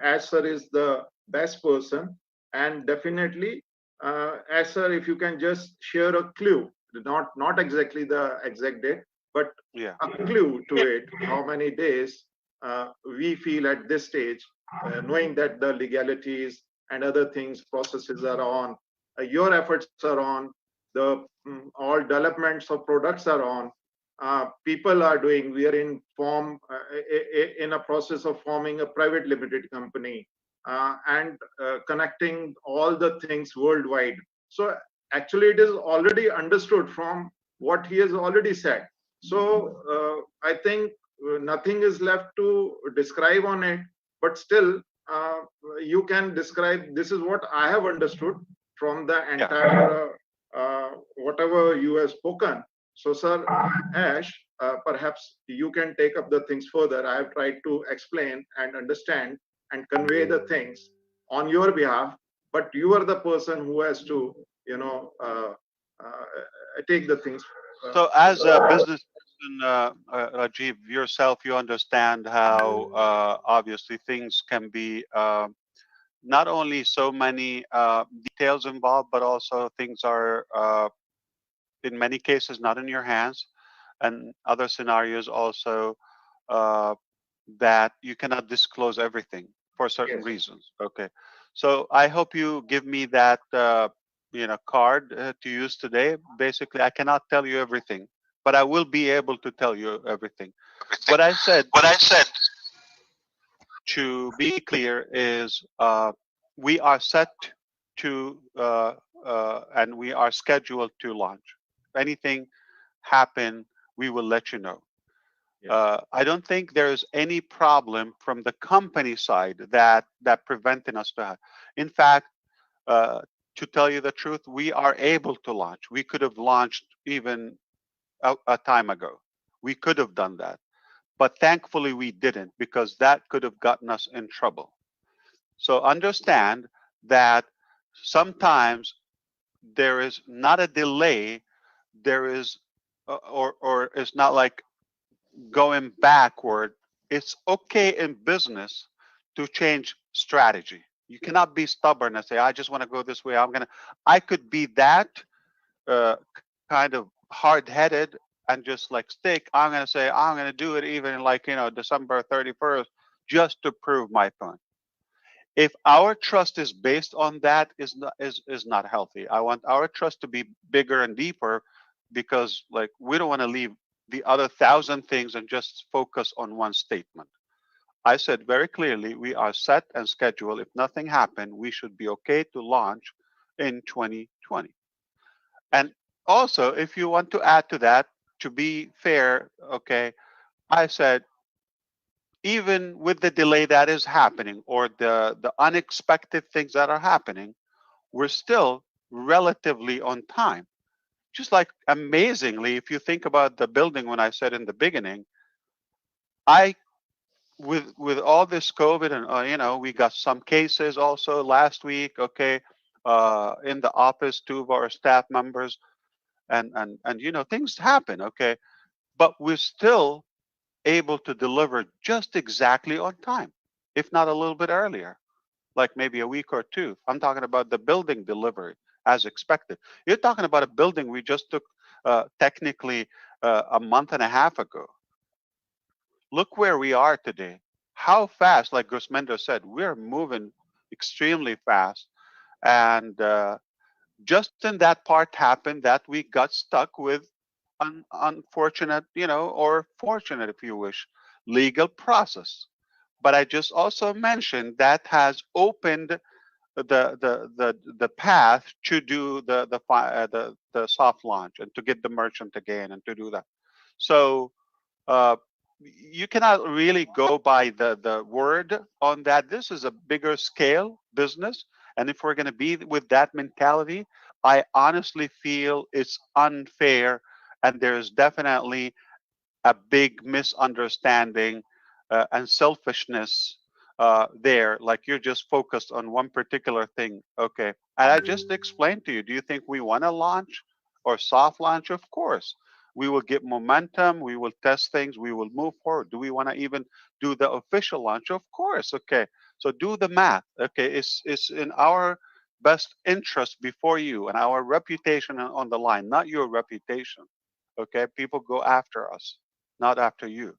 as sir is the best person, and definitely as sir, if you can just share a clue, not exactly the exact date, but a clue to it, how many days we feel at this stage, knowing that the legalities and other things, processes are on, your efforts are on, the all developments of products are on, people are doing, we are in a process of forming a private limited company, and connecting all the things worldwide. So actually it is already understood from what he has already said. So I think nothing is left to describe on it, but still you can describe, this is what I have understood from the entire whatever you have spoken. So sir Ash, perhaps you can take up the things further. I have tried to explain and understand and convey the things on your behalf, but you are the person who has to, you know, take the things. So as a business person, Rajiv, yourself, you understand how obviously things can be not only so many details involved, but also things are in many cases not in your hands, and other scenarios also that you cannot disclose everything for certain reasons. Okay, so I hope you give me that card to use today. Basically, I cannot tell you everything, but I will be able to tell you everything. What I said, to be clear, is we are set to and we are scheduled to launch. If anything happen, we will let you know. I don't think there's any problem from the company side that preventing us to have. In fact, uh, to tell you the truth, we are able to launch. We could have launched even a time ago. We could have done that, but thankfully we didn't, because that could have gotten us in trouble. So understand that sometimes there is not a delay. There is, or it's not like going backward. It's okay in business to change strategy. You cannot be stubborn and say, I just want to go this way. I could be that uh, kind of hard-headed and just like stick. I'm going to say, I'm going to do it even like, December 31st, just to prove my point. If our trust is based on that, is not healthy. I want our trust to be bigger and deeper, because like we don't want to leave the other 1,000 things and just focus on one statement. I said very clearly, we are set and scheduled. If nothing happened, we should be okay to launch in 2020. And also, if you want to add to that, to be fair, okay, I said, even with the delay that is happening, or the unexpected things that are happening, we're still relatively on time. Just like amazingly, if you think about the building, when I said in the beginning, I with all this COVID, and we got some cases also last week, okay, in the office, 2 of our staff members, and things happen, okay, but we're still able to deliver just exactly on time, if not a little bit earlier, like maybe a week or two. I'm talking about the building delivery as expected. You're talking about a building we just took technically a month and a half ago. Look where we are today. How fast, like Gusmender said, we're moving extremely fast. And just in that part happened that we got stuck with unfortunate, or fortunate, if you wish, legal process. But I just also mentioned that has opened the path to do the soft launch and to get the merchant again and to do that. So you cannot really go by the word on that. This is a bigger scale business, and if we're going to be with that mentality, I honestly feel it's unfair, and there's definitely a big misunderstanding and selfishness there. Like you're just focused on one particular thing. Okay. And I just explained to you, do you think we want to launch or soft launch? Of course. We will get momentum. We will test things. We will move forward. Do we want to even do the official launch? Of course. Okay. So do the math. Okay. It's in our best interest before you and our reputation on the line, not your reputation. Okay. People go after us, not after you.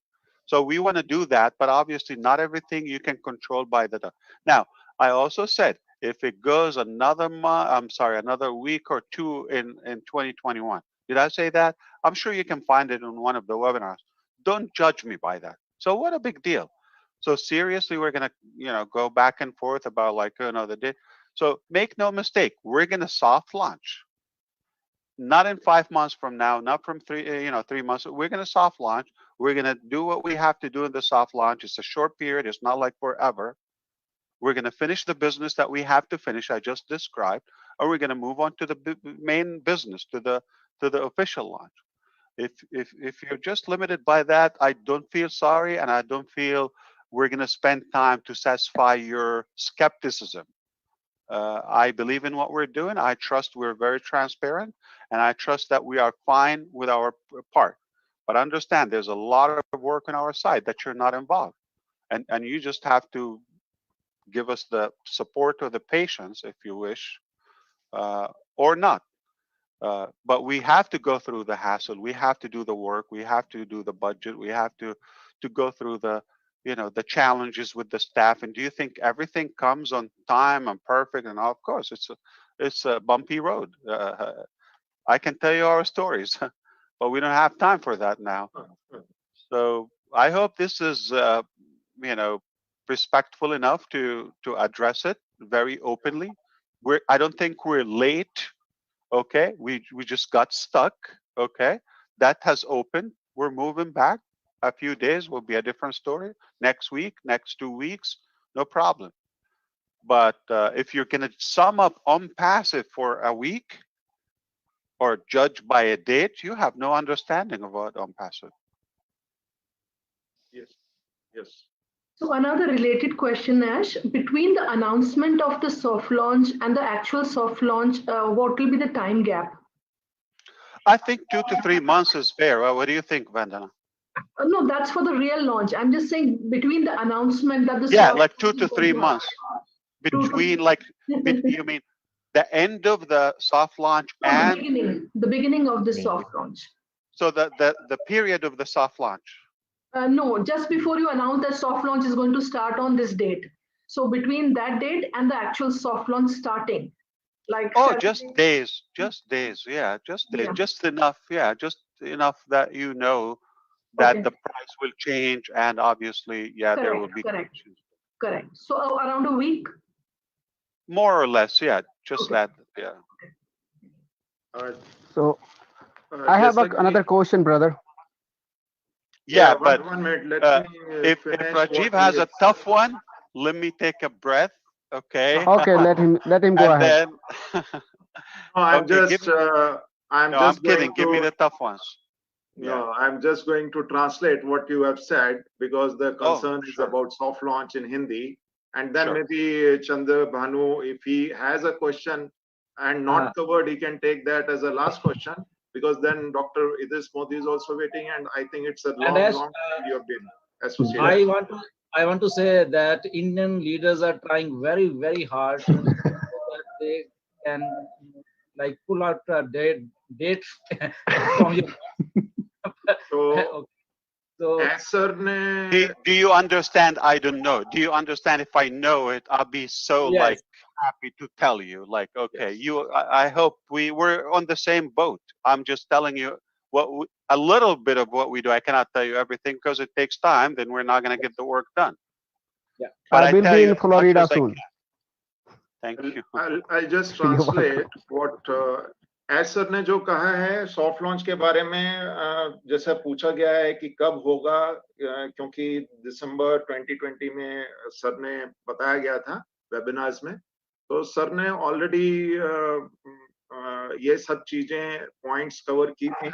So we want to do that, but obviously not everything you can control by the. Now, I also said if it goes another month, another week or two in 2021. Did I say that? I'm sure you can find it in one of the webinars. Don't judge me by that. So what a big deal. So seriously, we're gonna go back and forth about like the day. So make no mistake, we're gonna soft launch. Not in 5 months from now, not from 3 months. We're going to soft launch. We're going to do what we have to do in the soft launch. It's a short period. It's not like forever. We're going to finish the business that we have to finish, I just described, or we're going to move on to the main business, to the official launch. If you're just limited by that, I don't feel sorry, and I don't feel we're going to spend time to satisfy your skepticism. I believe in what we're doing. I trust we're very transparent, and I trust that we are fine with our part. But understand, there's a lot of work on our side that you're not involved, and you just have to give us the support or the patience, if you wish, or not. But we have to go through the hassle. We have to do the work. We have to do the budget. We have to go through the challenges with the staff, and do you think everything comes on time and perfect? And of course, it's a bumpy road. I can tell you our stories, but we don't have time for that now. So I hope this is, respectful enough to address it very openly. I don't think we're late. Okay, we just got stuck. Okay, that has opened. We're moving back. A few days will be a different story. Next week, next 2 weeks, no problem. But if you're going to sum up Onpassive for a week or judge by a date, you have no understanding of what Onpassive. Yes. Yes. So another related question, Ash, between the announcement of the soft launch and the actual soft launch, what will be the time gap? I think 2 to 3 months is fair. Well, what do you think, Vandana? No, that's for the real launch. I'm just saying between the announcement that the Yeah, soft like 2 launch to is going 3 to months. Between you mean the end of the soft launch No, and the beginning of the soft launch. so the period of the soft launch. No, just before you announce that soft launch is going to start on this date. So between that date and the actual soft launch starting, like Just days, yeah, just days, just enough, just enough that that the price will change, and obviously, there will be corrections. Correct. So around a week. More or less, just that, yeah. So I have another question, brother. Yeah, but one minute. Let me if Rajiv has a tough one, let me take a breath. Okay. Okay, let him go and ahead. Then, I'm okay, just I'm no, just I'm kidding. going Give to, me the tough ones. No, I'm just going to translate what you have said, because the concern is about soft launch in Hindi. And then maybe Chandra Bhanu, if he has a question and not covered, he can take that as a last question, because then Dr. Idris Modi is also waiting, and I think it's a long time you have been associated. I want to say that Indian leaders are trying very, very hard so that they can pull out a date from your. So, do you understand? I don't know. Do you understand? If I know it, I'll be so happy to tell you. Okay, I hope we're on the same boat. I'm just telling you a little bit of what we do. I cannot tell you everything because it takes time. Then we're not going to get the work done. Yeah, but I will be in Florida soon. Thank you. I'll just translate what S sir ने जो कहा है soft launch के बारे में, जैसा पूछा गया है कि कब होगा, क्योंकि दिसंबर 2020 में सर ने बताया गया था वेबिनार्स में, तो सर ने ऑलरेडी ये सब चीजें पॉइंट्स कवर की थी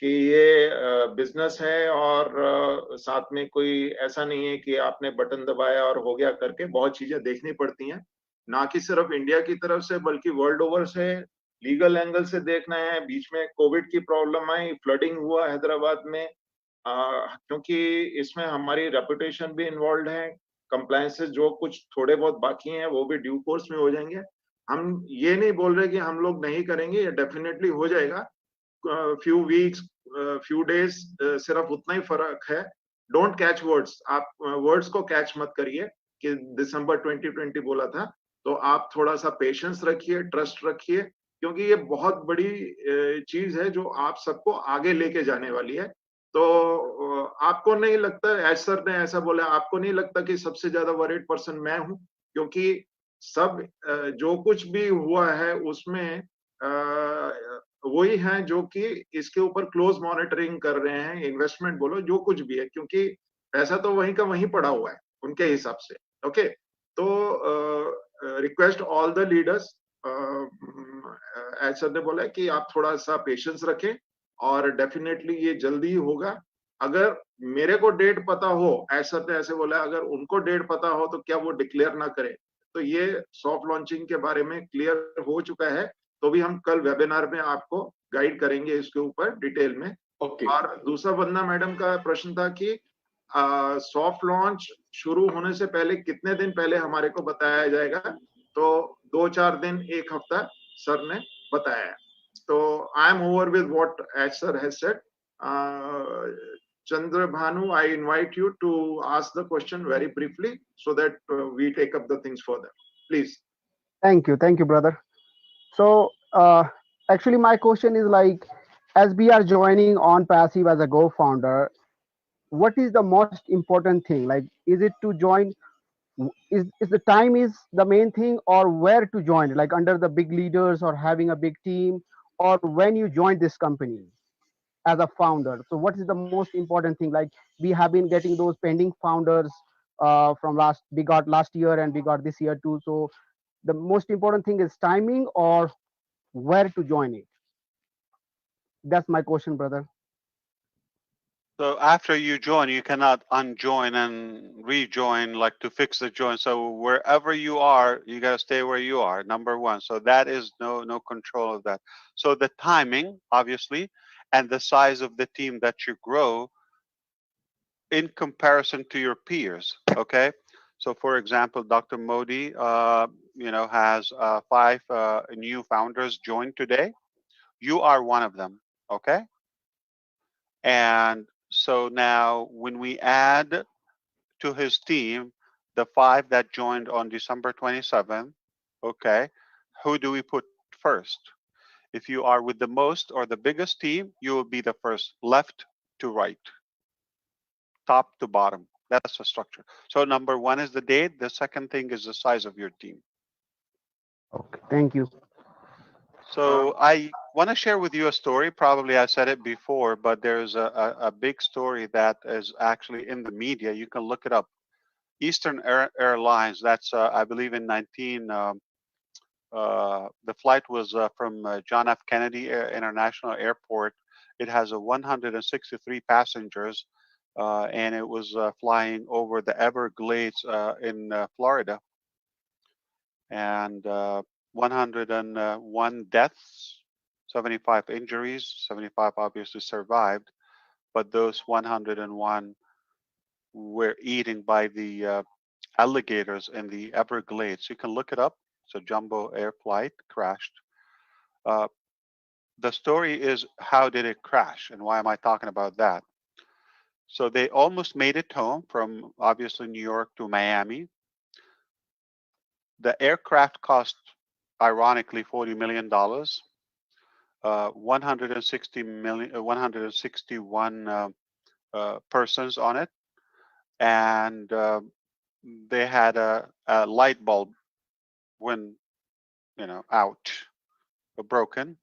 कि ये बिजनेस है और साथ में कोई ऐसा नहीं है कि आपने बटन दबाया और हो गया करके, बहुत चीजें देखनी पड़ती हैं, ना कि सिर्फ इंडिया की तरफ से बल्कि वर्ल्ड ओवर से, लीगल एंगल से देखना है। बीच में कोविड की प्रॉब्लम आई, फ्लडिंग हुआ हैदराबाद में, क्योंकि इसमें हमारी रेपुटेशन भी इन्वॉल्व है, कंप्लायंसेस जो कुछ थोड़े बहुत बाकी हैं वो भी ड्यू कोर्स में हो जाएंगे। हम ये नहीं बोल रहे कि हम लोग नहीं करेंगे, ये डेफिनेटली हो जाएगा, फ्यू वीक्स फ्यू डेज, सिर्फ उतना ही फर्क है। डोंट कैच वर्ड्स, आप वर्ड्स को कैच मत करिए कि दिसंबर 2020 बोला था, तो आप थोड़ा सा पेशेंस रखिए, ट्रस्ट रखिए, क्योंकि ये बहुत बड़ी चीज है जो आप सबको आगे लेके जाने वाली है। तो आपको नहीं लगता, एज सर ने ऐसा बोला, आपको नहीं लगता कि सबसे ज्यादा वरीड पर्सन मैं हूं, क्योंकि सब जो कुछ भी हुआ है उसमें वही हैं जो कि इसके ऊपर क्लोज मॉनिटरिंग कर रहे हैं, इन्वेस्टमेंट बोलो जो कुछ भी है, क्योंकि पैसा तो वहीं का वहीं पड़ा हुआ है उनके हिसाब से। ओके, तो request all the leaders, sir ने बोला कि आप थोड़ा सा पेशेंस रखें और डेफिनेटली ये जल्दी होगा। अगर मेरे को डेट पता हो, सर ने ऐसे बोला, अगर उनको डेट पता हो तो क्या वो डिक्लेयर ना करें, तो ये सॉफ्ट लॉन्चिंग के बारे में क्लियर हो चुका है, तो भी हम कल वेबिनार में आपको गाइड करेंगे इसके ऊपर डिटेल में। और दूसरा वंदना मैडम का प्रश्न था कि सॉफ्ट लॉन्च शुरू होने से पहले कितने दिन पहले हमारे को बताया जाएगा, तो 2-4 दिन, 1 हफ्ता सर ने बताया। तो I am over with what as sir has said. Chandra Bhanu, I invite you to ask the question very briefly so that we take up the things further. Please. Thank you, brother. So actually, my question is like, as we are joining on passive as a Go founder, what is the most important thing? Like, is it to join? Is the time is the main thing, or where to join? Like under the big leaders, or having a big team, or when you join this company as a founder? So what is the most important thing? Like we have been getting those pending founders from we got last year and we got this year too. So the most important thing is timing or where to join it. That's my question, brother. So after you join, you cannot unjoin and rejoin, like to fix the join. So wherever you are, you gotta stay where you are. Number one. So that is no control of that. So the timing, obviously, and the size of the team that you grow in comparison to your peers. Okay. So for example, Dr. Modi, has 5 new founders joined today. You are one of them. Okay. And so now when we add to his team the 5 that joined on December 27th, okay, who do we put first? If you are with the most or the biggest team, you will be the first, left to right, top to bottom. That's the structure. So number 1 is the date. The second thing is the size of your team. Okay, thank you. So I want to share with you a story. Probably I said it before, but there's a big story that is actually in the media. You can look it up. Eastern Airlines, that's I believe in the flight was from John F. Kennedy International Airport. It has 163 passengers, and it was flying over the Everglades in Florida. And 101 deaths, 75 injuries, 75 obviously survived, but those 101 were eaten by the alligators in the Everglades. You can look it up. It's a jumbo air flight, crashed. The story is, how did it crash, and why am I talking about that? So they almost made it home from obviously New York to Miami. The aircraft cost, ironically, $40 million. 161 persons on it, and they had a light bulb when out or broken.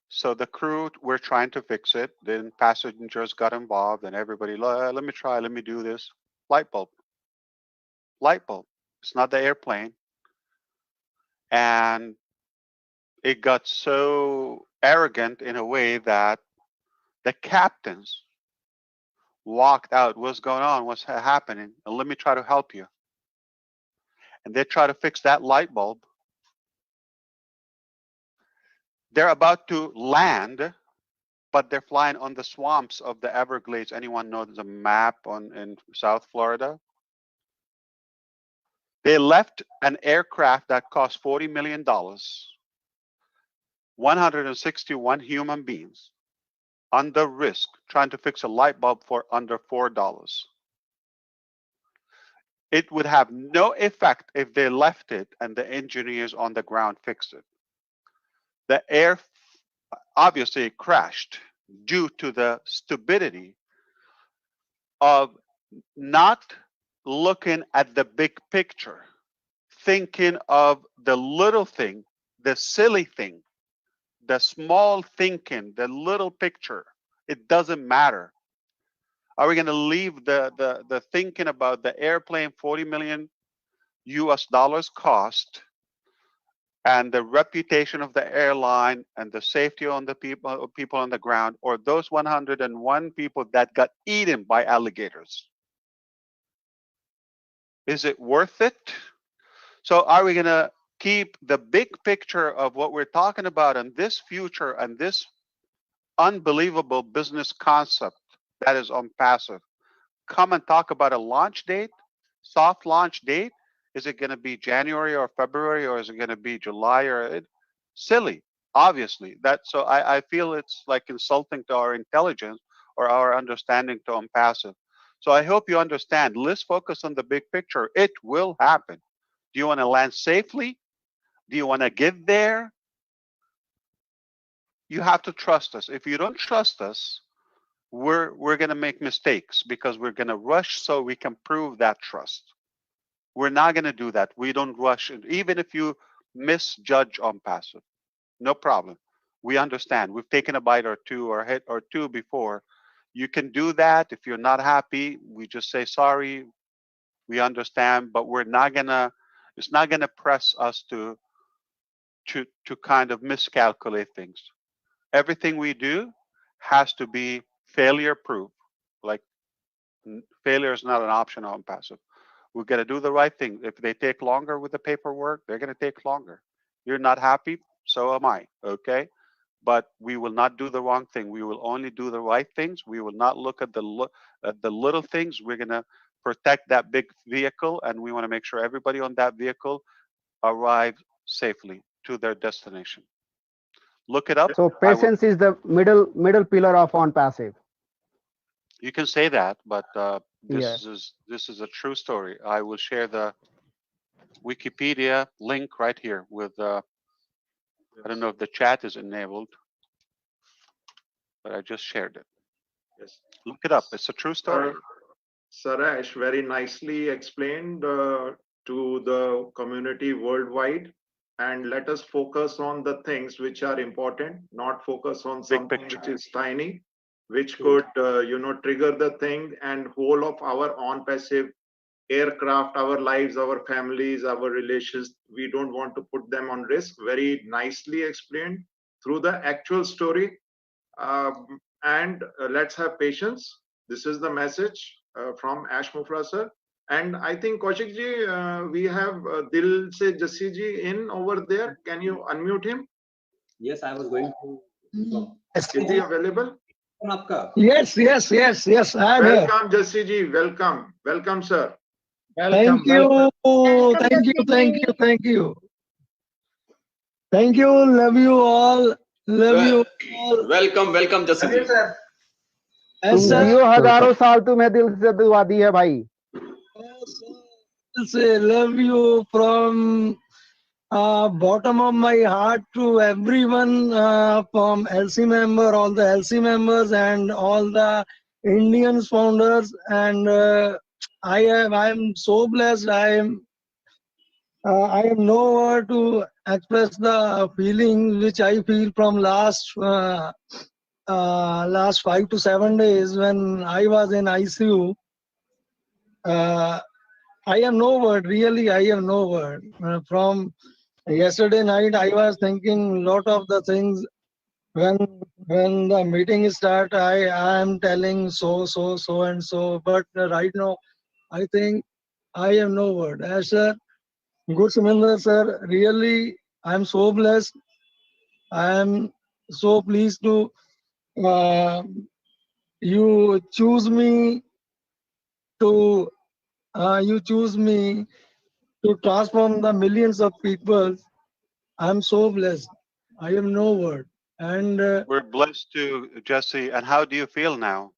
So the crew were trying to fix it. Then passengers got involved, and everybody, let me try, let me do this. Light bulb. It's not the airplane. And it got so arrogant in a way that the captains walked out. What's going on? What's happening? And let me try to help you. And they try to fix that light bulb. They're about to land, but they're flying on the swamps of the Everglades. Anyone know the map in South Florida? They left an aircraft that cost $40 million, 161 human beings under risk, trying to fix a light bulb for under $4. It would have no effect if they left it and the engineers on the ground fixed it. The air obviously crashed due to the stupidity of not looking at the big picture, thinking of the little thing, the silly thing, the small thinking, the little picture. It doesn't matter. Are we going to leave the thinking about the airplane, 40 million US dollars cost, and the reputation of the airline and the safety on the people on the ground, or those 101 people that got eaten by alligators? Is it worth it? So are we going to keep the big picture of what we're talking about in this future and this unbelievable business concept that is Onpassive, come and talk about a launch date, soft launch date? Is it going to be January or February, or is it going to be July? Or silly, obviously. So I feel it's like insulting to our intelligence or our understanding to Onpassive. So I hope you understand. Let's focus on the big picture. It will happen. Do you want to land safely? Do you want to get there? You have to trust us. If you don't trust us, we're going to make mistakes because we're going to rush so we can prove that trust. We're not going to do that. We don't rush. Even if you misjudge Onpassive, no problem. We understand. We've taken a bite or two or hit or two before. You can do that. If you're not happy, we just say sorry. We understand, but we're not gonna. It's not gonna press us to kind of miscalculate things. Everything we do has to be failure proof. Like failure is not an option on Onpassive. We're gonna do the right thing. If they take longer with the paperwork, they're gonna take longer. You're not happy, so am I. Okay. But we will not do the wrong thing. We will only do the right things. We will not look at the little things. We're gonna protect that big vehicle, and we want to make sure everybody on that vehicle arrives safely to their destination. Look it up. So patience is the middle pillar of Onpassive. You can say that, but this is a true story. I will share the Wikipedia link right here with. I don't know if the chat is enabled, but I just shared it. Yes. Look it up. It's a true story. Suresh very nicely explained to the community worldwide. And let us focus on the things which are important, not focus on something which is tiny, which could, trigger the thing and whole of our Onpassive aircraft, our lives, our families, our relations. We don't want to put them on risk. Very nicely explained through the actual story. And let's have patience. This is the message from Ash MUFAREH sir. And I think Kaushik ji, we have Dil Se Jassi ji in over there. Can you unmute him? Yes, I was going to. Is he available? Yes, yes, yes, yes. I am here. Welcome, Jassi ji. Welcome. Welcome, sir. Thank you. Thank you. Thank you. Thank you. Thank you. Love you all. Love you all. Welcome, welcome, Jassi ji. तुम जियो हजारों साल, तुम्हें दिल से दुआ दी है भाई. Say love you from bottom of my heart to everyone, from LC member, all the LC members and all the Indian founders. And I am so blessed. I am nowhere to express the feeling which I feel from last 5 to 7 days when I was in ICU. I have no word, really. I have no word. From yesterday night, I was thinking a lot of the things. When the meeting start, I am telling so and so. But right now, I think I have no word. Sir, good Siminder sir, really, I am so blessed. I am so pleased to you choose me to transform the millions of people. I'm so blessed. I have no word. And we're blessed too, Jesse. And how do you feel now?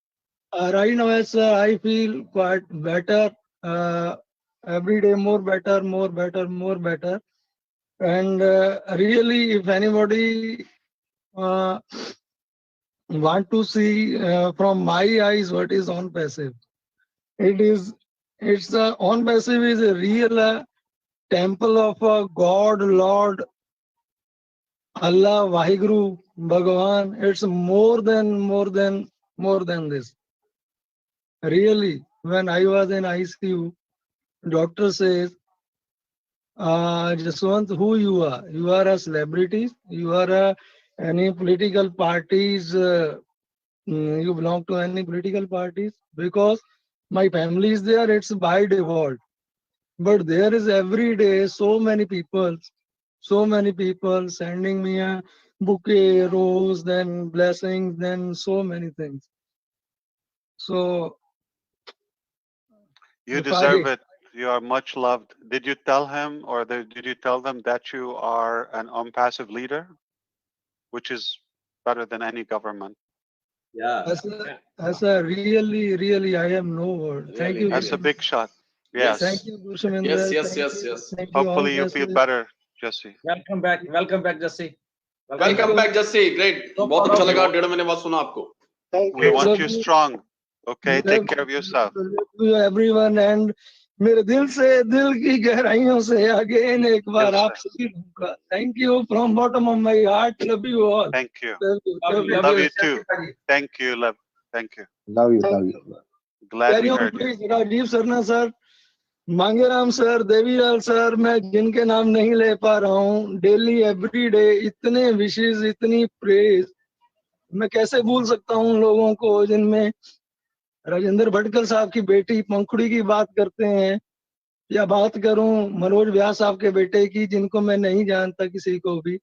Right now, as I feel quite better. Every day, more better, more better, more better. And really, if anybody want to see from my eyes what is Onpassive, it's Onpassive is a real temple of God, Lord, Allah, Vaheguru, Bhagavan. It's more than this. Really, when I was in ICU, doctor says, Jaswant, who you are? You are a celebrity. You are any political parties. You belong to any political parties? Because my family is there. It's by default. But there is every day so many people sending me a bouquet, rose, then blessings, then so many things. So you deserve it. You are much loved. Did you tell him, or did you tell them that you are an Onpassive leader, which is better than any government? Yeah. Sir, really, I have no word. Thank you. That's a big shot. Yes. Thank you, Gurushaminder. Yes. Thank you. Hopefully you feel better, Jesse. Welcome back, Jesse. Welcome back, Jesse. Great. बहुत अच्छा लगा 1.5 महीने बाद सुना आपको. We want you strong. Okay, take care of yourself. Everyone, and मेरे दिल से, दिल की गहराइयों से again एक बार आप सभी का thank you from bottom of my heart. Love you all. Thank you. Love you too. Thank you, love. Thank you. Love you. Glad we heard you. Please, Rajiv Sarna sir, Mangeram sir, Devilal sir, मैं जिनके नाम नहीं ले पा रहा हूँ, daily every day इतने विशेष, इतनी प्रेज, मैं कैसे भूल सकता हूँ उन लोगों को जिनमें राजेंद्र भटकल साहब की बेटी पंखुड़ी की बात करते हैं, या बात करूं मनोज व्यास साहब के बेटे की, जिनको मैं नहीं जानता किसी को भी,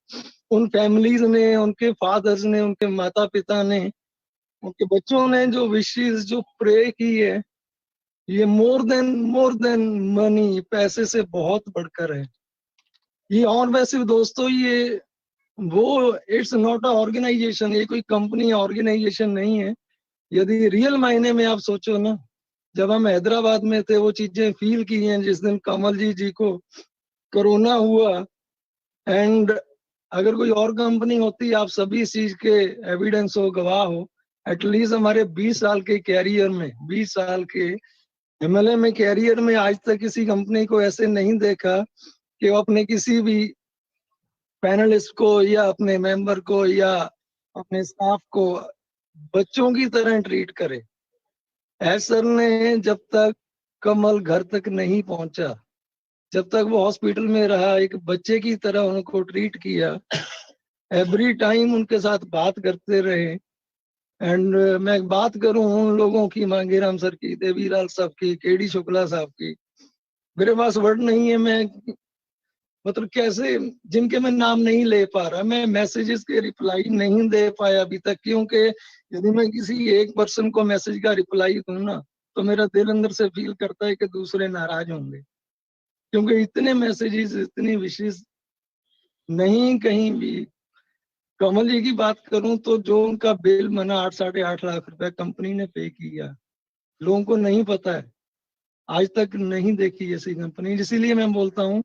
उन फैमिलीज ने, उनके फादर्स ने, उनके माता पिता ने, उनके बच्चों ने जो विशेष जो प्रे की है, ये मोर देन मनी, पैसे से बहुत बढ़कर है ये। और वैसे दोस्तों, ये वो इट्स नॉट अ ऑर्गेनाइजेशन, ये कोई कंपनी ऑर्गेनाइजेशन नहीं है। यदि रियल मायने में आप सोचो ना, जब हम हैदराबाद में थे वो चीजें फील की हैं, जिस दिन कमल जी को कोरोना हुआ, एंड अगर कोई और कंपनी होती, आप सभी इस चीज के एविडेंस हो, गवाह हो, एटलीस्ट हमारे 20 साल के कैरियर में, 20 साल के एमएलए में कैरियर में आज तक किसी कंपनी को ऐसे नहीं देखा कि वो अपने किसी भी पैनलिस्ट को या अपने मेंबर को या अपने स्टाफ को बच्चों की तरह ट्रीट करे। सर ने जब तक कमल घर तक नहीं पहुंचा, जब तक वो हॉस्पिटल में रहा, एक बच्चे की तरह उनको ट्रीट किया, एवरी टाइम उनके साथ बात करते रहे। एंड मैं बात करूं उन लोगों की, मांगेराम सर की, देवीलाल साहब की, केडी शुक्ला साहब की, मेरे पास वर्ड नहीं है, मैं मतलब कैसे, जिनके मैं नाम नहीं ले पा रहा, मैं मैसेजेस के रिप्लाई नहीं दे पाया अभी तक, क्योंकि यदि मैं किसी एक पर्सन को मैसेज का रिप्लाई दूं ना, तो मेरा दिल अंदर से फील करता है कि दूसरे नाराज होंगे, क्योंकि इतने मैसेजेस, इतनी विशेष नहीं कहीं भी। कमल जी की बात करूं तो जो उनका बिल बना 8-8.5 लाख रुपए कंपनी ने पे किया, लोगों को नहीं पता है, आज तक नहीं देखी ऐसी कंपनी। इसीलिए मैं बोलता हूँ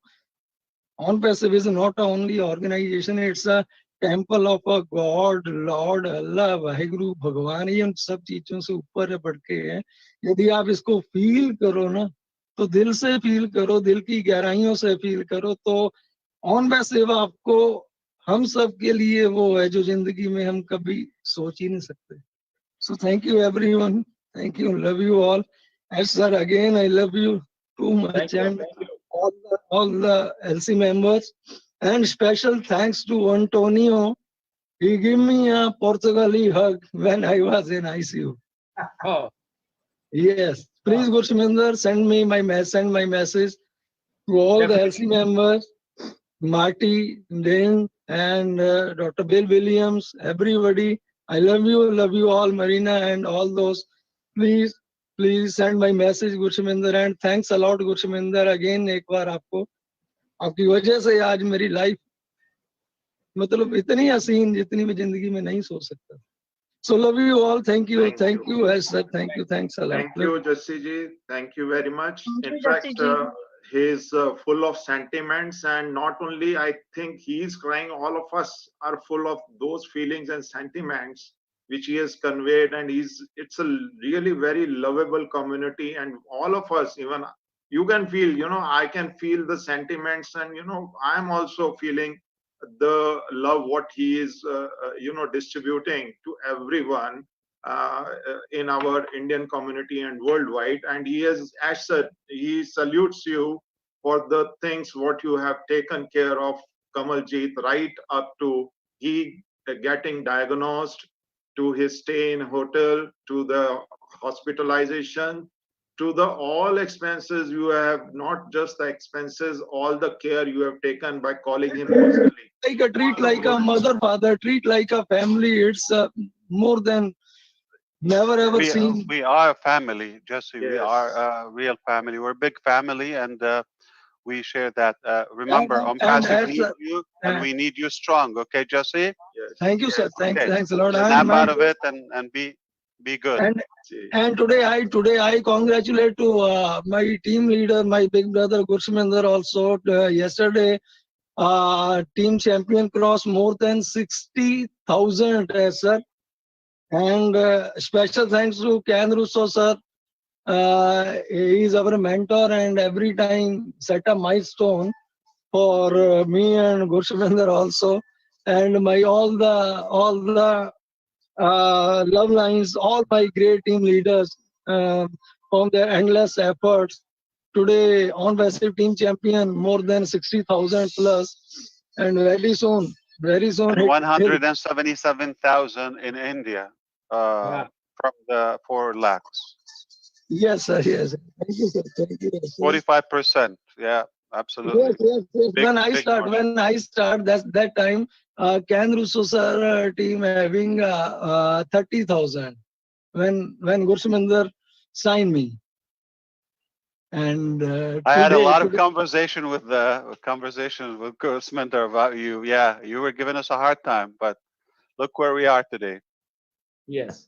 Onpassive is not only organization, it's a temple of a God, Lord, Allah, Waheguru, भगवान, ये उन सब चीजों से ऊपर है, बढ़ के है। यदि आप इसको फील करो ना, तो दिल से फील करो, दिल की गहराइयों से फील करो, तो Onpassive आपको, हम सब के लिए वो है जो जिंदगी में हम कभी सोच ही नहीं सकते। So thank you everyone, thank you, love you all. As sir, again I love you too much, and all the LC members, and special thanks to Antonio. He gave me a Portugali hug when I was in ICU. Oh. Yes, please, Gurshaminder, send my message to all the LC members, Marty, Dane, and Dr. Bill Williams, everybody. I love you all, Marina, and all those. Please send my message, Gurshaminder, and thanks a lot, Gurshaminder, again एक बार आपको, आपकी वजह से आज मेरी life मतलब इतनी हसीन, जितनी मैं जिंदगी में नहीं सोच सकता। So love you all, thank you, as sir, thanks a lot. Thank you, Jassi ji, thank you very much. In fact, he is full of sentiments, and not only I think he is crying, all of us are full of those feelings and sentiments which he has conveyed, and it's a really very lovable community, and all of us, even you can feel, I can feel the sentiments, and I'm also feeling the love what he is distributing to everyone in our Indian community and worldwide. And he salutes you for the things what you have taken care of Kamaljeet, right up to he getting diagnosed, to his stay in hotel, to the hospitalization, to the all expenses you have, not just the expenses, all the care you have taken by calling him personally. Treat like a mother, father, treat like a family. It's more than never ever seen. We are a family, Jesse. Yes. We are a real family. We're a big family, and we share that. Remember, Onpassive needs you, and we need you strong. Okay, Jesse? Yes. Thank you, sir. Okay. Thanks a lot. Snap out of it and be good. And today I congratulate to my team leader, my big brother Gurshminder also. Yesterday, team champion crossed more than 60,000, sir. And special thanks to Ken Russo, sir. He is our mentor and every time set a milestone for me and Gurshminder also. And my all the love lines, all my great team leaders from their endless efforts. Today, Onpassive team champion, more than 60,000 plus, and very soon, And 177,000 in India from the 4 lakhs. Yes, sir. Yes. Thank you, sir. Thank you, sir. 45%. Yeah, absolutely. Yes. Big, When I start, that time, Ken Russo sir team having 30,000 when Gurshminder signed me. And I had a lot of conversations with Gurshminder about you. Yeah, you were giving us a hard time, but look where we are today. Yes.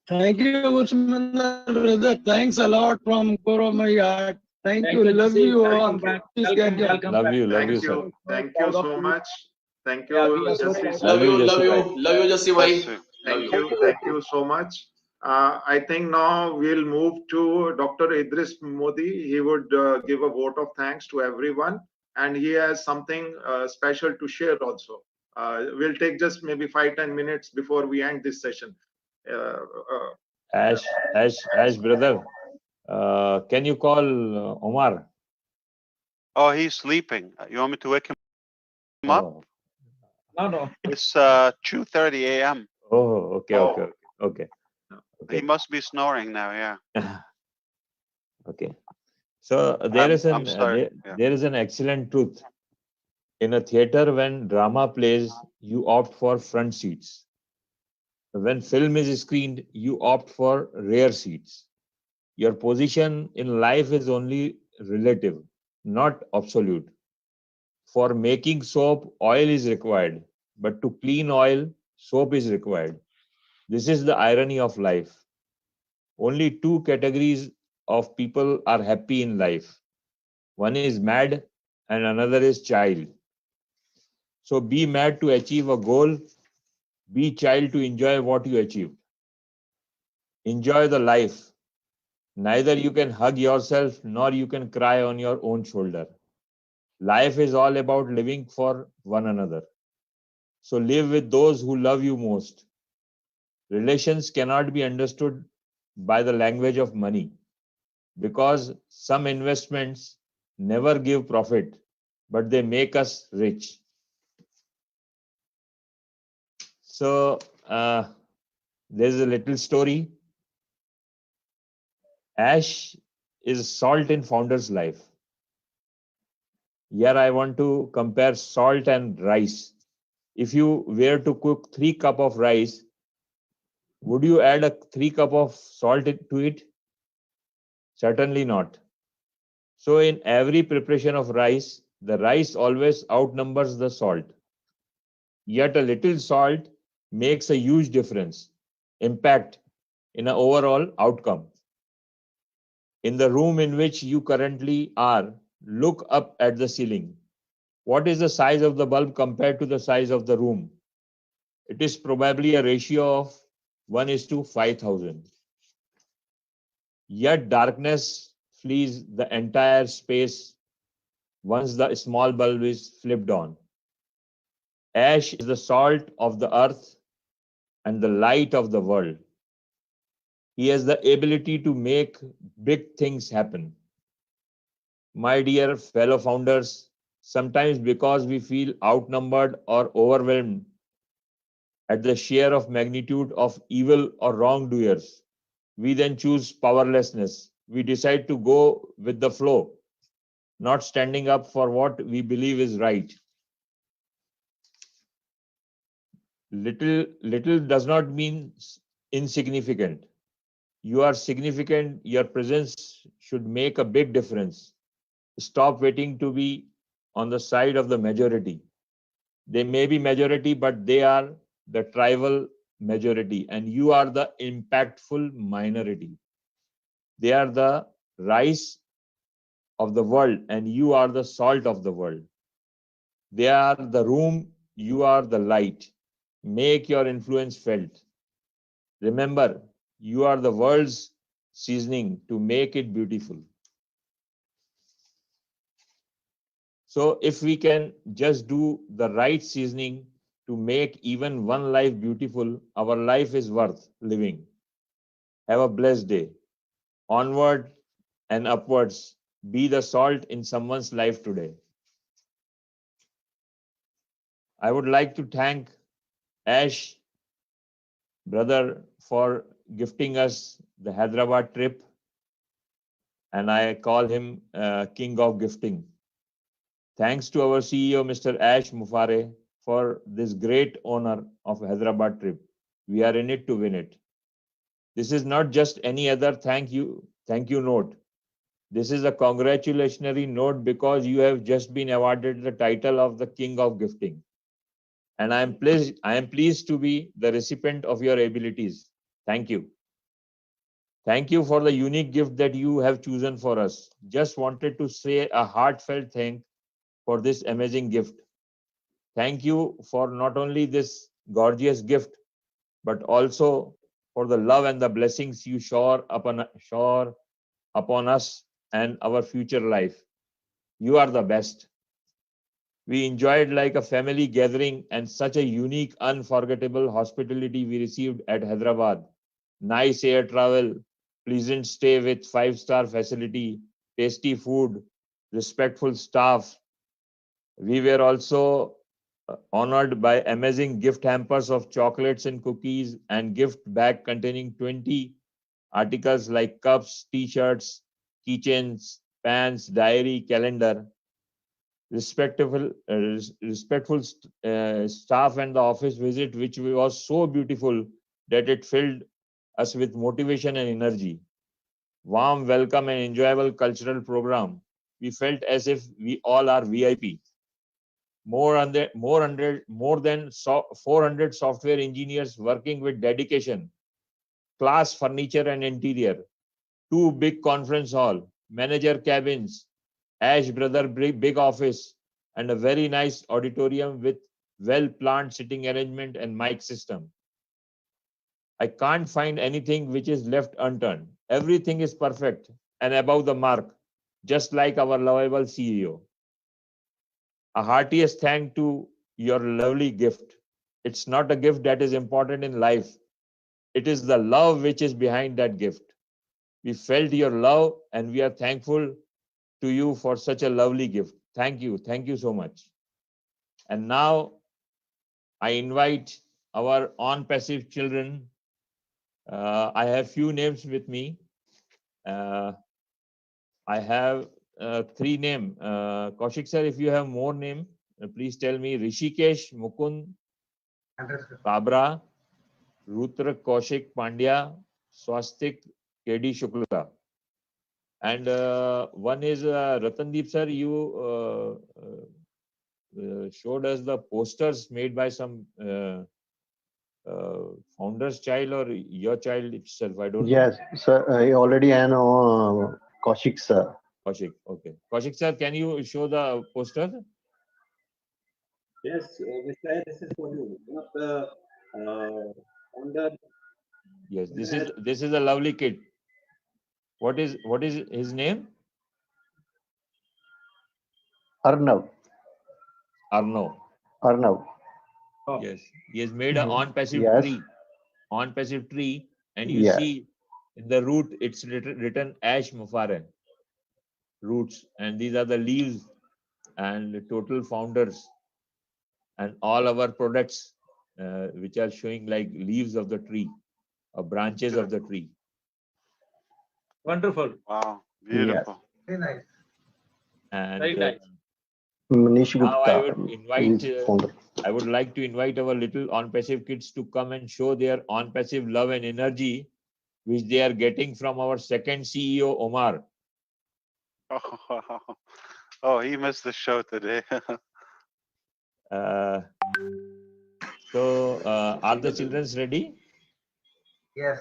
Thank you, Gurshminder, brother. Thanks a lot from core of my heart. Thank you. Love you all. Welcome. Love you, sir. Thank you so much. Thank you, Jesse. Love you, Jesse bhai. Thank you so much. I think now we'll move to Dr. Idris Modi. He would give a vote of thanks to everyone, and he has something special to share also. We'll take just maybe 5-10 minutes before we end this session. Ash, brother, can you call Omar? Oh, he's sleeping. You want me to wake him up? No. It's 2:30 a.m. Oh, okay. He must be snoring now. Yeah. Okay. So there is an excellent truth. In a theater, when drama plays, you opt for front seats. When film is screened, you opt for rear seats. Your position in life is only relative, not absolute. For making soap, oil is required, but to clean oil, soap is required. This is the irony of life. Only 2 categories of people are happy in life. One is mad and another is child. So be mad to achieve a goal, be child to enjoy what you achieved. Enjoy the life. Neither you can hug yourself nor you can cry on your own shoulder. Life is all about living for one another. So live with those who love you most. Relations cannot be understood by the language of money because some investments never give profit, but they make us rich. So there's a little story. Ash is salt in founder's life. Here I want to compare salt and rice. If you were to cook 3 cups of rice, would you add a 3 cups of salt to it? Certainly not. So in every preparation of rice, the rice always outnumbers the salt. Yet a little salt makes a huge difference, impact in an overall outcome. In the room in which you currently are, look up at the ceiling. What is the size of the bulb compared to the size of the room? It is probably a ratio of 1:5,000. Yet darkness flees the entire space once the small bulb is flipped on. Ash is the salt of the earth and the light of the world. He has the ability to make big things happen. My dear fellow founders, sometimes because we feel outnumbered or overwhelmed at the sheer of magnitude of evil or wrongdoers, we then choose powerlessness. We decide to go with the flow, not standing up for what we believe is right. Little does not mean insignificant. You are significant. Your presence should make a big difference. stop waiting to be on the side of the majority. They may be majority, but they are the tribal majority, and you are the impactful minority. They are the rice of the world, and you are the salt of the world. They are the room, you are the light. Make your influence felt. Remember, you are the world's seasoning to make it beautiful. So if we can just do the right seasoning to make even one life beautiful, our life is worth living. Have a blessed day. Onward and upwards. Be the salt in someone's life today. I would like to thank Ash, brother, for gifting us the Hyderabad trip. And I call him King of Gifting. Thanks to our CEO, Mr. Ash MUFAREH, for this great honor of Hyderabad trip. We are in it to win it. This is not just any other thank you note. This is a congratulatory note because you have just been awarded the title of the King of Gifting. And I am pleased to be the recipient of your abilities. Thank you. Thank you for the unique gift that you have chosen for us. Just wanted to say a heartfelt thank for this amazing gift. Thank you for not only this gorgeous gift, but also for the love and the blessings you shower upon us and our future life. You are the best. We enjoyed like a family gathering and such a unique, unforgettable hospitality we received at Hyderabad. Nice air travel, pleasant stay with 5-star facility, tasty food, respectful staff. We were also honored by amazing gift hampers of chocolates and cookies and gift bag containing 20 articles like cups, t-shirts, keychains, pens, diary, calendar. Respectful staff and the office visit, which was so beautiful that it filled us with motivation and energy. Warm welcome and enjoyable cultural program. We felt as if we all are VIP. More than 400 software engineers working with dedication, class furniture and interior, 2 big conference hall, manager cabins, Ash brother big office, and a very nice auditorium with well-planned sitting arrangement and mic system. I can't find anything which is left unturned. Everything is perfect and above the mark, just like our lovable CEO. A heartiest thank to your lovely gift. It's not a gift that is important in life. It is the love which is behind that gift. We felt your love and we are thankful to you for such a lovely gift. Thank you. Thank you so much. And now I invite our Onpassive children. I have few names with me. I have 3 names. Kaushik sir, if you have more name, please tell me. Rishikesh, Mukund, Kabra, Rutra Kaushik Pandya, Swastik, KD Shukla. And one is Ratandeep sir, you showed us the posters made by some founder's child or your child itself. I don't know. Yes, sir. I already know Kaushik sir. Kaushik, okay. Kaushik sir, can you show the poster? Yes, Mr. This is for you. One of the founder. Yes, this is a lovely kid. What is his name? Arnav. Arnav. Oh. Yes, he has made an Onpassive tree. Onpassive tree, and you see in the root it's written Ash MUFAREH roots, and these are the leaves and the total founders and all our products which are showing like leaves of the tree or branches of the tree. Wonderful. Wow, beautiful. Very nice. And Very nice. Manish now Gupta, I would like to invite our little Onpassive kids to come and show their Onpassive love and energy which they are getting from our second CEO, Omar. Oh, he missed the show today. Are the children ready? Yes.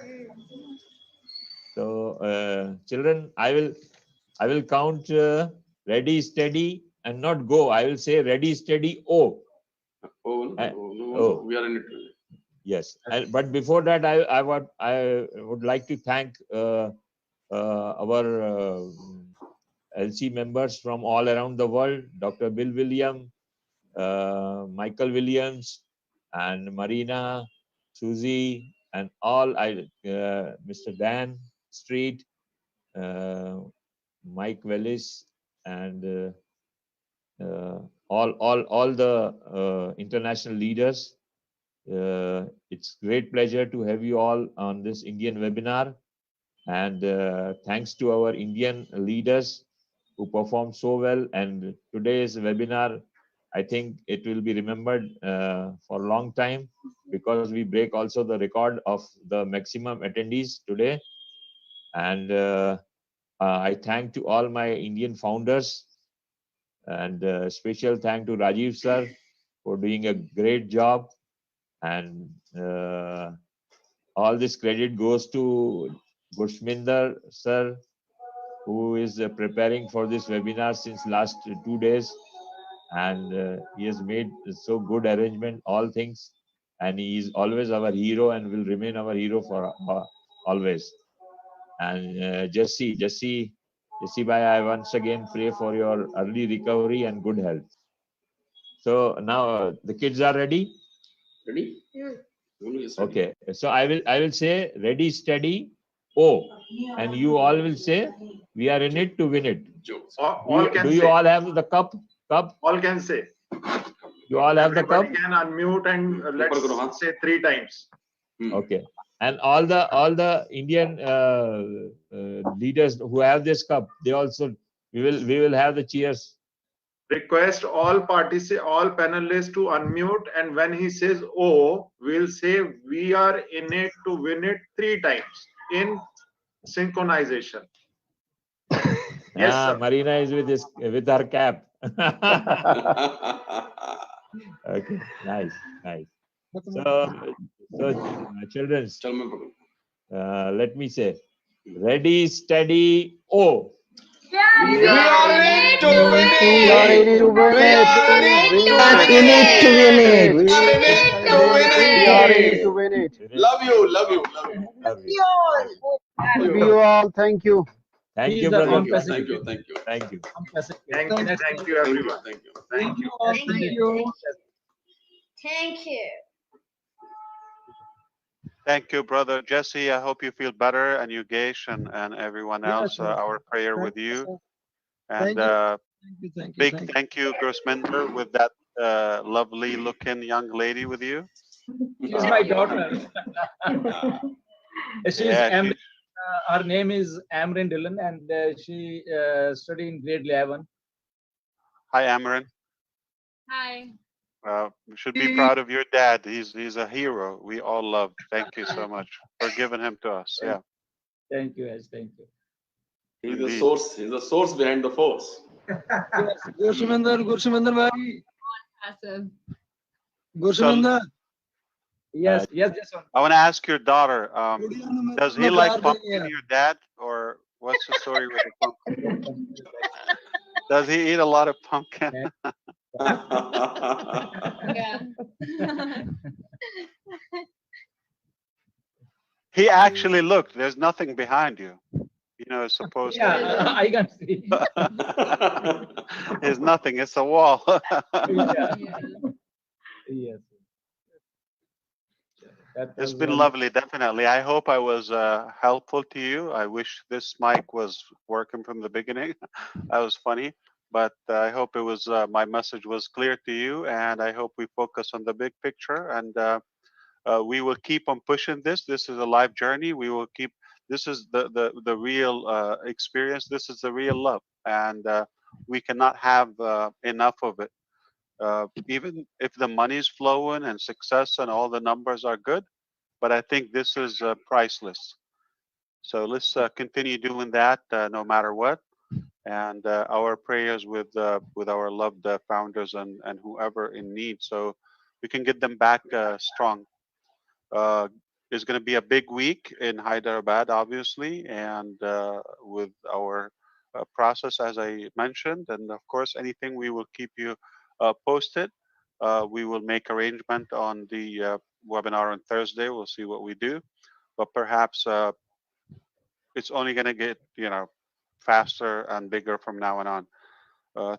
So, children, I will count ready, steady, and not go. I will say ready, steady, oh. No, we are in it. Yes, but before that, I would like to thank our LC members from all around the world, Dr. Bill William, Michael Williams, and Marina, Susie, and all. Mr. Dan Street, Mike Wellis, and all the international leaders. It's great pleasure to have you all on this Indian webinar, and thanks to our Indian leaders who performed so well. And today's webinar, I think it will be remembered for a long time, because we break also the record of the maximum attendees today. And I thank to all my Indian founders, and special thank to Rajiv sir for doing a great job. And all this credit goes to Gushminder sir, who is preparing for this webinar since last 2 days, and he has made so good arrangement, all things, and he is always our hero and will remain our hero for always. And Jesse bhai, I once again pray for your early recovery and good health. So now the kids are ready. Ready? Okay, so I will say ready, steady, oh, and you all will say we are in it to win it. Do you all have the cup? All can say. You all have the cup? Everybody can unmute and let's say 3 times. Okay, and all the Indian leaders who have this cup, they also we will have the cheers. Request all panelists to unmute, and when he says "oh," we'll say we are in it to win it 3 times in synchronization. Yes, sir. Marina is with her cap. Okay, nice. So children, let me say, ready, steady, oh. We are in it to win it. We are in it to win it. We are in it to win it. We are in it to win it. We are in it to win it. Love you. Love you all. Thank you. Thank you, brother. Thank you. Thank you, everyone. Thank you all. Thank you. Thank you. Thank you, brother Jesse. I hope you feel better, and you, Gesh, and everyone else. Our prayer with you. And thank you, Gursminder, with that lovely looking young lady with you. She's my daughter. Her name is Amrin Dillon, and she studied in grade 11. Hi, Amrin. Hi. You should be proud of your dad. He's a hero. We all love. Thank you so much for giving him to us. Yeah. Thank you, guys. Thank you. He's the source. He's the source behind the force. Gursminder bhai. Onpassive. Gursminder. Yes. I want to ask your daughter. Does he like pumpkin, your dad, or what's the story with the pumpkin? Does he eat a lot of pumpkin? Yeah. He actually looked. There's nothing behind you. You know, it's supposed to. Yeah, I can see. There's nothing. It's a wall. Yes. It's been lovely, definitely. I hope I was helpful to you. I wish this mic was working from the beginning. That was funny, but I hope it was. My message was clear to you, and I hope we focus on the big picture. And we will keep on pushing this. This is a life journey. We will keep. This is the real experience. This is the real love, and we cannot have enough of it. Even if the money is flowing and success and all the numbers are good, but I think this is priceless. So let's continue doing that no matter what. and our prayers with our loved founders and whoever in need, so we can get them back strong. It's going to be a big week in Hyderabad, obviously, and with our process, as I mentioned, and of course, anything we will keep you posted. We will make arrangement on the webinar on Thursday. We'll see what we do, but perhaps it's only going to get faster and bigger from now on.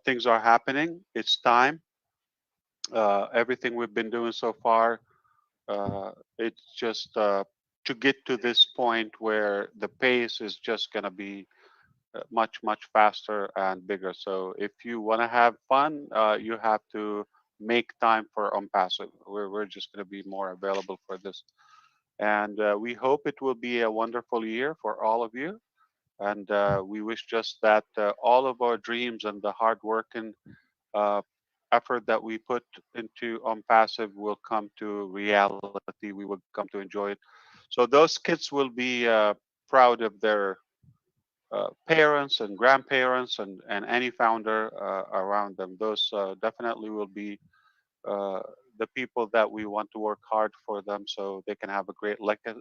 Things are happening. It's time. Everything we've been doing so far, it's just to get to this point where the pace is just going to be much faster and bigger. So if you want to have fun, you have to make time for Onpassive. We're just going to be more available for this, and we hope it will be a wonderful year for all of you. And we wish just that all of our dreams and the hard work and effort that we put into Onpassive will come to reality. We will come to enjoy it. So those kids will be proud of their parents and grandparents and any founder around them. Those definitely will be the people that we want to work hard for them, so they can have a great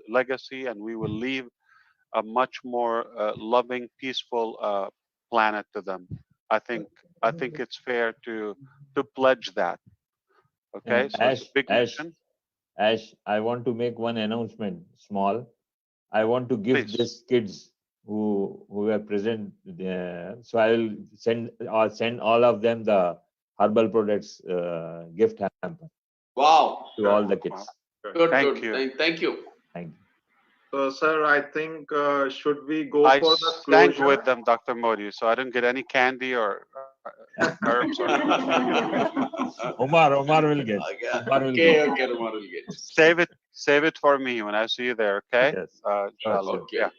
legacy, and we will leave a much more loving, peaceful planet to them. I think it's fair to pledge that. Okay, so it's a big mission. Ash, I want to make one announcement, small. I want to give these kids who are present there. So I will send all of them the herbal products gift hamper. Wow. To all the kids. Good. Thank you. Thank you. Thank you. So, sir, I think should we go I for the sang closure? with them, Dr. Modi, so I didn't get any candy or herbs. Omar will get. Okay, Omar will get. Save it for me when I see you there. Okay. Yes. Inshallah. Okay. Yeah.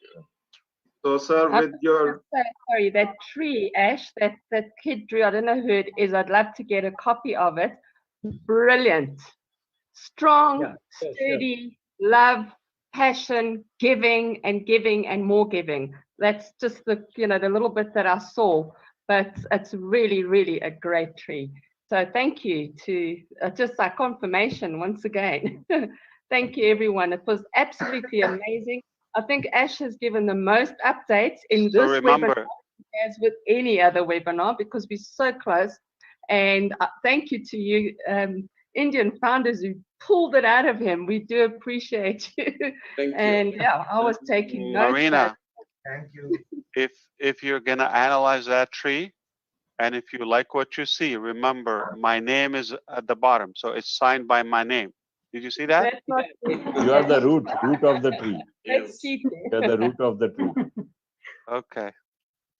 So, sir, with your Sorry, that tree, Ash, that kid drew, I don't know who it is. I'd love to get a copy of it. Brilliant. Strong, sturdy, love, passion, giving and more giving. That's just the the little bit that I saw, but it's really a great tree. So thank you to just our confirmation once again. Thank you, everyone. It was absolutely amazing. I think Ash has given the most updates in this webinar as with any other webinar, because we're so close. And thank you to you, Indian founders, who pulled it out of him. We do appreciate you. Thank you. And yeah, I was taking notes. Marina, Thank you. if you're gonna analyze that tree, and if you like what you see, remember my name is at the bottom, so it's signed by my name. Did you see that? That's not You are the root of the tree. Let's see. You are the root of the tree. Okay.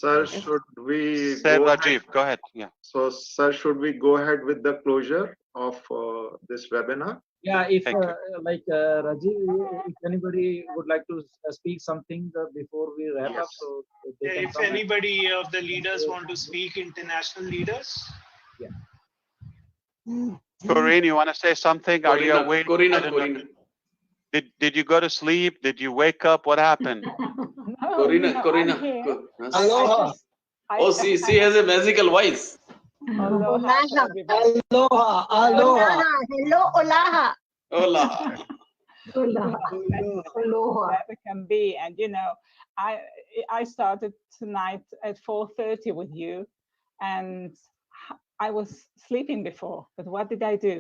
sir, should we Say go Rajiv, ahead? go ahead. Yeah. So, sir, should we go ahead with the closure of this webinar? Yeah, if Thank you. like Rajiv, if anybody would like to speak something before we wrap up, so they can If come and- anybody of the leaders want to speak, international leaders. Corinne, you want to say something? Are you awake? Corina. Did you go to sleep? Did you wake up? What happened? Corina. Aloha. Oh, she has a magical voice. Aloha. Aloha. Aloha. Hello, Olaha. Hola. Aloha. That can be. And I started tonight at 4:30 with you, and I was sleeping before, but what did I do?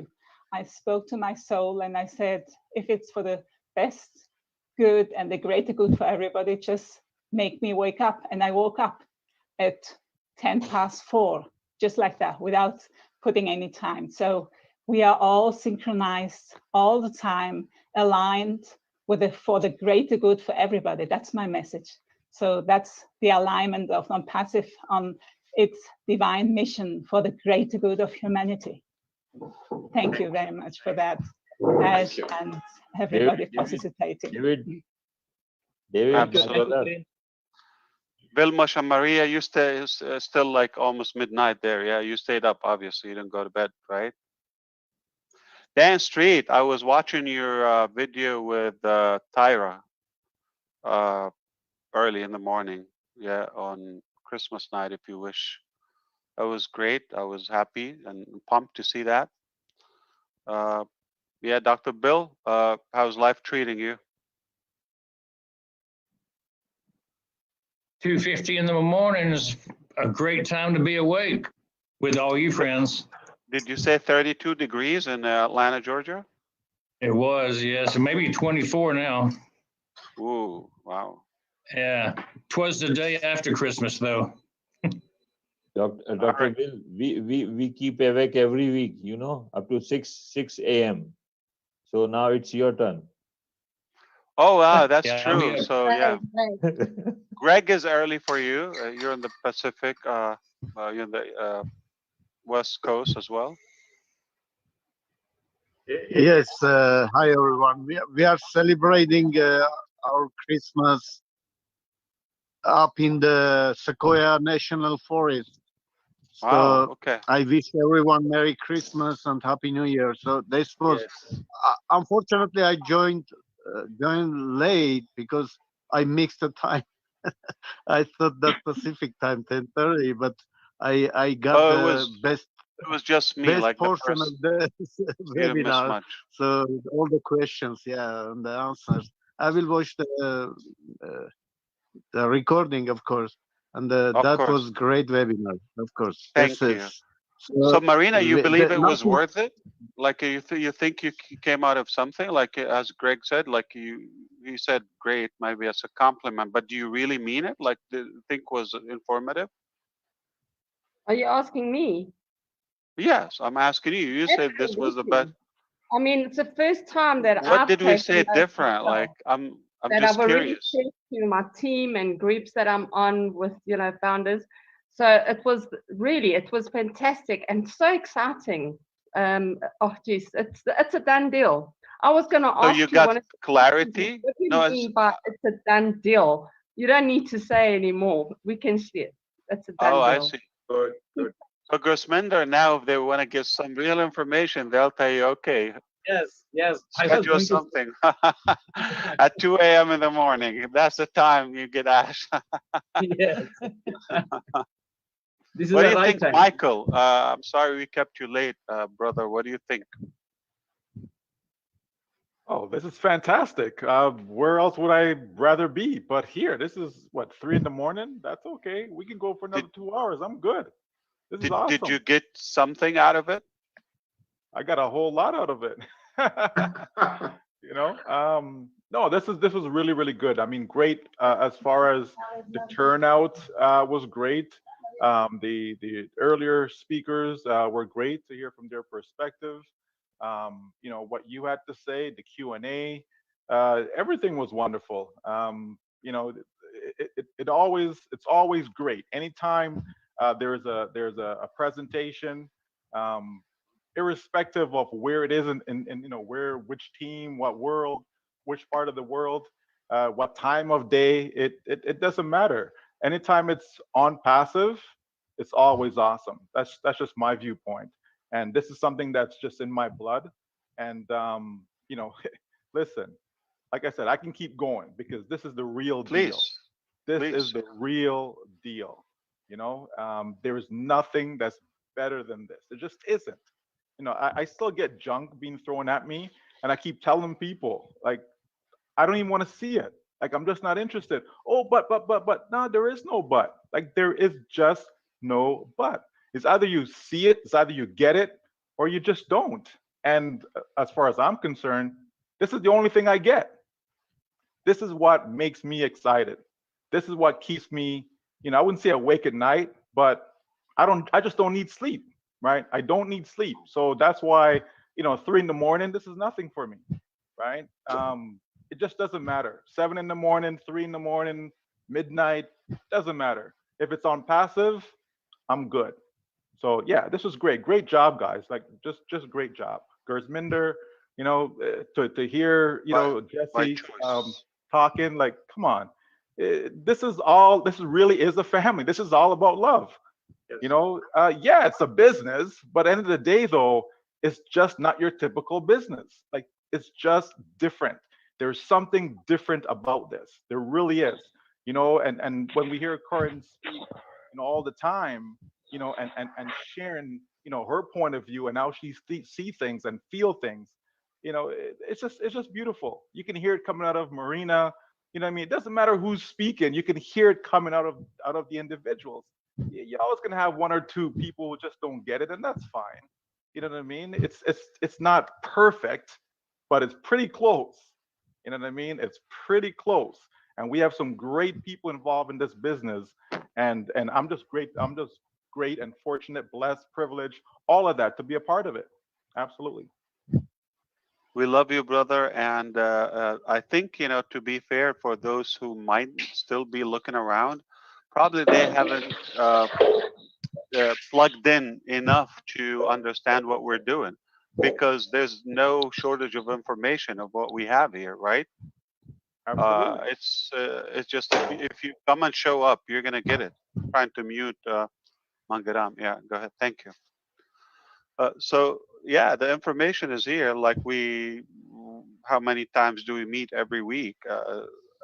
I spoke to my soul and I said, if it's for the best good and the greater good for everybody, just make me wake up. And I woke up at 4:10, just like that, without putting any time. So we are all synchronized all the time, aligned for the greater good for everybody. That's my message. So that's the alignment of Onpassive on its divine mission for the greater good of humanity. Thank you very much for that, Ash, and everybody participating. David, Absolutely. Vilma and Maria, you stay still like almost midnight there. Yeah, you stayed up. Obviously, you didn't go to bed, right? Dan Street, I was watching your video with Tyra early in the morning. Yeah, on Christmas night if you wish. It was great. I was happy and pumped to see that. Yeah, Dr. Bill, how's life treating you? 2:50 in the morning is a great time to be awake with all you friends. Did you say 32 degrees in Atlanta, Georgia? It was, yes, maybe 24 now. Ooh, wow. Yeah, 'twas the day after Christmas though. Dr. Bill, we keep awake every week, you know, up to 6 a.m. So now it's your turn. Oh, wow, that's Yeah, true. So yeah, Greg is early for you. You're in the Pacific. You're in the West Coast as well. Yes, hi everyone. We are celebrating our Christmas up in the Sequoia National Forest. So Wow, okay. I wish everyone Merry Christmas and Happy New Year. So this was, unfortunately, I joined late because I mixed the time. I thought that Pacific time 10:30, but I got the best. It was just me, Best like the portion first. of the You didn't miss webinar. much. So all the questions, yeah, and the answers. I will watch the recording, of course, and that course. was great webinar, of course. Thank This you. is So Marina, you believe it was nothing- worth it? Like you think you came out of something? Like as Greg said, like you said great, maybe as a compliment, but do you really mean it? Like the think was informative? Are you asking me? Yes, I'm asking you. You said this was the best. I mean, it's the first time that What I've did we say taken those different? myself, Like I'm that just I've already curious. said to my team and groups that I'm on with, founders. So it was fantastic and so exciting. Oh geez, it's a done deal. I was going to So ask you you got one of clarity? what do you No, mean by it's a done deal? You don't need to say anymore. We can see it. It's a done I deal. see. Good. So Gusminder, now if they want to give some real information, they'll tell you, okay, Yes. schedule something at 2 a.m. in the morning. That's the time you get asked. Yes. This is What do the you right think, time. Michael? I'm sorry we kept you late, brother. What do you think? Oh, this is fantastic. Where else would I rather be but here? This is what, 3 in the morning? That's okay. We can go for another 2 hours. I'm good. This is awesome. Did you get something out of it? I got a whole lot out of it. No, this was really good. I mean, great as far as the turnout was great. The earlier speakers were great to hear from their perspective. What you had to say, the Q&A, everything was wonderful. It's always great. Anytime there's a presentation, irrespective of where it is and which team, what world, which part of the world, what time of day, it doesn't matter. Anytime it's Onpassive, it's always awesome. That's just my viewpoint. And this is something that's just in my blood. And listen, like I said, I can keep going because this is the real deal. This is the real deal. There is nothing that's better than this. There just isn't. I still get junk being thrown at me, and I keep telling people, like, I don't even want to see it. Like, I'm just not interested. Oh, but. No, there is no but. Like, there is just no but. It's either you see it, it's either you get it, or you just don't. And as far as I'm concerned, this is the only thing I get. This is what makes me excited. This is what keeps me, I wouldn't say awake at night, but I just don't need sleep, right? I don't need sleep. So that's why, 3 in the morning, this is nothing for me, right? It just doesn't matter. 7 in the morning, 3 in the morning, midnight, doesn't matter. If it's Onpassive, I'm good. So yeah, this was great. Great job, guys. Like just great job. Gersminder, to hear, Jesse talking, like, come on. This really is a family. This is all about love. Yeah, it's a business, but at the end of the day, though, it's just not your typical business. Like, it's just different. There's something different about this. There really is. And when we hear Corin speak, all the time, and sharing, her point of view and how she see things and feel things. It's just beautiful. You can hear it coming out of Marina. What I mean? It doesn't matter who's speaking. You can hear it coming out of the individuals. You're always gonna have one or two people who just don't get it, and that's fine. You know what I mean? It's not perfect, but it's pretty close. You know what I mean? It's pretty close. And we have some great people involved in this business. And I'm just great. I'm just great and fortunate, blessed, privileged, all of that to be a part of it. Absolutely. We love you, brother. And I think, to be fair, for those who might still be looking around, probably they haven't plugged in enough to understand what we're doing, because there's no shortage of information of what we have here, right? Absolutely. It's just if you come and show up, you're gonna get it. Trying to mute Mangaram. Yeah, go ahead. Thank you. So yeah, the information is here. Like how many times do we meet every week,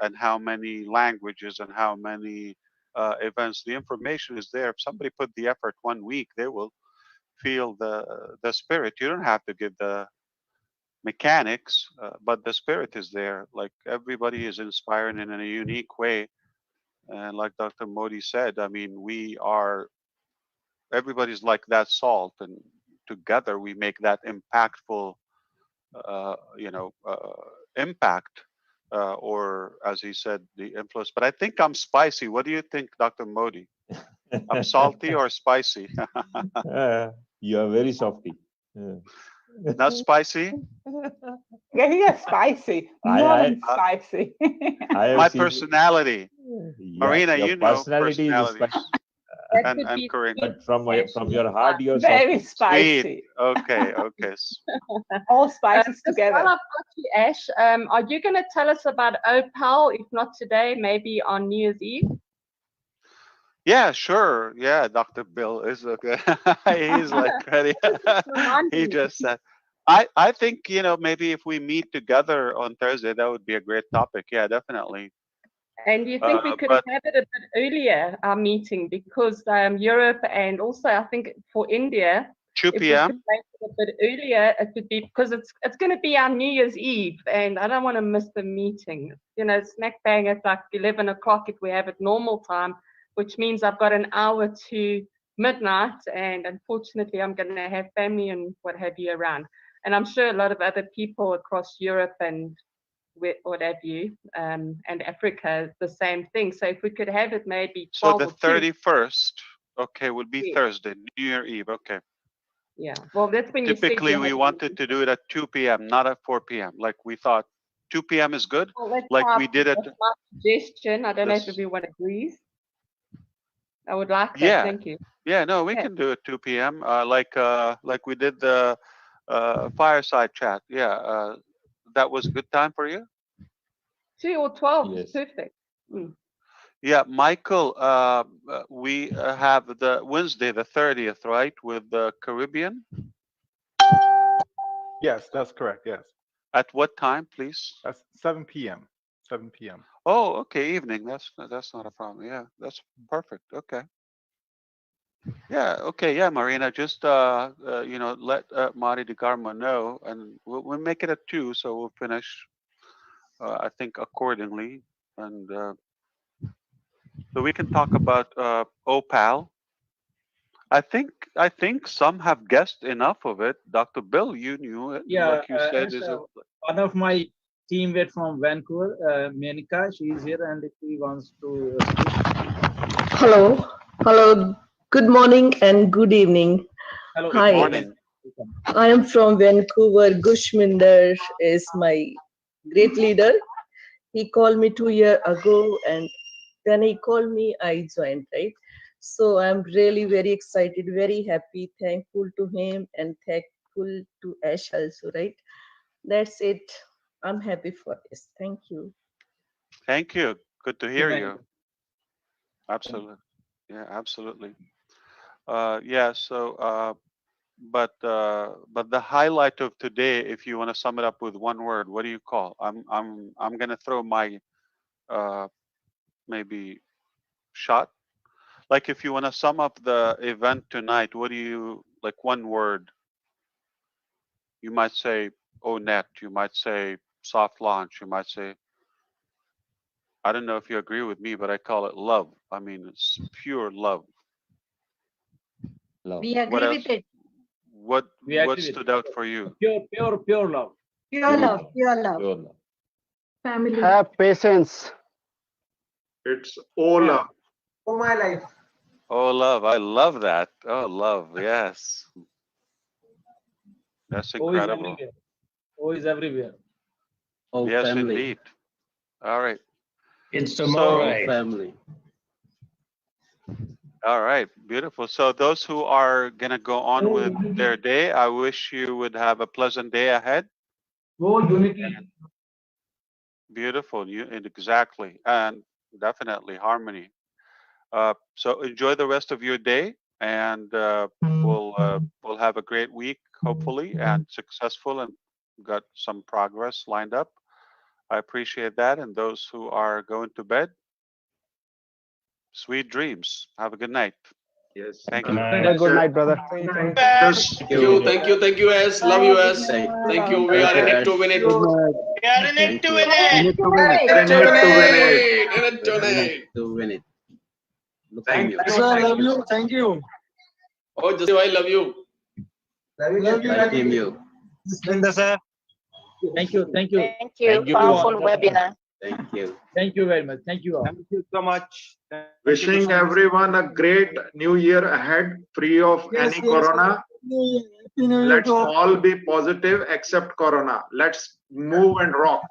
and how many languages and how many events? The information is there. If somebody put the effort 1 week, they will feel the spirit. You don't have to give the mechanics, but the spirit is there. Like everybody is inspiring in a unique way, and like Dr. Modi said, I mean, everybody's like that salt, and together we make that impactful, impact, or as he said, the influence. But I think I'm spicy. What do you think, Dr. Modi? I'm salty or spicy? You are very softy. Not spicy? Yeah, he is spicy. More than spicy. My personality. Yeah, Marina, your you know personality is personalities. spicy. And Corinne. But from your heart, you're very softy. spicy. Sweet. Okay. All spices Just together. while I've got you, Ash, are you going to tell us about Opal? If not today, maybe on New Year's Eve? Yeah, sure. Yeah, Dr. Bill is okay. He's like ready. He just said, I think, maybe if we meet together on Thursday, that would be a great topic. Yeah, definitely. And do you think we could but have it a bit earlier, our meeting, because Europe and also I think for India, 2 if we p.m. could make it a bit earlier, it would be, because it's going to be our New Year's Eve, and I don't want to miss the meeting. Smack bang at like 11 o'clock if we have it normal time, which means I've got an hour to midnight, and unfortunately I'm going to have family and what have you around. And I'm sure a lot of other people across Europe and what have you, and Africa, the same thing. So if we could have it maybe 12 So the or 2. 31st, okay, would be Yes. Thursday, New Year Eve. Okay. Yeah. Well, that's when Typically, you said we wanted to do it at 2 p.m., not at 4 p.m. Like we thought 2 p.m. is good. Well, that's Like we did it. That's my suggestion. I don't know if This- everyone agrees. I would like that. Yeah. Thank you. Yeah, no, we Yeah. can do it 2 p.m. Like we did the fireside chat. Yeah, that was a good time for you. 2 or 12 Yes. is perfect. Mm. Yeah, Michael, we have the Wednesday, the 30th, right, with the Caribbean. Yes, that's correct. Yes. At what time, please? That's 7 p.m. 7 p.m. Oh, okay, evening. That's not a problem. Yeah, that's perfect. Okay. Yeah. Okay. Yeah, Marina. Just let Mari de Garma know, and we'll make it at 2, so we'll finish. I think accordingly, and so we can talk about Opal. I think some have guessed enough of it. Dr. Bill, you knew it. Yeah, Like you said, is it? one of my teammate from Vancouver, Menika, she is here and she wants to speak. Hello. Hello. Good morning and good evening. Hello. Hi. Good morning. I am from Vancouver. Gushminder is my great leader. He called me 2 years ago, and then he called me, I joined, right? So I'm really very excited, very happy, thankful to him, and thankful to Ash also, right? That's it. I'm happy for this. Thank you. Thank you. Good to hear Thank you. Absolutely. Yeah, absolutely. Yeah. So, but the highlight of today, if you want to sum it up with one word, what do you call? I'm gonna throw my maybe shot. Like if you want to sum up the event tonight, what do you, like one word? You might say ONET, you might say soft launch, you might say, I don't know if you agree with me, but I call it love. I mean, it's pure love. Love. We What agree else? with it. What We agree with stood out for you? Pure love. Pure love, pure love. Pure love. Family. Have patience. It's Ola. Oh, my life. Oh, love. I love that. Oh, love. Yes. That's O is incredible. everywhere. O is everywhere. Oh, Yes, family. indeed. All right. It's So, tomorrow. Family. all right. Beautiful. So those who are going to go on with their day, I wish you would have a pleasant day ahead. Oh, unity. Beautiful. Exactly. And definitely harmony. So enjoy the rest of your day, and we'll have a great week, hopefully, and successful, and got some progress lined up. I appreciate that. And those who are going to bed, sweet dreams. Have a good night. Yes. Thank Good you. night. Have a good night, brother. Just Thank you, S. Love you, S. Thank you. We are in it to win it. We are in it to win In it. it to win it. In it to win it. In it to win it. Look at thank you. you. Sir, love you. Thank you. Oh, just I love you. Love you. Like him, you. Thank you. Thank you. Thank you. Powerful all. webinar. Thank you. Thank you very much. Thank you all. Thank you so much. Thank you Wishing so much. everyone a great new year ahead, free of Yes, any yes. corona. Happy New Year Let's to all. all be positive except corona. Let's move and rock.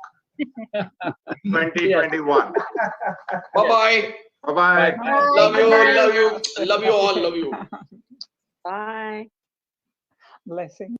2021. Bye-bye. Bye-bye. Love you. Love you. Love you all. Love you. Bye. Blessing.